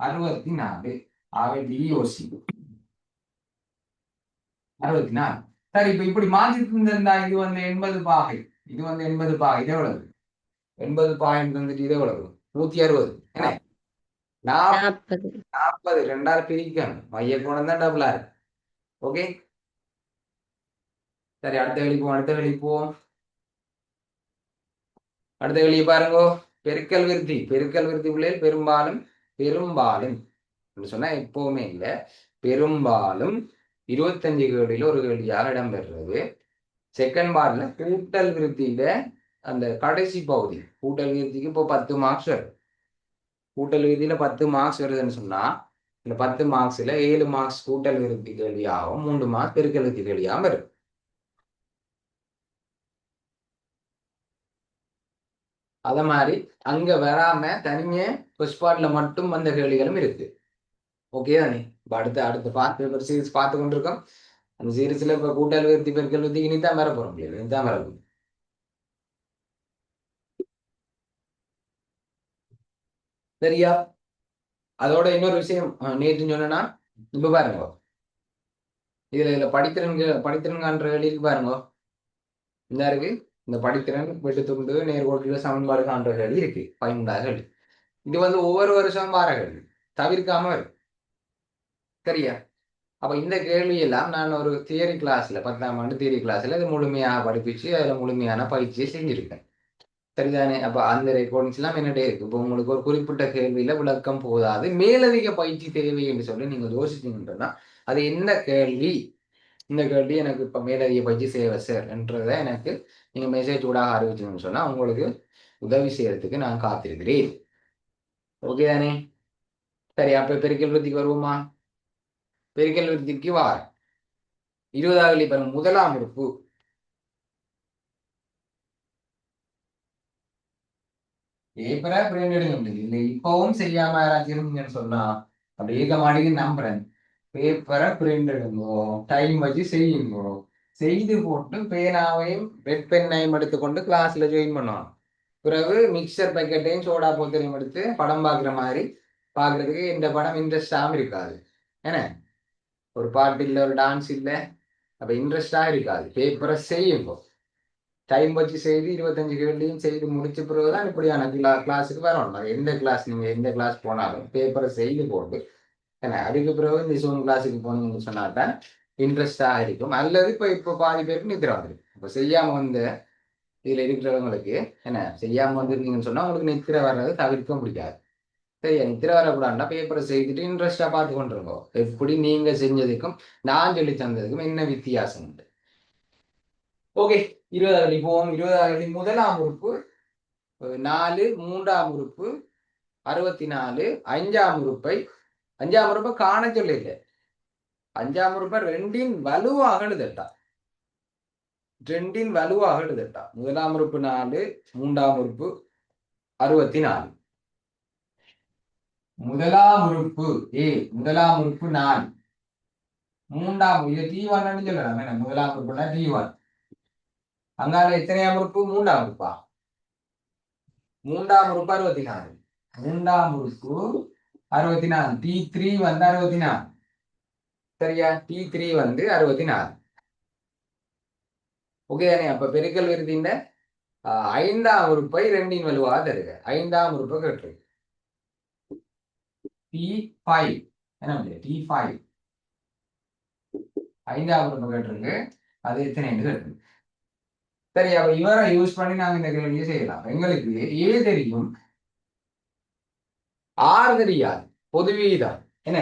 64 ஆக டிஓசி 64 சரி இப்ப இப்படி மாத்திட்டு இருந்தா இது வந்து 80 பாகை இது வந்து 80 பாகை இது எவ்வளவு 80 பாயிண்ட் வந்துட்டு இது எவ்வளவு 160 என்ன 40 40 2ஆல் பிரிக்கணும் மைய கோணம் தான் டபுளா இருக்கு ஓகே சரி அடுத்த வெளி போவோம் அடுத்த வெளியே பாருங்க பெருக்கல் விருத்தி பிள்ளைகள் பெரும்பாலும் சொன்னா எப்பவுமே இல்லை பெரும்பாலும் 25 கேள்வியில ஒரு கேள்வியாக இடம்பெறுறது செகண்ட் பார்ட்ல கூட்டல் விருத்தியில அந்த கடைசி பகுதி கூட்டல் விருத்திக்கு இப்போ 10 மார்க்ஸ் வரும் கூட்டல் விருத்தியில 10 மார்க்ஸ் வருதுன்னு சொன்னா இந்த 10 மார்க்ஸ்ல 7 மார்க்ஸ் கூட்டல் விருத்தி கேள்வியாகவும் 3 மார்க்ஸ் பெருக்கல் விருத்தி கேள்வியாகவும் வரும் அத மாதிரி அங்க வராம தனியே ஃபர்ஸ்ட் பார்ட்ல மட்டும் வந்த கேள்விகளும் இருக்கு ஓகே தானே இப்ப அடுத்த பார்ட் பேப்பர் சீரிஸ் பார்த்து கொண்டிருக்கோம் அந்த சீரீஸ்ல இப்ப கூட்டல் விருத்தி பெருக்கல் விருத்தி இனிதான் வர போறோம் இல்லையா? இனிதான் வர போகுது. சரியா? அதோட இன்னொரு விஷயம் நேற்று சொன்னா இப்ப பாருங்க, இதுல படித்திறன்கான்ற எழுதி பாருங்க. இந்த இருக்கு, இந்த படித்திறன் வெட்டு துண்டு நேர்கோட்டுல சமன்பாடு காண்ற கேள்வி இருக்கு 13வது கேள்வி. இது வந்து ஒவ்வொரு வருஷம் வார கேள்வி, தவிர்க்காம வரும். சரியா? அப்ப இந்த கேள்வி எல்லாம் நான் ஒரு தியரி கிளாஸ்ல 10ஆம் ஆண்டு தியரி கிளாஸ்ல இது முழுமையாக படிப்பிச்சு அதுல முழுமையான பயிற்சியை செஞ்சிருக்கேன். சரிதானே? அப்ப அந்த ரெக்கார்டிங்ஸ் எல்லாம் என்னட்டே இருக்கு. இப்போ உங்களுக்கு ஒரு குறிப்பிட்ட கேள்வியில விளக்கம் போதாது, மேலதிக பயிற்சி தேவை என்று சொல்லி நீங்க யோசிச்சீங்கன்னா அது என்ன கேள்வி, இந்த கேள்வி எனக்கு இப்ப மேலதிக பயிற்சி தேவை சார் என்றதை எனக்கு நீங்க மெசேஜ் கூட அறிவிச்சீங்கன்னு சொன்னா உங்களுக்கு உதவி செய்யறதுக்கு நான் காத்திருக்கிறேன். ஓகே தானே? சரி, அப்ப பெருக்கல் விருத்திக்கு வருவோமா? பெருக்கல் விருத்திக்கு வார் 20வது பாருங்க, முதலாம் உறுப்பு ஏப்பரா பிரிண்ட் எடுக்க முடியுது இல்லை. இப்பவும் செய்யாம யாராச்சும் இருந்தீங்கன்னு சொன்னா அப்படி ஏக மாட்டேங்க நம்புறேன். பேப்பரை பிரிண்ட் எடுங்கோ, டைம் வச்சு செய்யுங்கோ, செய்து போட்டு பேனாவையும் ரெட் பெண்ணையும் எடுத்துக்கொண்டு கிளாஸ்ல ஜாயின் பண்ணுவான். பிறகு மிக்சர் பேக்கெட்டையும் சோடா போத்தலையும் எடுத்து படம் பார்க்குற மாதிரி பார்க்கறதுக்கு இந்த படம் இன்ட்ரெஸ்டாகவும் இருக்காது. ஏன்னா ஒரு பாட்டு இல்லை, ஒரு டான்ஸ் இல்லை, அப்ப இன்ட்ரெஸ்டாக இருக்காது. பேப்பரை செய்யுங்கோ, டைம் வச்சு செய்து 25 கேள்வியும் செய்து முடிச்ச பிறகுதான் இப்படியான கிளாஸுக்கு வரணும். அது எந்த கிளாஸ், நீங்க எந்த கிளாஸ் போனாலும் பேப்பரை செய்து போட்டு ஏன்னா அதுக்கு பிறகு இந்த சூன் கிளாஸுக்கு போனீங்கன்னு சொன்னாதான் இன்ட்ரெஸ்டாக இருக்கும். அல்லது இப்போ பாதி பேருக்கு நித்திர வந்துருக்கு. இப்போ செய்யாம வந்து இதுல இருக்கிறவங்களுக்கு என்ன செய்யாம வந்துருக்கீங்கன்னு சொன்னா உங்களுக்கு நித்திர வர்றது தவிர்க்க முடியாது. சரியா? நித்திர வரக்கூடாதுன்னா பேப்பரை செய்துட்டு இன்ட்ரெஸ்டா பார்த்து கொண்டிருக்கோம். எப்படி நீங்க செஞ்சதுக்கும் நான் சொல்லி தந்ததுக்கும் என்ன வித்தியாசம் உண்டு. ஓகே, 20வது போவோம். 20வது முதலாம் உறுப்பு 4, 3ஆம் உறுப்பு 64, 5ஆம் உறுப்பை காண சொல்லில்லை. 5ஆம் உறுப்பை ரெண்டின் வலுவாக எழுதட்டா, முதலாம் உறுப்பு 4, 3ஆம் உறுப்பு 64. முதலாம் உறுப்பு முதலாம் உறுப்பு 4, 3ஆம் இது T1 சொல்லலாம். என்ன முதலாம் உறுப்புனா T1. அங்கால எத்தனையாம் உறுப்பு? 3ஆம் உறுப்பா? 3ஆம் உறுப்பு 64. 3ஆம் உறுப்பு 64. T3 வந்து 64. சரியா? T3 வந்து 64. ஓகே தானே? அப்ப பெருக்கல் விருதின் 5ஆம் உறுப்பை ரெண்டின் வலுவாக தருக. 5ஆம் உறுப்பை கேட்டு T5 என்ன T5 5ஆம் உறுப்பை கேட்டிருக்கு. அது எத்தனை கேட்டு. சரி, அப்ப இவரை யூஸ் பண்ணி நாங்க இந்த கேள்வியை செய்யலாம். எங்களுக்கு ஏ தெரியும், ஆர் தெரியாது, பொது வீதம் என்ன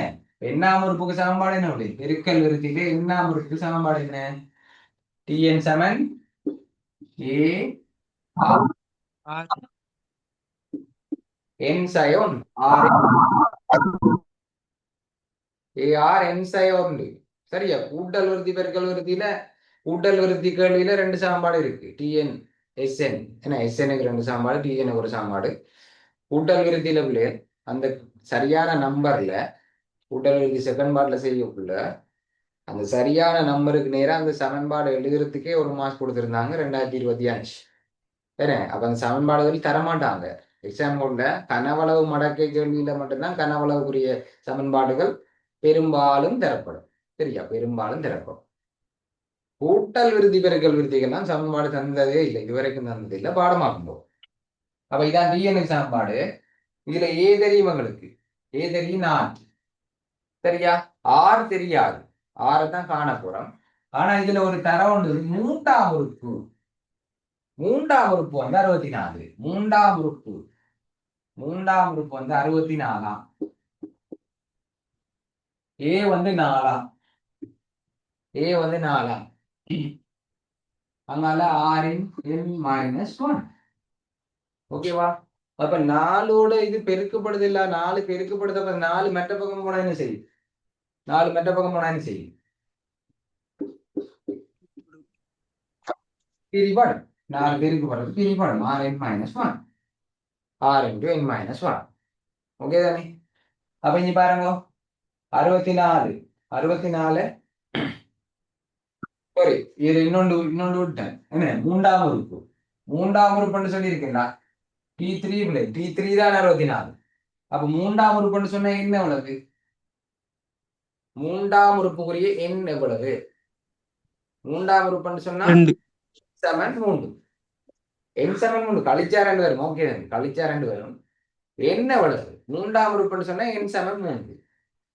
எண்ணாம் உறுப்புக்கு சமன்பாடு என்ன பெருக்கல் விருத்தியில எண்ணாம் உறுப்புக்கு சமன்பாடு என்ன? டிஎன் சமன் ஏ என் சயோன் ஆர் ஏஆர் என் சயோன். சரியா? கூட்டல் விருத்தி பெருக்கல் விருத்தியில கூட்டல் விருத்தி கேள்வியில 2 சமன்பாடு இருக்கு. டிஎன் எஸ்என் என்ன எஸ்எனுக்கு 2 சமன்பாடு, டிஎனுக்கு ஒரு சமன்பாடு. கூட்டல் விருத்தியில பிள்ளைகள் அந்த சரியான நம்பர்ல கூட்டல் விருத்தி செகண்ட் பார்ட்ல செய்யக்குள்ள அந்த சரியான நம்பருக்கு நேரம் அந்த சமன்பாடு எழுதுறதுக்கே ஒரு மார்க் கொடுத்திருந்தாங்க 2025. வேற அப்ப அந்த சமன்பாடுகள் தரமாட்டாங்க. எக்ஸாம் போர்ட்ல கனவளவு மடக்கை கேள்வியில மட்டும்தான் கனவளவுக்குரிய சமன்பாடுகள் பெரும்பாலும் தரப்படும். சரியா? பெரும்பாலும் தரப்படும். கூட்டல் விருதி பெருக்கல் விருத்திகள்லாம் சமன்பாடு தந்ததே இல்லை, இதுவரைக்கும் தந்தது இல்லை, பாடமாக்கும் போது. அப்ப இதான் டிஎன்எக் சமன்பாடு. இதுல ஏ தெரியும், எங்களுக்கு ஏ தெரியும் 4. சரியா? ஆறு தெரியாது, ஆறை தான் காண போறோம். ஆனா இதுல ஒரு தரம் உண்டு. 3ஆம் உறுப்பு வந்து 64. 3ஆம் உறுப்பு வந்து 64. ஏ வந்து 4. அதனால R(n-1). ஓகேவா? அப்ப 4ஓட இது பெருக்கப்படுது இல்ல, 4 பெருக்கப்படுது. அப்ப 4 மெட்ட பக்கம் போனா என்ன செய்யும்? 4 மெட்ட பக்கம் போனா என்ன செய்யும்? பிரிபடும். 4 பெருக்கப்படுறது பிரிபடும். R(n-1). R(n-1). ஓகே தானே? அப்ப இங்க பாருங்க, 64 சாரி, இது இன்னொன்று விட்டேன். என்ன மூன்றாம் உறுப்பு, மூன்றாம் உறுப்புன்னு சொல்லியிருக்கேன்டா. T3 பிள்ளை, T3 தான் 64. அப்ப மூன்றாம் உறுப்புன்னு சொன்னா என்ன எவ்வளவு? மூன்றாம் உறுப்புக்குரிய எண் எவ்வளவு? மூன்றாம் உறுப்புன்னு சொன்னா 2. 3. எண் 3 கழிச்சா 2 வரும். ஓகே, கழிச்சா 2 வரும். என்ன எவ்வளவு? மூன்றாம் உறுப்புன்னு சொன்னா எண் 3.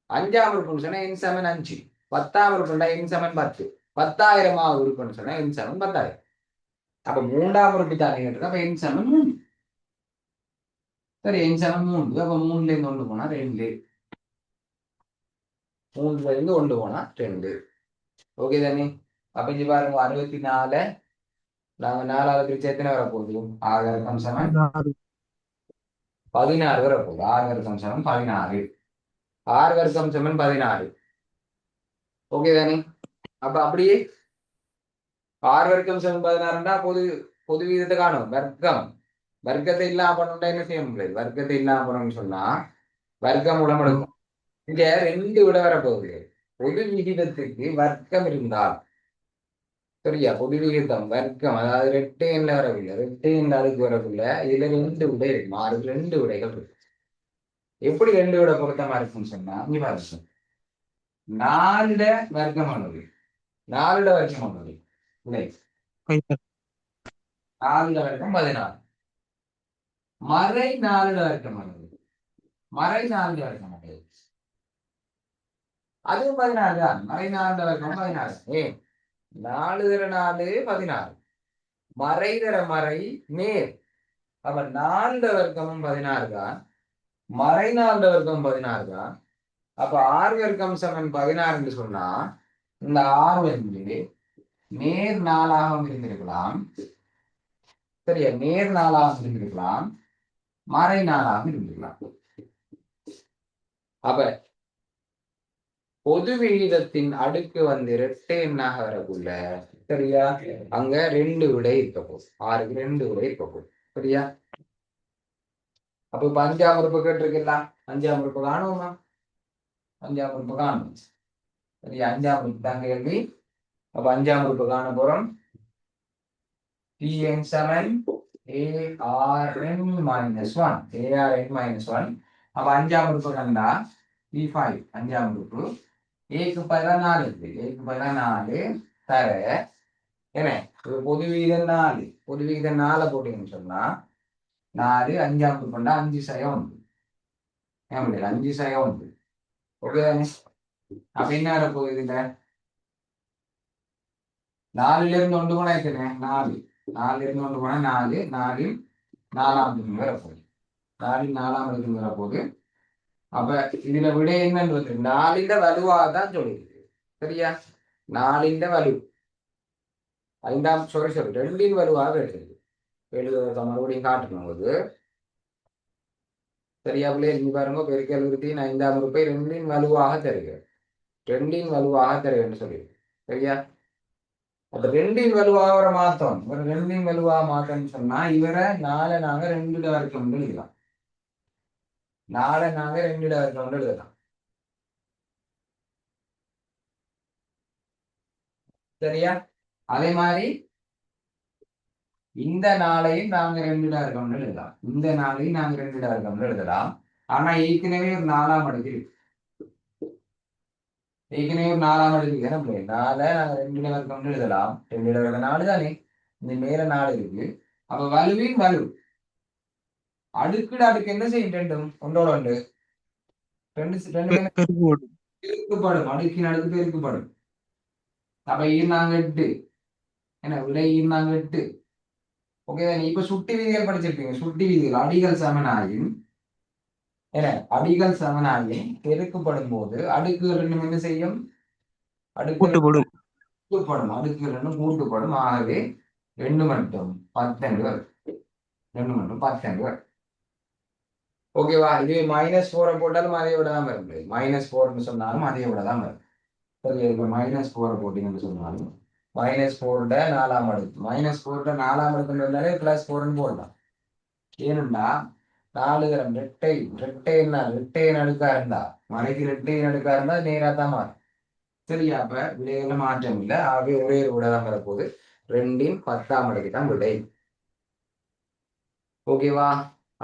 அஞ்சாம் உறுப்புன்னு சொன்னா எண் 5. 10ஆம் உறுப்புண்டா எண் 10. 10,000ஆம் உறுப்புன்னு சொன்னா எண் 10,000. அப்ப மூன்றாம் உறுப்பு தானே கேட்டது. அப்ப எண் 3. சரி, எண் 3. அப்ப 3ல இருந்து 1 போனா 2. 3ல இருந்து 1 போனா 2. ஓகே தானே? அப்ப இங்க பாருங்க 64 நாங்க 4ஆவது பிரிச்சு எத்தனை வரப்போகுது? 6 வர்க்கம் சமன் 16 வரப்போகுது. 6 வர்க்கம் சமன் 16. 6 வர்க்கம் சமன் 16. ஓகே தானே? அப்ப அப்படியே 6 வர்க்கம் சமன் 16ண்டா பொது வீதத்தை காணும். வர்க்கத்தை இல்லாம பண்ணா என்ன செய்ய முடியாது? வர்க்கத்தை இல்லாம பண்ணணும்னு சொன்னா வர்க்கம் மூலம் எடுக்கும். இங்க 2 விட வரப்போகுது. பொது விகிதத்துக்கு வர்க்கம் இருந்தால், சரியா, பொது விகிதம் வர்க்கம், அதாவது ரெட்டை எண்ண வரவில்லை, ரெட்டை எண்ண அதுக்கு வரவில்லை. இதுல 2 விடை இருக்கும். 2 விடைகள் இருக்கு. எப்படி 2 விட பொருத்தமா இருக்குன்னு சொன்னா இங்க பாருங்க, 4ட வர்க்கமானது, 4ட வர்க்கமானது விடை 4ட வர்க்கம் 16. மறை 4ட வர்க்கமானது, மறை 4ட வர்க்கமானது அதுவும் 16 தான். மறை 4ட வர்க்கம் 16. 4 தர 4 16. மறை தர மறை நேர். அப்ப 4ட வர்க்கமும் 16 தான். மறை 4ட வர்க்கம் 16 தான். அப்ப 6 வர்க்கம் சமன் 16 என்று சொன்னா இந்த 6 வந்து நேர் 4ஆகவும் இருந்திருக்கலாம். சரியா, நேர் 4ஆகவும் இருந்திருக்கலாம், மறை 4ஆகவும் இருந்திருக்கலாம். அப்ப பொது விகிதத்தின் அடுக்கு வந்து இரட்டை எண்ணாக வரக்குள்ள, சரியா, அங்க 2 விடை இருக்க போகுது. 6க்கு 2 விடை இருக்க போகுது. சரியா? அப்ப இப்ப 5ஆம் உறுப்பு கேட்டிருக்கல, 5ஆம் உறுப்பு காணுமா? 5ஆம் உறுப்பு காணும். சரியா, 5ஆம் உறுப்பு தான் கேள்வி. அப்ப 5ஆம் உறுப்பு காண போறோம். Tn சமன் ARn -1. ARn -1. அப்ப 5ஆம் உறுப்பு கண்டா T5. 5ஆம் உறுப்பு ஏக்கு பதிலா 4 இருக்கு. ஏக்கு பதிலா 4 தர என்ன, பொது விகிதம் 4. பொது விகிதம் 4 போட்டீங்கன்னு சொன்னா 4 5ஆம் உறுப்புண்டா 5 சயம் உண்டு. 5 சயம் உண்டு. ஓகே தானே? அப்ப என்ன வரப்போகுது? இதுல 4ல இருந்து 1 போனா எத்தனை? 4. 4ல இருந்து 1 போனா 4. 4 4ஆம் இடத்துக்கு வரப்போகுது. 4 4ஆம் இடத்துக்கு வரப்போகுது. அப்ப இதுல விட என்னன்னு வந்து 4ன் வலுவாக தான் சொல்லியிருக்கு. சரியா, 4ன் வலு 2ன் வலுவாக எடுத்துருக்கு. மறுபடியும் காட்டணும் போது, சரியா பிள்ளை? நீ பாருங்க, பெருக்கல் விருத்தியின் 5ஆம் உறுப்பை 2ன் வலுவாக தருகிறது. 2ன் வலுவாக தருகிறேன்னு சொல்லியிருக்கு. சரியா? அப்ப 2ன் வலுவாக வர மாத்தோம். ஒரு 2ன் வலுவாக மாத்தோம்னு சொன்னா இவரை 4 நாங்க 2 வர்க்கம் எழுதலாம். 4 நாங்க 2 வர்க்கம் எழுதலாம். சரியா? அதே மாதிரி இந்த 4ஐயும் நாங்க 2 வர்க்கம் எழுதலாம். இந்த 4ஐயும் நாங்க 2 வர்க்கம் எழுதலாம். ஆனா ஏற்கனவே ஒரு 4ஆம் அடுக்கு இருக்கு. ஏற்கனவே ஒரு 4ஆம் அடுக்கு இருக்கு. என்ன பிள்ளை? 4 நாங்க 2 வர்க்கம் எழுதலாம். 2 வர்க்கம் 4 தானே, இந்த மேல 4 இருக்கு. அப்ப வலுவின் வலு அடுக்குட அடுக்கு என்ன செய்யும்? 2 ஒன்றோட ஒன்று 2 பெருக்குப்படும். அடுக்கின் அடுக்கு பெருக்குப்படும். அப்ப ஈர்னாங்க 8. என்ன விடை? ஈர்னாங்க 8. ஓகே, இப்ப சுட்டி விதிகள் படிச்சிருப்பீங்க. சுட்டி விதிகள் அடிகள் சமனாயின் என்ன, அடிகள் சமனாயின் பெருக்குப்படும் போது அடுக்குகள் ரெண்டும் என்ன செய்யும்? அடுக்குப்படும். அடுக்குகள் ரெண்டும் கூட்டுப்படும். ஆகவே 2 மட்டும் 12 வரும். 2 மட்டும் 12 வரும். ஓகேவா? இது -4 போட்டாலும் அதே விட தான் வரும். -4 சொன்னாலும் அதே விட தான் வரும். சரி, இப்ப -4 போட்டீங்கன்னு சொன்னாலும் -4 4ஆம் அடுக்கு, -4 4ஆம் அடுக்கு இருந்தாலே +4 போடலாம். ஏனென்றா 4 தரம் ரெட்டை என்ன, ரெட்டையின் அடுக்கா இருந்தா, மறைக்கு ரெட்டையின் அடுக்கா இருந்தா நேரா தான் மாறும். சரியா? அப்ப விடைகள்ல மாற்றம் இல்லை. ஆகவே ஒரே ஒரு விடை தான் வரப்போகுது. 2ன் 10ஆம் அடுக்கு தான் விடை. ஓகேவா?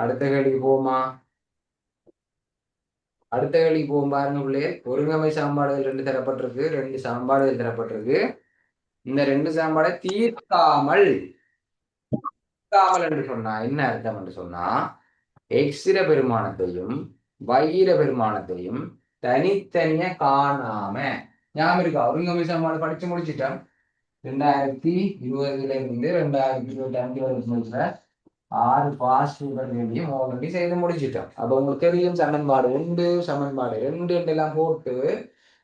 அடுத்த கேள்விக்கு போமா? அடுத்த கேள்விக்கு போகும் பாருங்க பிள்ளையே. ஒருங்கமை சமன்பாடுகள் 2 தரப்பட்டிருக்கு, 2 சமன்பாடுகள் தரப்பட்டிருக்கு. இந்த 2 சமன்பாடை தீர்க்காமல் என்று சொன்னா என்ன அர்த்தம் என்று சொன்னா, எக்ஸிர பெருமானத்தையும் வைர பெருமானத்தையும் தனித்தனியா காணாம, ஞாபகம் இருக்கா? ஒருங்கமை சமன்பாடு படிச்சு முடிச்சிட்டோம். 2020 இருந்து 2025 வரைக்கும் 6 பாசிட்டிவ் வேண்டியும் ஆல்ரெடி செய்து முடிச்சிட்டோம். அப்ப உங்களுக்கு தெரியும் சமன்பாடு 1 சமன்பாடு 2 எல்லாம் போட்டு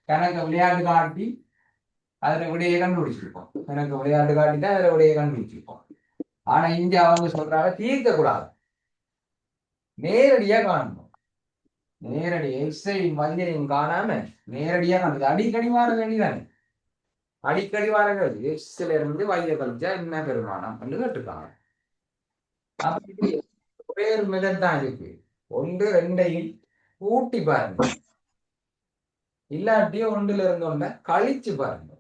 கணக்கு விளையாட்டு காட்டி அதுல விடையை கண்டுபிடிச்சிருப்போம். கணக்கு விளையாட்டு காட்டி தான் அதுல விடையை கண்டுபிடிச்சிருப்போம். ஆனா இங்க அவங்க சொல்றாங்க தீர்க்க கூடாது, நேரடியா காணணும். நேரடி எக்ஸை மதியையும் காணாம நேரடியா காணுது. அடிக்கடி வார வேண்டிதானே, அடிக்கடி வார வேண்டி எக்ஸ்ல இருந்து வைய கழிச்சா என்ன பெருமானம் என்று கேட்டுருக்காங்க. அப்படி ஒரே ஒரு மெதட் தான் இருக்கு. 1 2ஐயும் கூட்டி பாருங்க, இல்லாட்டி 1ல இருந்து 1 கழிச்சு பாருங்க.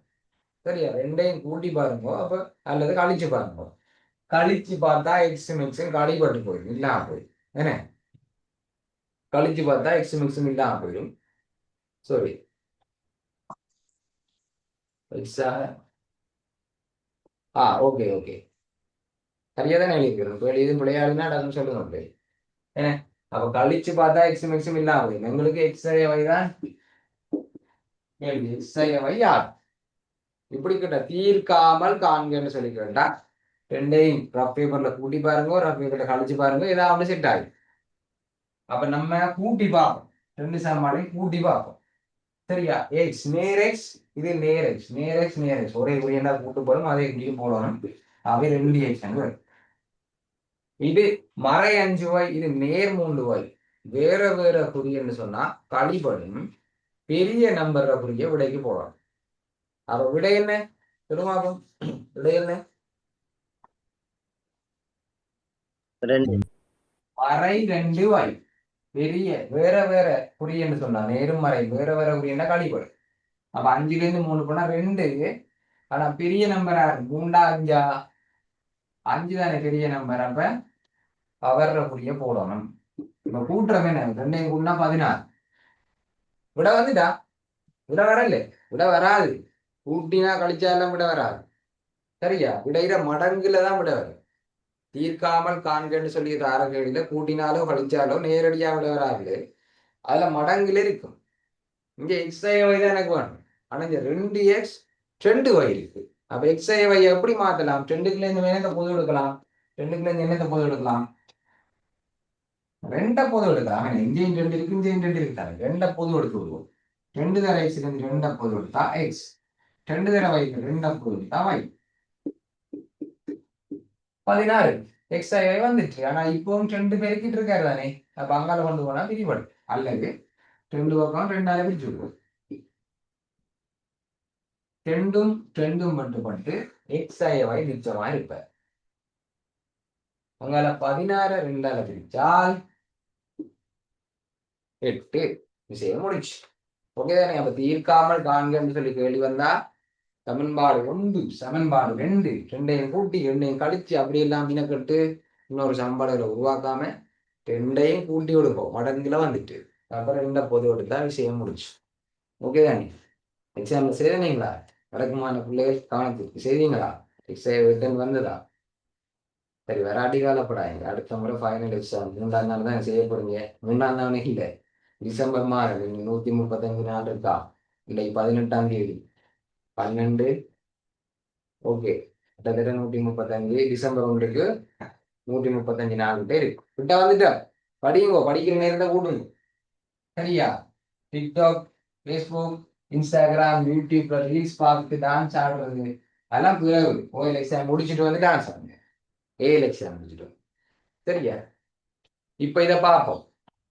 சரியா? 2ஐயும் கூட்டி பாருங்க அப்ப, அல்லது கழிச்சு பாருங்க. கழிச்சு பார்த்தா எக்ஸ் மிக்ஸும் கடிபட்டு போயிடும், இல்லாம போயிடும். என்ன? கழிச்சு பார்த்தா எக்ஸ் மிக்ஸும் இல்லாம போயிடும். சாரி, எக்ஸா ஓகே ஓகே, சரியா தானே எழுதிக்கிறோம். இது பிள்ளையாடுனா அதுன்னு சொல்லுங்க. ஏன்னா அப்ப கழிச்சு பார்த்தா எக்ஸ் மிக்ஸும் இல்லாம போயிடும். எங்களுக்கு எக்ஸ்ஐ தான் எக்ஸ்ஐ யார் இப்படி கிட்ட தீர்க்காமல் காண்கன்னு சொல்லி கேட்டா 2ஐயும் ரஃப் பேப்பர்ல கூட்டி பாருங்க, ரஃப் பேப்பர்ல கழிச்சு பாருங்க, ஏதாவது செட் ஆகும். அப்ப நம்ம கூட்டி பார்ப்போம், 2 சமன்பாடையும் கூட்டி பார்ப்போம். சரியா? எக்ஸ் நேர் எக்ஸ், இது நேர் எக்ஸ், நேர் எக்ஸ் நேர் எக்ஸ் ஒரே குறியண்டா கூட்டு போடும், அதே குறியும் போடணும். அவை 2 எக்ஸ் இது மறை 5y, இது நேர் 3y. வேற வேற குறியன்னு சொன்னா கழிபடும் பெரிய நம்பர் குறிய விடைக்கு போடணும். அப்ப விடை என்ன திருமாவும்? விடை என்ன? 2. மறை 2y. பெரிய வேற வேற குறியன்னு சொன்னா நேரும் மறை வேற வேற குறியன்னா கழிபடும். அப்ப 5ல இருந்து 3 போனா 2. ஆனா பெரிய நம்பரா 3 5 5 தானே பெரிய நம்பர். அப்ப அவர குறிய போடணும். இப்ப கூட்டுறமே என்ன? 2ஐயும் கூட்டினா 16. விட வந்துட்டா? விட வரல, விட வராது. கூட்டினா கழிச்சாலும் விட வராது. சரியா? விடையிற மடங்குல தான் விட வரும். தீர்க்காமல் காண்கன்னு சொல்லி தார கேள்வியில கூட்டினாலோ கழிச்சாலோ நேரடியா விட வராது, அதுல மடங்குல இருக்கும். இங்க எக்ஸ்ஐவை தான் எனக்கு வேணும். ஆனா இங்க 2x 2y இருக்கு. அப்ப எக்ஸ்ஐவை எப்படி மாத்தலாம்? 2க்குள்ள இருந்து என்னத்தை பொது எடுக்கலாம்? 2க்குள்ள இருந்து என்னத்தை பொது எடுக்கலாம்? 2 பொது எடுக்கலாம். இங்கேயும் 2 இருக்கு, இங்கேயும் 2 இருக்காரு. 2 பொது எடுத்து விடுவோம். 2 தர எக்ஸ் இருந்து 2 பொது எடுத்தா எக்ஸ், 2 தர y 2 பொது எடுத்தா y. 16 எக்ஸ்ஐ வந்துச்சு. ஆனா இப்பவும் 2 பெருக்கிட்டு இருக்காரு தானே. அப்ப அங்கால கொண்டு போனா பிரிபடும், அல்லது 2 பக்கம் 2ஆல பிரிச்சு விடுவோம். 2ம் 2ம் மட்டுப்பட்டு எக்ஸ்ஐவை மிச்சமா இருப்பார். அங்கால 16 2ஆல பிரிச்சால் 8. விஷயம் முடிச்சு. ஓகே தானே? அப்ப தீர்க்காமல் காண்கன்னு சொல்லி கேள்வி வந்தா சமன்பாடு 1 சமன்பாடு 2 2ஐயும் கூட்டி 2ஐயும் கழிச்சு அப்படி எல்லாம் மீனக்கட்டு இன்னொரு சமன்பாடுகளை உருவாக்காம 2ஐயும் கூட்டி கொடுப்போம், மடங்குல வந்துட்டு அப்புறம் 2 பொது எடுத்தா விஷயம் முடிச்சு. ஓகே தானே? எக்ஸாம்ல செய்தீங்களா? வழக்கமான பிள்ளைகள் கவனத்திற்கு செய்தீங்களா? எக்ஸாம் ரிட்டன் வந்ததா? சரி, வராட்டி காலப்படாங்க. அடுத்த முறை ஃபைனல் எக்ஸாம் 3ஆம் நாள் தான் செய்ய போறீங்க. 3ஆம் நாள் இல்லை, டிசம்பர் மாதம் 135 நாள் இருக்கா? இன்னைக்கு 18ஆம் தேதி 12. ஓகே, கிட்டத்தட்ட 135. டிசம்பர் 1க்கு 135 நாள் கிட்ட இருக்கு. கிட்ட வந்துட்டா படிங்க, படிக்கிற நேரத்தை கூட்டுங்க. சரியா? டிக்டாக், ஃபேஸ்புக், இன்ஸ்டாகிராம், யூடியூப்ல ரீல்ஸ் பார்த்து டான்ஸ் ஆடுறது அதெல்லாம் பிறகு ஓஎல் எக்ஸாம் முடிச்சுட்டு வந்து டான்ஸ் ஆடுங்க. ஏஎல் எக்ஸாம் முடிச்சுட்டு. சரியா? இப்ப இதை பார்ப்போம்.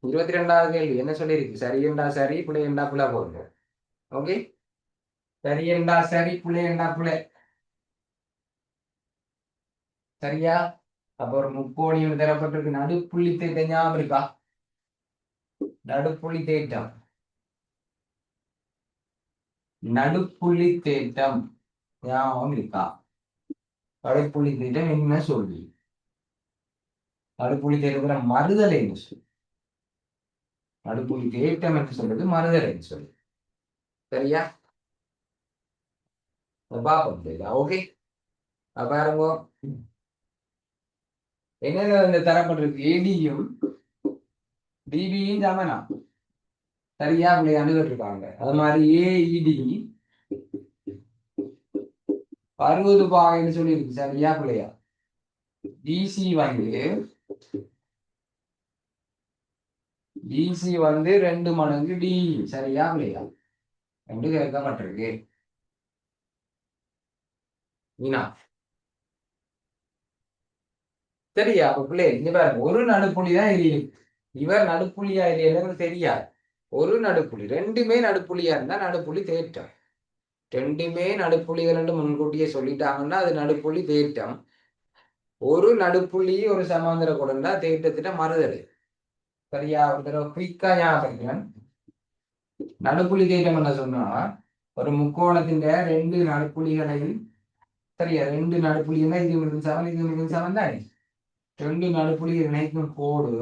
22வது கேள்வி என்ன சொல்லியிருக்கு? சரி என்றா சரி, புள்ளை என்றா புள்ள போடுங்க. ஓகே, சரி என்றா சரி, புள்ளை என்றா புள்ளை. சரியா? அப்ப ஒரு முக்கோணி தரப்பட்டிருக்கு. நடுப்புள்ளி தேட்டம் ஞாபகம் இருக்கா? நடுப்புள்ளி தேட்டம் நடுப்புள்ளி தேட்டம் ஞாபகம் இருக்கா? நடுப்புள்ளி தேட்டம் என்ன சொல்லி? நடுப்புள்ளி தேட்டத்துல மறுதலை என்று சொல்லி. நடுப்புள்ளி தேட்டம் என்று சொல்றது மறுதலை என்று சொல்லி. சரியா? பாப்போம். ஓகே, பாருங்க என்னென்ன இந்த தரப்பட்டிருக்கு. ஏடியும் டிபியும் சமனா சரியா அணுகிட்டு இருக்காங்க. அது மாதிரி ஏஇடி 60 பாகைன்னு சொல்லியிருக்கு. சரியா பிள்ளையா? டிசி வந்து 2 மடங்கு டி. சரியா பிள்ளையா? என்று கேட்கப்பட்டிருக்கு. மீனா சரியா? அப்ப பிள்ளை இங்க பாருங்க, ஒரு நடுப்புள்ளி தான் எரியுது. இவர் நடுப்புள்ளியா இல்லையா தெரியாது. ஒரு நடுப்புள்ளி, ரெண்டுமே நடுப்புள்ளியா இருந்தா நடுப்புள்ளி தேற்றம். ரெண்டுமே நடுப்புள்ளிகள் என்று முன்கூட்டியே சொல்லிட்டாங்கன்னா அது நடுப்புள்ளி தேற்றம். ஒரு நடுப்புள்ளி ஒரு சமாந்தர கோடுன்னா தேற்றத்திட்ட மறுதலை. சரியா? ஒரு தடவை குயிக்கா ஞாபகம். நடுப்புள்ளி தேற்றம் என்ன சொன்னா, ஒரு முக்கோணத்தின் 2 நடுப்புள்ளிகளையும் சரியா 2 நடுப்புள்ளிகள் இது சமன் இது சமன் தானே. 2 நடுப்புள்ளிகள் இணைக்கும் கோடு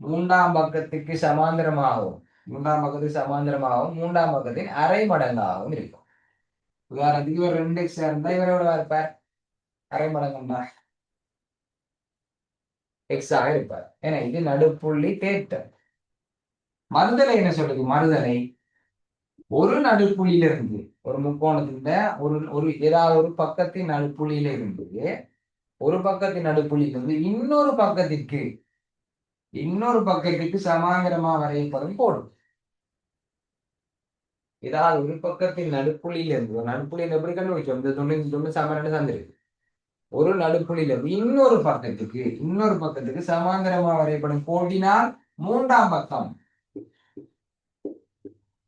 மூன்றாம் பக்கத்துக்கு சமாந்தரமாகவும் மூன்றாம் பக்கத்தின் அரை மடங்காகவும் இருக்கும். உதாரணத்துக்கு இவர் 2x இருந்தா இவரோட இருப்பார் அரை மடங்குன்னா x ஆக இருப்பார். ஏன்னா இது நடுப்புள்ளி தேற்றம். மறுதலை என்ன சொல்றது? மறுதலை ஒரு நடுப்புள்ளியில இருந்து ஒரு முக்கோணத்தின் ஒரு ஏதாவது ஒரு பக்கத்தின் நடுப்புள்ளியில இருந்து ஒரு பக்கத்தின் நடுப்புள்ளியிலிருந்து இன்னொரு பக்கத்துக்கு சமாந்தரமா வரையப்படும் கோடு. ஏதாவது ஒரு பக்கத்தின் நடுப்புள்ளியில இருந்து ஒரு நடுப்புள்ளியில் எப்படி கண்டுபிடிச்சோம்? இந்த 99 சமன்னு தந்திருக்கு. ஒரு நடுப்புள்ளியில இருந்து இன்னொரு பக்கத்துக்கு சமாந்தரமா வரையப்படும் கோடினால் மூன்றாம் பக்கம்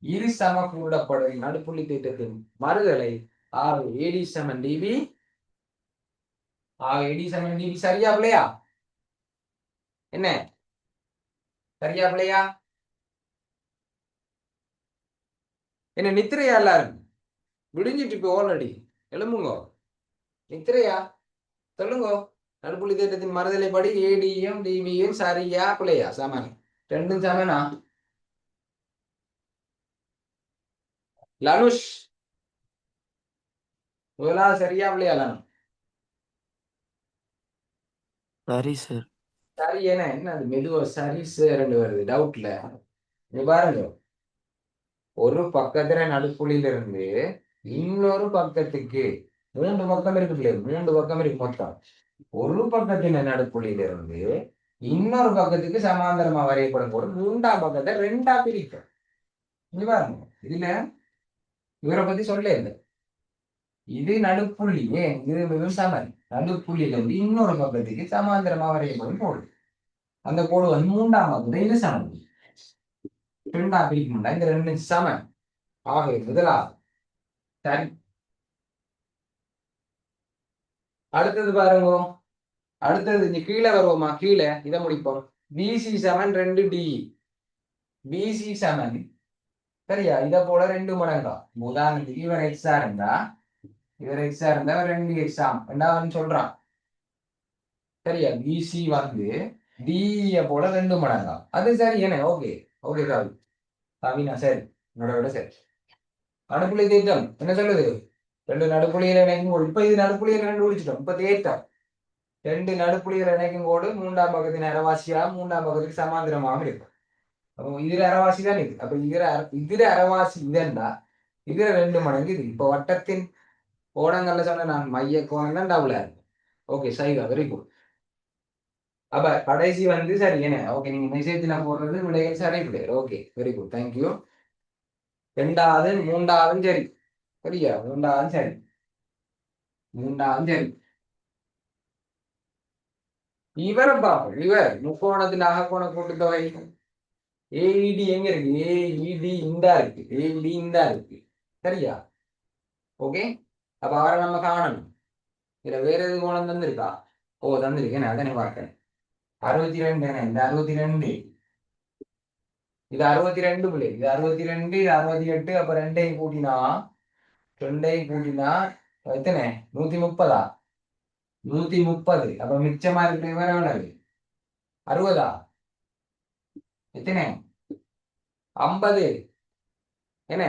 இரு சமக்கூடப்படும் நடுப்புள்ளி திட்டத்தின் மறுதலை ஏடி சமன் டிபி. சரியா பிள்ளையா? என்ன சரியா பிள்ளையா? என்ன நித்திரையா? எல்லாரும் விடிஞ்சிட்டு இப்போ ஆல்ரெடி எழும்புங்க. நித்திரையா? சொல்லுங்க. நடுப்புள்ளி திட்டத்தின் மறுதலை படி ஏடியும் டிபியும் சரியா பிள்ளையா? சமன். ரெண்டும் சமனா? லனுஷ் முதலாவது சரியா பிள்ளையா? லனு சரி சார். சரி. என்ன அது மெதுவா சரி ரெண்டு வருது டவுட்ல. நீ பாருங்க, ஒரு பக்கத்துல நடுப்புள்ளியில இருந்து இன்னொரு பக்கத்துக்கு 3 பக்கம் இருக்கு இல்லையா? 3 பக்கம் இருக்கு மொத்தம். ஒரு பக்கத்தின் நடுப்புள்ளியில இருந்து இன்னொரு பக்கத்துக்கு சமாந்தரமா வரையப்படும் போது மூன்றாம் பக்கத்தை 2ஆ பிரிக்கும். இங்க பாருங்க, இதுல இவரை பத்தி சொல்ல இல்லை. இது நடுப்புள்ளி. இது மிகவும் சமன். நடுப்புள்ளியில இருந்து இன்னொரு பக்கத்துக்கு சமாந்தரமா வரையப்படும் கோடு. அந்த கோடு வந்து மூன்றாம் பக்கத்தை இது சமன் 2ஆ பிரிக்கணும்டா. இந்த 2 சமன். ஆகவே முதலாவது சரி. அடுத்தது பாருங்க. அடுத்தது இங்க கீழே வருவோமா? கீழே இதை முடிப்போம். பிசி சமன் 2D. பிசி சமன் சரியா இதை போல 2 மடங்கா. உதாரணத்துக்கு இவர் எக்ஸா இருந்தா இவர் 2 எக்ஸாம் ரெண்டாவது சொல்றான். சரியா? பிசி வந்து டிஇ போல 2 மடங்கா. அது சரி. என்ன ஓகே ஓகே கவினா சரி. என்னோட சரி. நடுப்புள்ளி தேற்றம் என்ன சொல்லுது? 2 நடுப்புள்ளிகளை இணைக்கும் கோடு. இப்ப இது நடுப்புள்ளிகளை கண்டுபிடிச்சிட்டோம். இப்ப தேற்றம் 2 நடுப்புள்ளிகளை இணைக்கும் கோடு மூன்றாம் பக்கத்தின் அரைவாசியா மூன்றாம் பக்கத்துக்கு சமாந்திரமாக இருக்கும். அப்போ இதுல அரைவாசி தான் இது. அப்ப இதுல அரைவாசி இதன்னா இதுல 2 மடங்கு இது. இப்ப வட்டத்தின் கோணங்கள்ல சொன்ன நான் மைய கோணம் தான் டபுளா இருக்கு. ஓகே சைவா வெரி குட். அப்ப கடைசி வந்து சரி. என்ன ஓகே, நீங்க மெசேஜ்ல போடுறது விடைகள் சரி பிள்ளைகள். Okay very good thank you. 2வது 3வது சரி. சரியா? 3வது சரி. 3வது சரி. இவரை பார்ப்போம். இவர் முக்கோணத்தின் அகக்கோண கூட்டுத்தொகை ஏஇடி எங்க இருக்கு? ஏஇடி இந்தா இருக்கு. ஏஇடி இந்தா இருக்கு. சரியா? ஓகே. அப்ப அவரை நம்ம காணணும். இதுல வேற எது கோணம் தந்திருக்கா? ஓ தந்திருக்கேன். அதானே பார்க்கிறேன். 62 இந்த 62 இது 62 பிள்ளை, இது 62, இது 68. அப்ப ரெண்டையும் கூட்டினா எத்தனை? 130. 130. அப்ப மிச்சமா இருக்கிற வேற எவ்வளவு? 60. எத்தனை? 50. என்ன?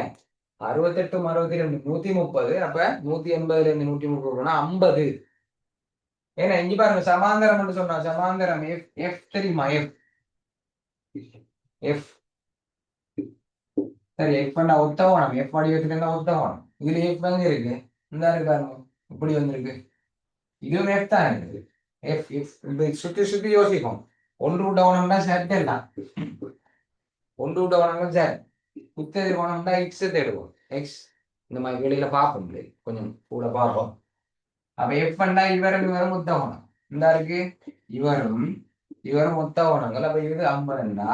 68 62 130. அப்ப 180 இருந்து 130 50. ஏன்னா இங்க பாருங்க, சமாந்தரம் சொன்னா சமாந்தரம் எஃப். எஃப் தெரியுமா? எஃப். எஃப் சரி, எஃப் பண்ணா ஒத்த கோணம். எஃப் வடிவத்துக்கு என்ன ஒத்த கோணம்? இதுல எஃப் எங்க இருக்கு? இந்த பாருங்க, இப்படி வந்திருக்கு. இதுவும் எஃப் தான் இருக்குது. எஃப் எஃப் இப்படி சுத்தி சுத்தி யோசிக்கும். ஒன்று விட்ட கோணம்னா செட் எல்லாம். ஒன்று விட்ட கோணம்னா செட். குத்தெதிர் கோணம்னா எக்ஸ் தேடுவோம். எக்ஸ் இந்த மாதிரி வெளியில பார்ப்போம், கொஞ்சம் கூட பார்ப்போம். அப்ப எஃப் பண்ணா இவரும் ஒத்த கோணம். இந்த இருக்கு இவரும் ஒத்த கோணங்கள். அப்ப இது 50ன்னா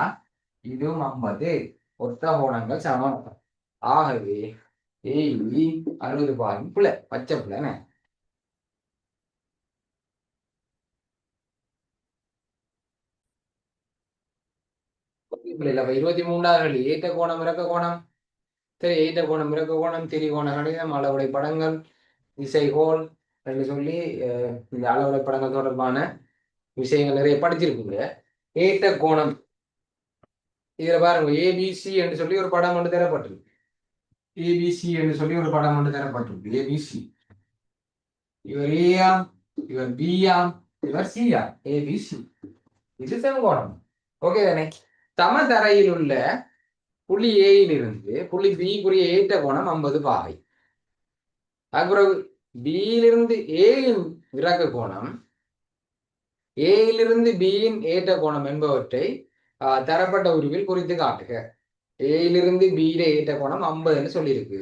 இதுவும் 50 ஒத்த கோணங்கள் சமம். ஆகவே ஏஇ 60 பாருங்க. பிள்ளை பச்சை பிள்ளைன்னு இல்ல. 23வது ஏற்ற கோணம் இறக்க கோணம். சரி, ஏற்ற கோணம் இறக்க கோணம், திரிகோண கணிதம், அளவுடை படங்கள், திசைகோள் என்று சொல்லி இந்த அளவுடை படங்கள் தொடர்பான விஷயங்கள் நிறைய படிச்சிருக்குங்க. ஏற்ற கோணம் இதுல பாருங்க, ஏபிசி என்று சொல்லி ஒரு படம் ஒன்று தரப்பட்டிருக்கு. ஏபிசி என்று சொல்லி ஒரு படம் ஒன்று தரப்பட்டிருக்கு. ஏபிசி. இவர் ஏஆம், இவர் பிஆம், இவர் சிஆம். ஏபிசி. இது செங்கோணம். ஓகே தானே? சமதரையில் உள்ள புள்ளி ஏயிலிருந்து புள்ளி பிக்குரிய ஏற்ற கோணம் 50 பாகை. அப்புறம் பியிலிருந்து ஏயின் இறக்க கோணம், ஏயிலிருந்து பியின் ஏற்ற கோணம் என்பவற்றை தரப்பட்ட உருவில் குறித்து காட்டுக. ஏயிலிருந்து பியில ஏற்ற கோணம் 50ன்னு சொல்லியிருக்கு.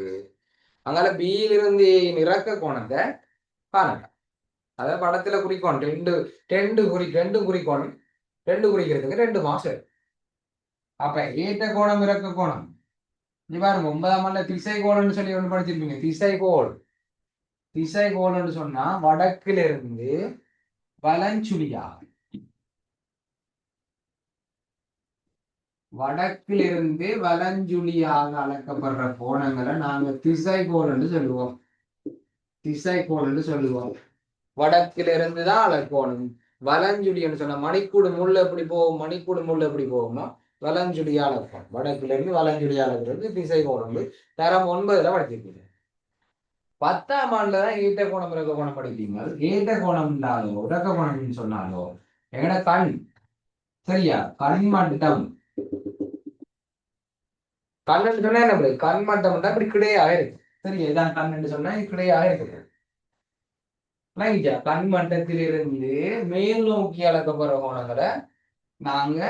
அங்கால பியிலிருந்து ஏயின் இறக்க கோணத்தை காணுங்க. அதாவது படத்துல குறிக்கோணம் ரெண்டும் குறிக்கோணம். 2 குறிக்கிறதுக்கு 2 மாசம். அப்ப ஏற்ற கோணம் இறக்க கோணம் இது பாருங்க, 9ஆம் ஆண்டுல திசைகோள்னு சொல்லி ஒன்று படிச்சிருப்பீங்க. திசைகோள்னு சொன்னா வடக்குல இருந்து வலஞ்சுழியாக, வடக்கிலிருந்து வலஞ்சுழியாக அளக்கப்படுற கோணங்களை நாங்க திசைகோள்னு சொல்லுவோம். வடக்கிலிருந்து தான் அளக்கோணம். வலஞ்சுழின்னு சொன்னா மணிக்கூடு முள்ள எப்படி போகுமோ வலஞ்சுழியா அளக்கும். வடக்குல இருந்து வலஞ்சுழியா அளக்கிறது திசைகோணம். தரம் 9ல படிச்சிருக்கீங்க. 10ஆம் ஆண்டுல தான் ஈட்ட கோணம் இறக்க கோணம் படிப்பீங்க. ஏற்ற கோணம் இருந்தாலோ இறக்க கோணம் சொன்னாலோ எங்கட கண், சரியா? கண் மட்டம். கண்ணுன்னு சொன்னா என்ன? கண் மட்டம் தான் இப்படி கிடையாக இருக்கு. சரியா? இதான் கண்ணுன்னு சொன்னா இது கிடையாக இருக்குது. கண் மட்டத்திலிருந்து மேல் நோக்கி அளக்கப்படுற கோணங்களை நாங்க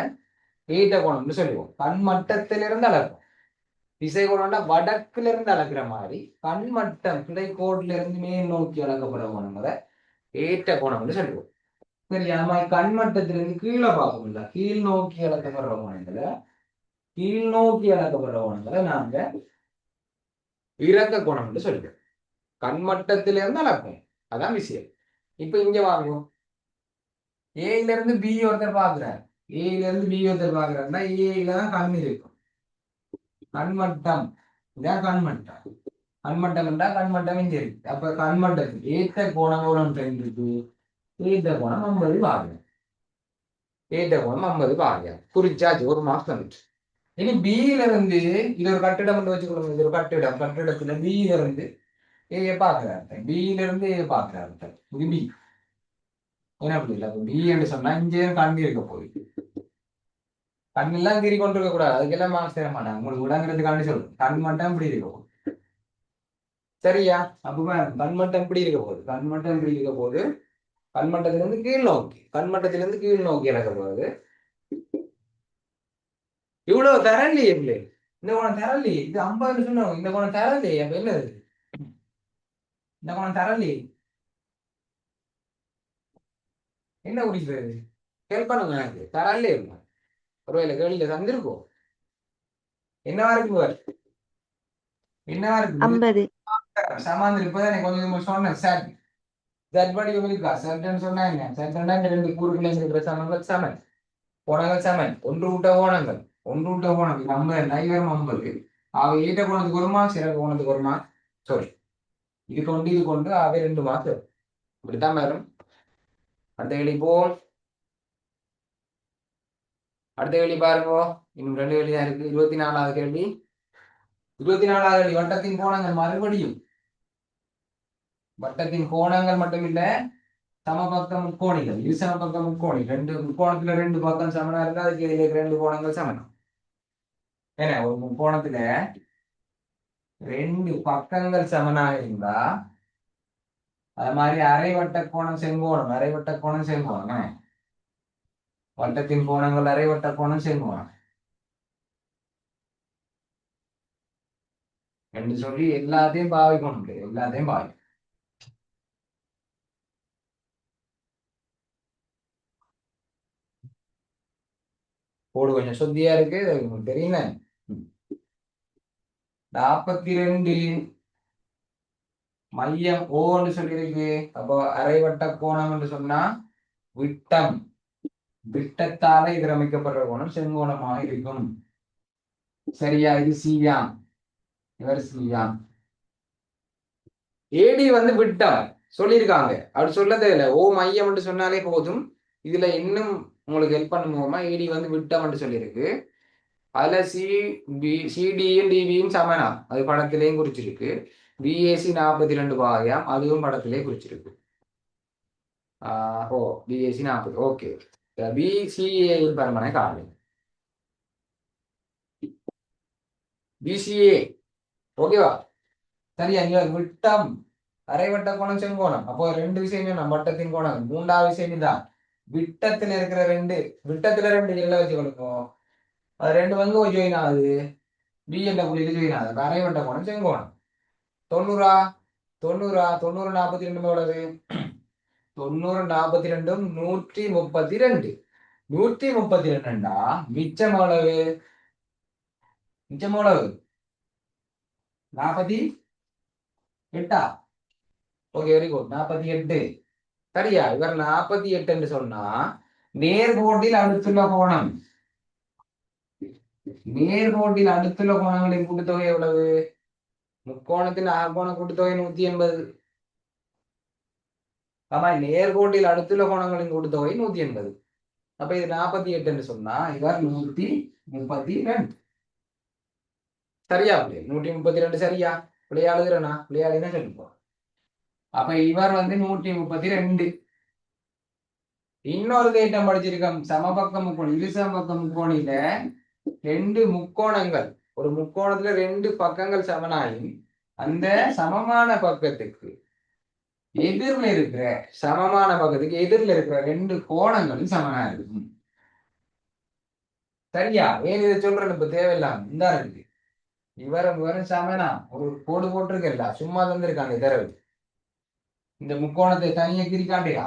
ஈட்ட கோணம்னு சொல்லுவோம். கண் மட்டத்திலிருந்து அளப்போம். திசை கோணம்னா வடக்குல இருந்து அளக்குற மாதிரி கண் மட்டம் கிடைக்கோட்ல இருந்து மேல் நோக்கி அளக்கப்படுற கோணங்களை ஏற்ற கோணம்னு சொல்லுவோம். சரி, அது மாதிரி கண் மட்டத்திலிருந்து கீழே பார்க்கணும்ல, கீழ் நோக்கி அளக்கப்படுற கோணங்களை நாங்க இறக்க கோணம்னு சொல்லுவோம். கண் மட்டத்திலிருந்து அளப்போம். அதான் விஷயம். இப்ப இங்க வாங்குவோம். ஏல இருந்து பி ஒருத்தர் பாக்குறாரு. ஏல ஏல தான் கண் இருக்கும். கண்மட்டம் இதான் கண்மட்டம். கண்மட்டம் இங்க இருக்கு. அப்ப கண்மட்டத்துக்கு ஏற்ற கோணம் இருக்கு. ஏற்ற கோணம் 50 பாகையா. குறிச்சாச்சு, ஒரு மாசம் வந்துச்சு. இனி பியில இருந்து இது ஒரு கட்டிடம் வச்சுக்கணும். இது ஒரு கட்டிடத்துல பியில இருந்து ஏ பாக்குறாரு. பியில இருந்து ஏ பாக்குறாரு. இது பி. என்ன புரியல? பி என்று சொன்னா இங்கே கண் இருக்க போகுது. கண்ணெல்லாம் திரி கொண்டு இருக்க கூடாது. அதுக்கெல்லாம் மார்க்ஸ் தர மாட்டாங்க. உங்களுக்கு விடங்கிறதுக்காண்டி சொல்லுங்க. கண் மட்டும் இப்படி இருக்க போகுது. சரியா? அப்ப கண்மட்டம் இப்படி இருக்க போகுது. கண்மட்டத்திலிருந்து கீழ் நோக்கி இறக்க போகுது. இவ்வளவு தரலையே இல்லை. இந்த கோணம் தரலையே. இது 50 சொன்னோம். இந்த கோணம் தரலையே. அப்ப என்னது? இந்த கோணம் தரலையே. என்ன குறிக்கிறது? ஹெல்ப் பண்ணுங்க எனக்கு. தரலே இல்லை. ஒருவேளை கேள்வியில தந்திருக்கோம். என்னவா இருக்கு? 50. சமாந்தரம். இப்பதான் எனக்கு கொஞ்சம் சொன்னேன். செட் வடிவம் இருக்கா? செட்ன்னு சொன்னா என்ன? செட்னா இந்த 2 கூறுகளை இருக்கிற சமங்கள் சமன். கோணங்கள் சமன். ஒன்று விட்ட கோணங்கள் ஒன்று விட்ட கோணம் இது 50 இவரும் 50. அவ ஈட்ட கோணத்துக்கு வருமா சிறப்பு கோணத்துக்கு வருமா சாரி இது கொண்டு அவை 2 மார்க் இப்படித்தான் வரும். அடுத்த கேள்வி போ. அடுத்த கேள்வி பாருங்க. இன்னும் 2 கேள்வி தான் இருக்கு. 24வது கேள்வி. 24வது கேள்வி வட்டத்தின் கோணங்கள் மறுபடியும் வட்டத்தின் கோணங்கள் மட்டும் இல்ல சமபக்க முக்கோணிகள் இரு சமபக்க முக்கோணி 2 முக்கோணத்துல 2 பக்கம் சமனா இருந்தா அதுக்கு இதுல 2 கோணங்கள் சமனம். ஏன்னா ஒரு முக்கோணத்துல 2 பக்கங்கள் சமனாக இருந்தா அது மாதிரி அரைவட்ட கோணம் செங்கோணம் வட்டத்தின் கோணங்கள் அரைவட்ட கோணம் செங்கோணம் என்று சொல்லி எல்லாத்தையும் பாவிக்கணும். எல்லாத்தையும் பாவி போடு கொஞ்சம் சொத்தியா இருக்கு உங்களுக்கு தெரியல. 42 மையம் ஓன்னு சொல்லியிருக்கு. அப்போ அரைவட்ட கோணம் என்று சொன்னா விட்டத்தால இது அமைக்கப்படுற கோணம் செங்கோணமாக இருக்கும். சரியா? இது சியாம், இவர் சியாம். ஏடி வந்து விட்டம் சொல்லியிருக்காங்க. அப்படி சொல்ல தேவையில்ல. ஓ மையம் என்று சொன்னாலே போதும். இதுல இன்னும் உங்களுக்கு ஹெல்ப் பண்ணுவோமா? ஏடி வந்து விட்டம் என்று சொல்லியிருக்கு. அதுல சிடியும் டிபியும் சமனா அது படத்திலையும் குறிச்சிருக்கு. பிஏசி 42 பாகையாம் அதுவும் படத்திலே குறிச்சிருக்கு. ஓ பிஏசி 40 ஓகே. பிசிஏ பரமனை காணு. பிசிஏ ஓகேவா? சரியா? இங்க விட்டம் அரைவட்ட கோணம் செங்கோணம். அப்போ 2 விஷயம் நம்ம வட்டத்தின் கோணம். 3வது விஷயம் இதுதான். விட்டத்துல இருக்கிற 2 எல்லை வச்சு கொடுக்கும். அது 2 வந்து ஜாயின் ஆகுது. பி என்ற புள்ளியில ஜாயின் ஆகுது. அரைவட்ட கோணம் செங்கோணம். 90 90 42 எவ்வளவு? 90 42 132. 132 மிச்சம் எவ்வளவு? 48. Okay very good. 48 சரியா? இவர் 48 என்று சொன்னா நேர்கோட்டில் அடுத்துள்ள கோணம். நேர்கோட்டில் அடுத்துள்ள கோணங்களின் கூட்டுத்தொகை எவ்வளவு? முக்கோணத்தின் ஆகோண கூட்டுத்தொகை 180. ஆமா, நேர்கோட்டில் அடுத்துள்ள கோணங்களின் கூட்டுத்தொகை 180. அப்ப இது 48 என்று சொன்னா இவர் 132. சரியா? 132 சரியா? விளையாடுகிறனா? விளையாடினா சொல்லிப்போம். அப்ப இவர் வந்து 132. இன்னொரு தேட்டம் படிச்சிருக்கோம். சமபக்க முக்கோணம் இரு சமபக்க முக்கோணில 2 முக்கோணங்கள் ஒரு முக்கோணத்துல 2 பக்கங்கள் சமனாயும் அந்த சமமான பக்கத்துக்கு எதிரில் இருக்கிற 2 கோணங்களும் சமனா இருக்கும். சரியா? ஏன் இதை சொல்றேன்னு இப்ப தேவையில்லாம இந்த இருக்கு. இவரும் சமனா ஒரு கோடு போட்டிருக்கல சும்மா தந்திருக்காங்க தரவு. இந்த முக்கோணத்தை தனியா கிரிக்காண்டியா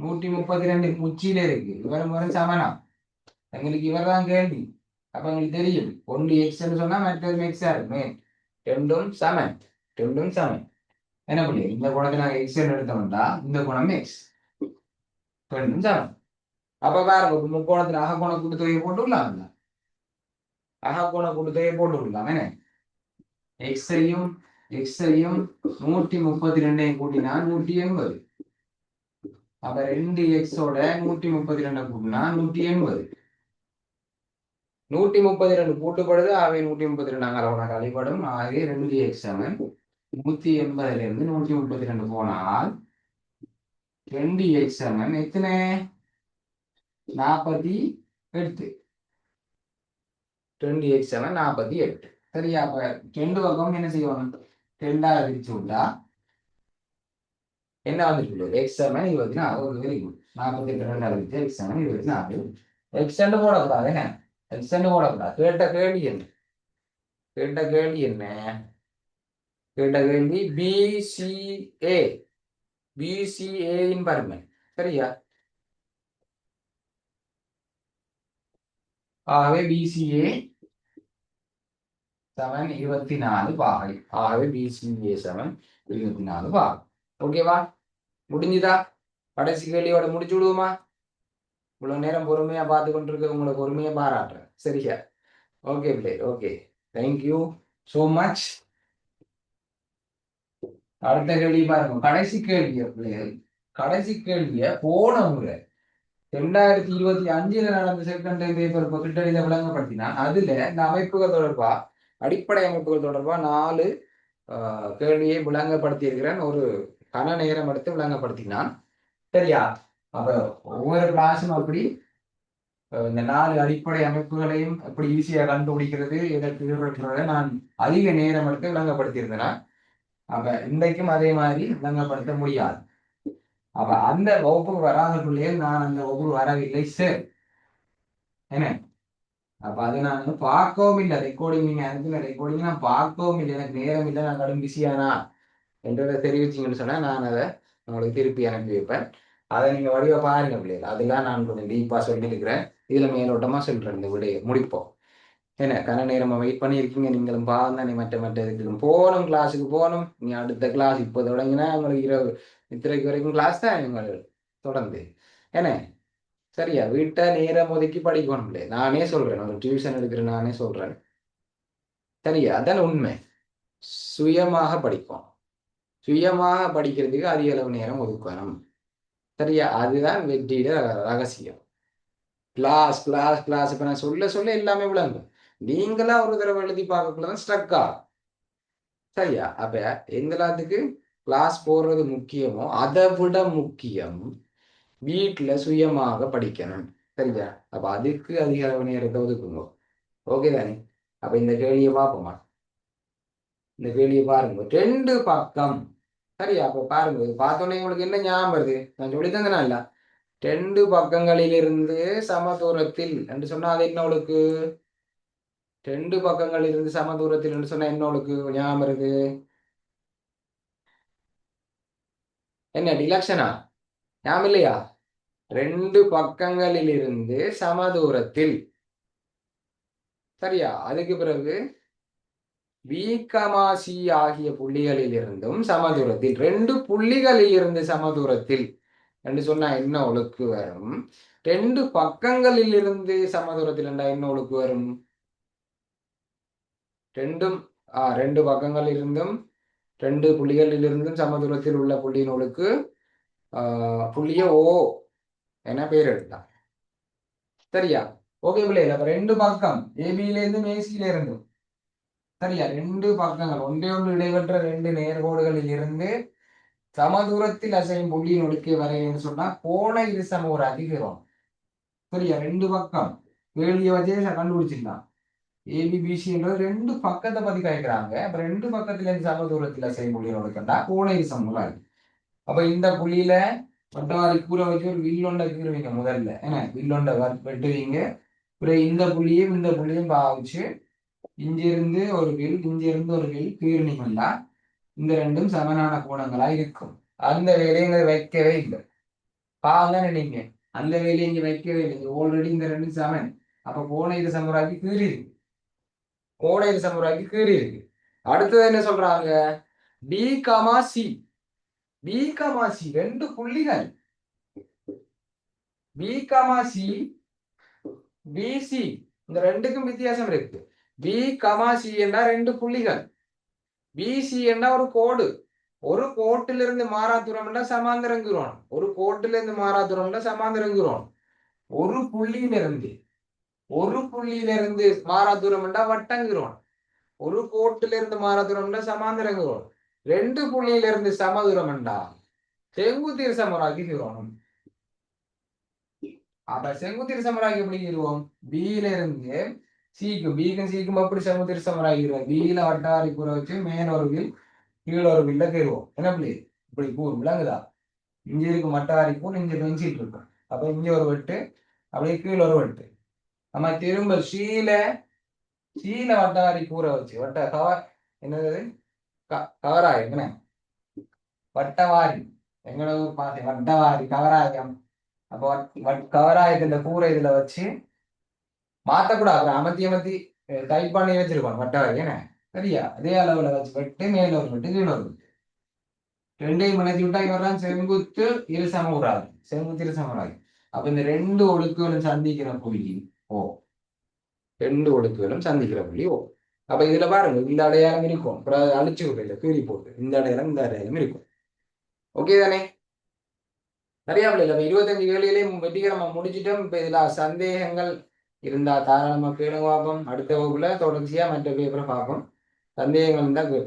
132 உச்சியில இருக்கு. இவரும் சமனா. எங்களுக்கு இவர் தான் கேள்வி. அப்ப எங்களுக்கு தெரியும் ஒன்று எக்ஸ் சொன்னா மற்றது எக்ஸா இருக்குமே. ரெண்டும் சமன். என்ன பண்ணி இந்த குணத்தை நாங்க எக்ஸ் எடுத்தோம்னா இந்த குணம் எக்ஸ் ரெண்டும் சமன். அப்ப பாருங்க முக்கோணத்துல அகக்கோண கூட்டுத்தொகையை போட்டு விடலாம். அகக்கோண கூட்டுத்தொகையை போட்டு விடலாம். என்ன எக்ஸையும் 132 கூட்டினா 180. அப்ப 2 எக்ஸோட 132 கூட்டினா 180. 132 கூட்டுப்படுது. ஆகவே 132 அங்கே கழிப்படும். ஆகவே 2 எக்ஸ் சமன் 180 இருந்து 132 போனால் 2 எக்ஸ் சமன் எத்தனை? 48. 2 எக்ஸ் சமன் 48. சரியா? அப்ப 2 பக்கம் என்ன செய்வாங்க? 2ஆல் பிரிச்சு விட்டா என்ன வந்துட்டு? எக்ஸ் சமன் 24. Very good. 48 2ஆல் பிரிச்சு எக்ஸ் சமன் 24. எக்ஸ் போடக்கூடாது. என்ன எக்ஸ் போடக்கூடாது. கேட்ட கேள்வி பிசிஏ பருமன். சரியா? ஆகவே பிசிஏ சமன் 24 பாகை. ஆகவே பிசிஏ சமன் 24 பாகை. ஓகேவா? முடிஞ்சுதா? கடைசி கேள்வியோட முடிச்சு விடுவோமா? இவ்வளவு நேரம் பொறுமையா பார்த்து கொண்டிருக்க உங்களை பொறுமையா பாராட்டுறேன். சரியா? ஓகே பிள்ளை, ஓகே. Thank you so much. அடுத்த கேள்வி பாருங்க. கடைசி கேள்விய பிள்ளைகள், கடைசி கேள்விய போன முறை 2025 நடந்த செகண்ட் பேப்பர் கிட்டடியில விளங்கப்படுத்தினா அதுல இந்த அமைப்புகள் தொடர்பா, அடிப்படை அமைப்புகள் தொடர்பா 4 கேள்வியை விளங்கப்படுத்தி இருக்கிறேன். ஒரு கன நேரம் எடுத்து விளங்கப்படுத்தினான். சரியா? அப்ப ஒவ்வொரு கிளாஸும் அப்படி இந்த 4 அடிப்படை அமைப்புகளையும் எப்படி ஈஸியா கண்டுபிடிக்கிறது, எதற்கு நான் அதிக நேரம் எடுத்து விளங்கப்படுத்தியிருந்தேன்னா, அப்ப இன்றைக்கும் அதே மாதிரி விளங்கப்படுத்த முடியாது. அப்ப அந்த வகுப்புக்கு வராத பிள்ளைகள் நான் அந்த வகுப்பு வரவில்லை சார். என்ன? அப்ப அதை நான் பார்க்கவும் இல்லை. ரெக்கார்டிங் நீங்க அனுப்பின ரெக்கார்டிங் நான் பார்க்கவும் இல்லை. எனக்கு நேரம் இல்லை, நான் கடும் பிஸியானா என்றதை தெரிவிச்சிங்கன்னு சொன்னா நான் அதை உங்களுக்கு திருப்பி அனுப்பி வைப்பேன். அதை நீங்க வடிவ பாருங்க பிள்ளைகள். அதெல்லாம் நான் கொஞ்சம் டீப்பா சொல்லியிருக்கிறேன். இதுல மேலோட்டமா சொல்றேன். இந்த விடையை முடிப்போம். என்ன கன நேரமா வெயிட் பண்ணியிருக்கீங்க. நீங்களும் பாவம் தானே. மற்ற இதுக்கு போகணும், கிளாஸுக்கு போகணும். நீ அடுத்த கிளாஸ் இப்போ தொடங்கினா உங்களுக்கு இரவு இத்தனைக்கு வரைக்கும் கிளாஸ் தான் உங்களுக்கு தொடர்ந்து. என்ன? சரியா? வீட்டை நேரம் ஒதுக்கி படிக்கணும் இல்லையே. நானே சொல்றேன், ஒரு டியூஷன் எடுக்கிறேன், நானே சொல்றேன். சரியா? அதான் உண்மை. சுயமாக படிப்போம். சுயமாக படிக்கிறதுக்கு அதிக அளவு நேரம் ஒதுக்கணும். சரியா? அதுதான் வெற்றியிட ரகசியம். கிளாஸ் கிளாஸ் கிளாஸ் இப்ப நான் சொல்ல சொல்ல எல்லாமே விளங்கும். நீங்களா ஒரு தடவை எழுதி பார்க்கக்குள்ளதான் ஸ்ட்ரக் ஆகும். சரியா? அப்ப எங்களாத்துக்கு கிளாஸ் போடுறது முக்கியமோ அதை விட முக்கியம் வீட்டுல சுயமாக படிக்கணும். சரியா? அப்ப அதுக்கு அதிக அளவு நேரத்தை ஒதுக்குங்க. ஓகே தானே? அப்ப இந்த கேள்வியை பார்ப்போமா? இந்த கேள்வியை பாருங்க. 2 பக்கம். சரியா? அப்ப பாருங்க, பார்த்தோன்னே உங்களுக்கு என்ன ஞாபகம் வருது? நான் சொல்லி தந்தேனா இல்ல? 2 பக்கங்களிலிருந்து சம தூரத்தில் என்று சொன்னா அது என்ன உங்களுக்கு? 2 பக்கங்களிலிருந்து சம தூரத்தில் என்று சொன்னா என்ன உங்களுக்கு ஞாபகம் வருது? என்ன டிலக்ஷனா? ஞாபகம் இல்லையா? 2 பக்கங்களிலிருந்து சம தூரத்தில். சரியா? அதுக்கு பிறகு B, C ஆகிய புள்ளிகளில் இருந்தும் சமதூரத்தில். 2 புள்ளிகளில் இருந்து சமதூரத்தில் என்று சொன்னா என்ன ஒழுக்கு வரும்? 2 பக்கங்களில் இருந்து சமதூரத்தில் என்றா என்ன ஒழுக்கு வரும்? ரெண்டும் 2 பக்கங்களில் இருந்தும் 2 புள்ளிகளில் இருந்தும் சமதூரத்தில் உள்ள புள்ளியின் ஒழுக்கு புள்ளிய O என பெயர் எடுத்தான். சரியா? ஓகே பிள்ளைகள். அப்ப 2 பக்கம் ஏபியில இருந்தும் ஏசியில இருந்தும். சரியா? 2 பக்கங்கள் ஒன்றே ஒன்று இடைவெற்ற 2 நேர்கோடுகளில் இருந்து சமதூரத்தில் அசையும் புள்ளியின் ஒடுக்கை வரைன்னு சொன்னா கோண இருசம ஒரு அதிகம். சரியா? 2 பக்கம் கேள்வியை வச்சே கண்டுபிடிச்சிருந்தான். ஏபிபிசின்றது 2 பக்கத்தை பத்தி கேட்கிறாங்க. அப்ப 2 பக்கத்துல இருந்து சமதூரத்தில் அசையும் புள்ளியின் ஒடுக்கண்டா கோண இருசம. அப்ப இந்த புள்ளியில வட்டவாரி கூற வச்சு ஒரு வில்லொண்ட கீறுவீங்க முதல்ல. ஏன்னா வில்லொண்ட வெட்டுவீங்க. இந்த புள்ளியும் பாவிச்சு இங்கிருந்து ஒரு வில், இங்கிருந்து ஒரு வில் கீறினீங்கன்னா இந்த ரெண்டும் சமனான கோணங்களா இருக்கும். அந்த வேலையை வைக்கவே இல்லை. பாவம் நீங்க அந்த வேலையை இங்க வைக்கவே இல்லை. ஆல்ரெடி இந்த ரெண்டும் சமன். அப்ப கோண இது சமுராக்கி கீறி இருக்கு. கோண இது சமுராக்கி கீறி இருக்கு. அடுத்தது என்ன சொல்றாங்க? B, C. B, C 2 புள்ளிகள். B, C, BC இந்த ரெண்டுக்கும் வித்தியாசம் இருக்கு. B, C என்றா 2 புள்ளிகள். BC என்றா ஒரு கோடு. ஒரு கோட்டிலிருந்து மாறா தூரம் சமாந்தரங்கிறோம். ஒரு கோட்டிலிருந்து மாறா தூரம் சமாந்தரங்கிறோம். ஒரு புள்ளியிலிருந்து மாறா தூரம் வட்டங்கிறோம். ஒரு கோட்டிலிருந்து மாறா தூரம் சமாந்தரங்கிறோம். 2 புள்ளியிலிருந்து சம தூரம் செங்குத்தீர் சமராக்கிக்கிறோம். அப்ப செங்குத்தீர் சமராக்கி எப்படி இருவோம்? பியில இருந்து பிக்கும் சிக்கும் எப்படி செங்குத்தீர் சமராக்கிறோம்? பியில வட்டாரி கூற வச்சு மேல ஒரு வில் கீழே ஒரு வில்ல கேருவோம். என்ன பிள்ளை? இப்படி கூறும் விளங்குதா? இங்க இருக்கு மட்டாரி கூறு, இங்க பெஞ்சிட்டு இருக்கும். அப்ப இங்க ஒரு வெட்டு, அப்படியே கீழே ஒரு வெட்டு. நம்ம திரும்ப சீல வட்டாரி கூற வச்சு என்னது கவராயம். என்ன வட்டவாரி? எங்களோட வட்டவாரி கவராயம். அப்போ கவராயத்துல கூரை இதுல வச்சு மாத்தக்கூடாது. அமர்த்தி டைப் பண்ணி வச்சிருக்கோம் வட்டவாரி. என்ன சரியா? அதே அளவுல வச்சு வெட்டு, மேல ஒரு வெட்டு, கீழே ஒரு வெட்டு. ரெண்டையும் இணைச்சி விட்டா இவர்தான் செங்குத்து இருசம உராது. செங்குத்து இருசம உராது. அப்ப இந்த ரெண்டு ஒழுக்குகளும் சந்திக்கிற புள்ளி ஓ. ரெண்டு ஒழுக்குகளும் சந்திக்கிற புள்ளி ஓ. அப்ப இதுல பாருங்க இந்த அடையாளம் இருக்கும். அப்புறம் அதை அழிச்சு விடுறது கீறி போட்டு இந்த அடையாளம் இருக்கும். ஓகே தானே? நிறைய பிள்ளை இல்லை. 25 கேள்வியிலையும் வெற்றிகரமா முடிச்சிட்டோம். இப்ப இதுல சந்தேகங்கள் இருந்தா தாராளமா கேளுங்க பார்ப்போம். அடுத்த வகுப்புல தொடர்ச்சியா மற்ற பேப்பரை பார்ப்போம். சந்தேகங்கள் இருந்தா கேட்கலாம்.